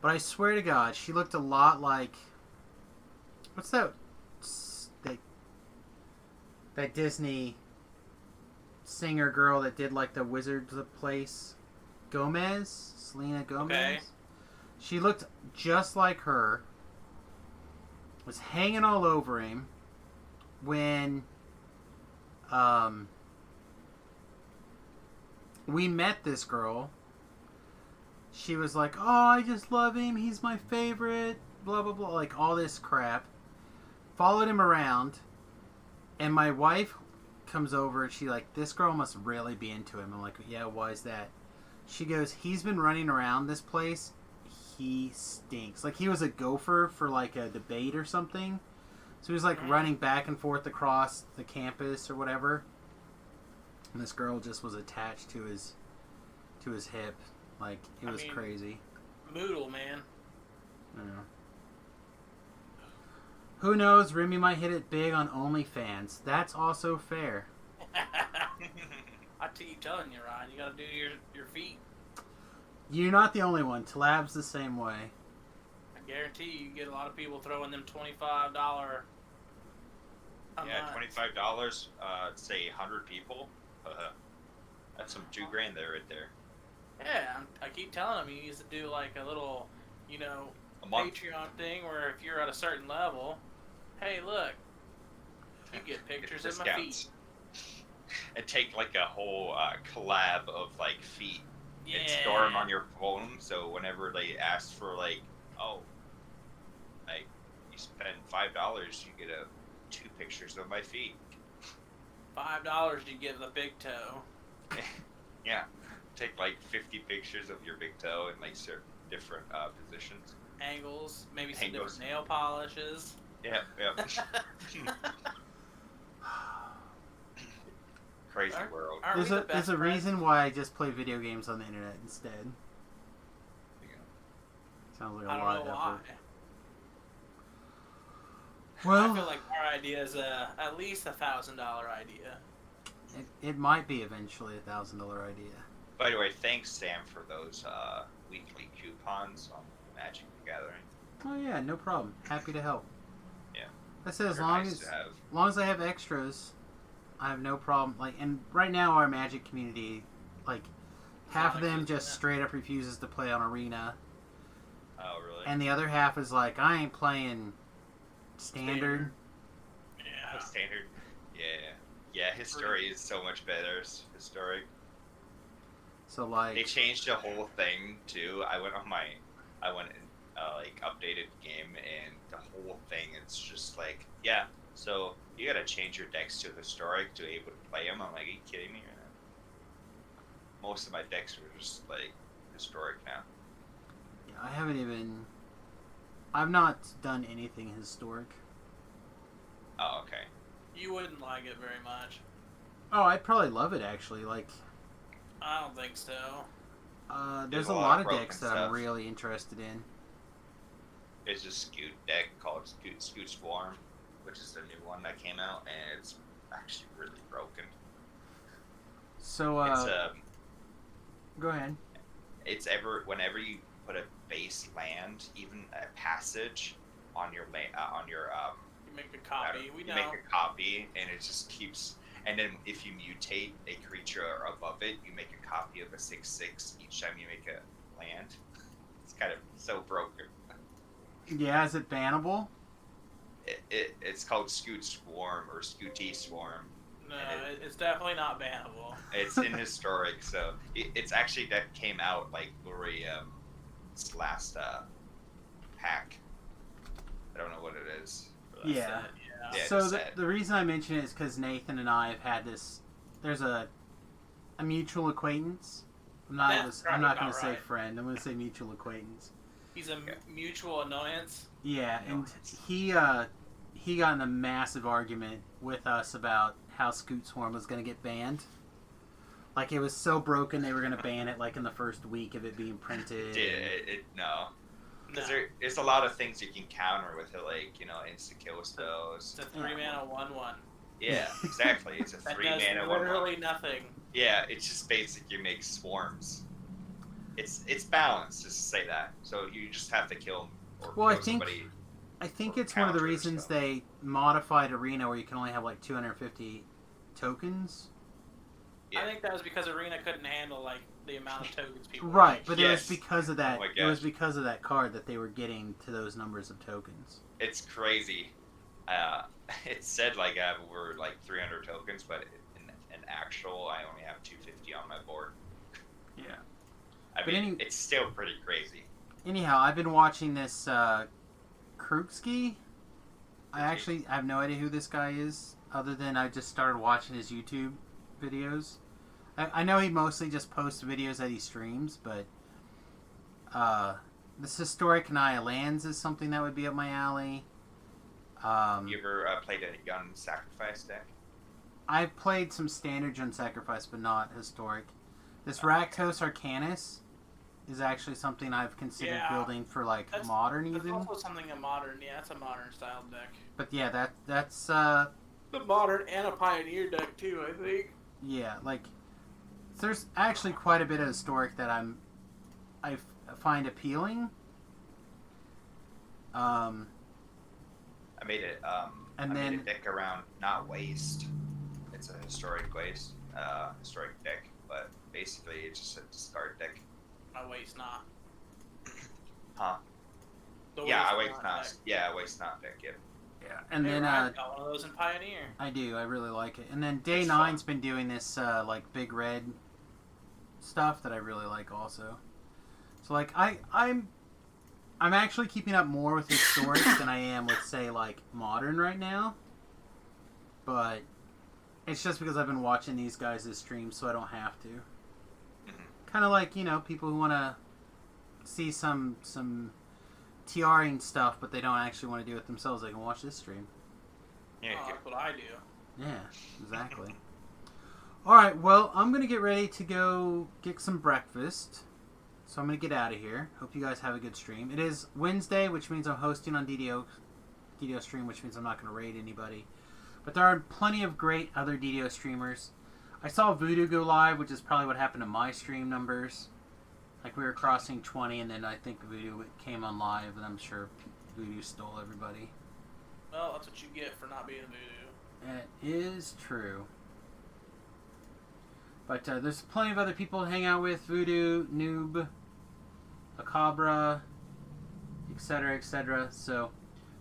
But I swear to God, she looked a lot like, what's that Disney singer girl that did like the Wizards Place? Selena Gomez? Okay. She looked just like her, was hanging all over him when we met this girl. She was like, oh, I just love him, he's my favorite, blah blah blah, like all this crap. Followed him around, and my wife comes over and she like, this girl must really be into him. I'm like, yeah, why is that? She goes, he's been running around this place, he stinks. Like, he was a gopher for like a debate or something. So he was like running back and forth across the campus or whatever. And this girl just was attached to his hip. Like, it was crazy. Moodle, man. I don't know. Who knows? Remy might hit it big on OnlyFans. That's also fair. I keep telling you, Ryan, you gotta do your feet. You're not the only one. Talab's the same way. I guarantee you get a lot of people throwing them $25. Yeah, $25. Say 100 people. That's some $2,000 there, right there. Yeah, I keep telling them you used to do like a little, A month. Patreon thing where if you're at a certain level, hey, look, you get pictures of my feet. And take like a whole collab of like feet and Yeah. store them on your phone. So whenever they ask for like, you spend $5, you get 2 pictures of my feet. $5 you get the big toe. Yeah, take like 50 pictures of your big toe in like certain different positions. Angles, maybe some Angles. different nail polishes. Yeah. Crazy world. There's a reason why I just play video games on the internet instead. Sounds like a lot of effort. I feel like our idea is at least $1,000 idea. It might be eventually a $1,000 idea. By the way, thanks Sam for those weekly coupons on Magic the Gathering. Oh yeah, no problem. Happy to help. Yeah. I said as They're long nice as to have. long as I have extras, I have no problem. Like, and right now our Magic community, like, half of them just straight up refuses to play on Arena. Oh really? And the other half is like, I ain't playing Standard. Yeah. Standard. Yeah. Yeah, Historic is so much better. Historic. So like They changed the whole thing too. I went and like updated the game, and the whole thing it's just like, yeah. So you gotta change your decks to Historic to able to play them. I'm like, are you kidding me? Most of my decks are just like Historic now. yeah, I've not done anything historic. Oh, okay. You wouldn't like it very much. Oh, I'd probably love it actually. Like, I don't think so. there's a lot of decks that I'm really interested in. There's a Scoot deck called Scoot Swarm, which is the new one that came out, and it's actually really broken. So, go ahead. It's whenever you put a base land, even a passage on your You make a copy. We know. make a copy, and it just keeps. And then if you mutate a creature above it, you make a copy of a 6/6 each time you make a land. It's kind of so broken. Yeah, is it bannable? It's called Scoot Swarm or Scooty Swarm. No, it's definitely not bannable. It's in Historic, so it's actually that came out like Glory this last pack. I don't know what it is. Yeah. So the reason I mention it is because Nathan and I have had this. There's a mutual acquaintance. I'm not going to say friend. I'm going to say mutual acquaintance. He's a mutual annoyance. Yeah, and he got in a massive argument with us about how Scoot Swarm was going to get banned. Like, it was so broken they were going to ban it like in the first week of it being printed. No. Because there's a lot of things you can counter with it, like, insta-kill spells. It's a 3-mana 1/1. Yeah, exactly. It's a 3-mana 1/1. Literally nothing. Yeah, it's just basically you make swarms. It's balanced, just to say that. So you just have to kill or kill somebody. I think it's one of the reasons they modified Arena where you can only have like 250 tokens. Yeah. I think that was because Arena couldn't handle like the amount of tokens people. Right, but it was because of that. Oh my it was gosh. because of that card that they were getting to those numbers of tokens. It's crazy. It said like I have over like 300 tokens, but in actual I only have 250 on my board. Yeah. I mean, it's still pretty crazy. Anyhow, I've been watching this Krukski. I have no idea who this guy is, other than I just started watching his YouTube videos. I know he mostly just posts videos that he streams, but this Historic Naya Lands is something that would be up my alley. You ever played a Gun Sacrifice deck? I've played some Standard Gun Sacrifice, but not Historic. This Rakdos Arcanus is actually something I've considered building for like Modern even. That's also something in Modern. Yeah, that's a Modern style deck. But yeah, that's the Modern and a Pioneer deck too, I think. Yeah, like there's actually quite a bit of Historic that I find appealing. I made it. I made a deck around Not Waste. It's a historic historic deck, but basically it's just a discard deck. I waste not. Huh? I waste not. Yeah, I waste not deck. Yep. Yeah, and then I've got one of those in Pioneer. I do. I really like it. And then Day 9's been doing this like Big Red stuff that I really like also. So like I'm actually keeping up more with Historic than I am with say like Modern right now. But it's just because I've been watching these guys' streams, so I don't have to. Kind of like, people who want to see some TRing stuff, but they don't actually want to do it themselves. They can watch this stream. Yeah, that's what I do. Yeah, exactly. Alright, well, I'm going to get ready to go get some breakfast. So I'm going to get out of here. Hope you guys have a good stream. It is Wednesday, which means I'm hosting on DDO stream, which means I'm not going to raid anybody. But there are plenty of great other DDO streamers. I saw Voodoo go live, which is probably what happened to my stream numbers. Like we were crossing 20, and then I think Voodoo came on live, and I'm sure Voodoo stole everybody. Well, that's what you get for not being Voodoo. That is true. But there's plenty of other people to hang out with. Voodoo, Noob, Acabra, etc., etc. So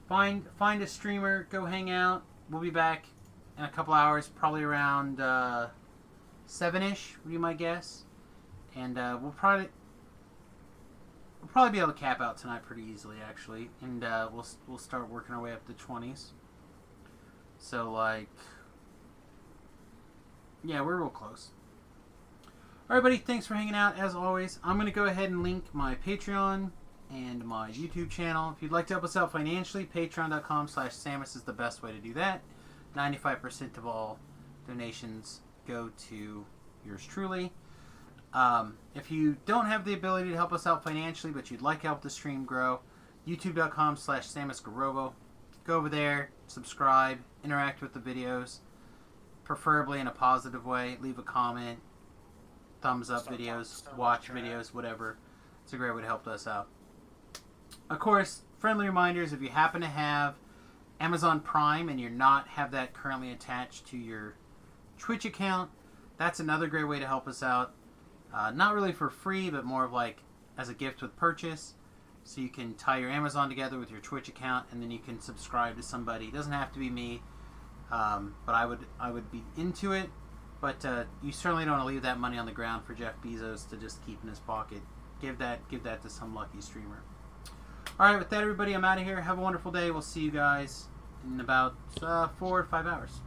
find a streamer, go hang out. We'll be back in a couple hours, probably around 7-ish, would you might guess. And we'll probably be able to cap out tonight pretty easily, actually. And we'll start working our way up to 20s. So, like, yeah, we're real close. Alright, buddy, thanks for hanging out, as always. I'm going to go ahead and link my Patreon and my YouTube channel. If you'd like to help us out financially, patreon.com/Samus is the best way to do that. 95% of all donations go to yours truly. If you don't have the ability to help us out financially, but you'd like to help the stream grow, youtube.com/SamusGarovo. Go over there, subscribe, interact with the videos, preferably in a positive way. Leave a comment, thumbs up videos, watch videos, whatever. It's a great way to help us out. Of course, friendly reminders, if you happen to have Amazon Prime and you're not have that currently attached to your Twitch account, that's another great way to help us out. Not really for free, but more of like as a gift with purchase. So you can tie your Amazon together with your Twitch account, and then you can subscribe to somebody. It doesn't have to be me, but I would be into it. But you certainly don't want to leave that money on the ground for Jeff Bezos to just keep in his pocket. Give that to some lucky streamer. All right, with that, everybody, I'm out of here. Have a wonderful day. We'll see you guys in about 4 or 5 hours.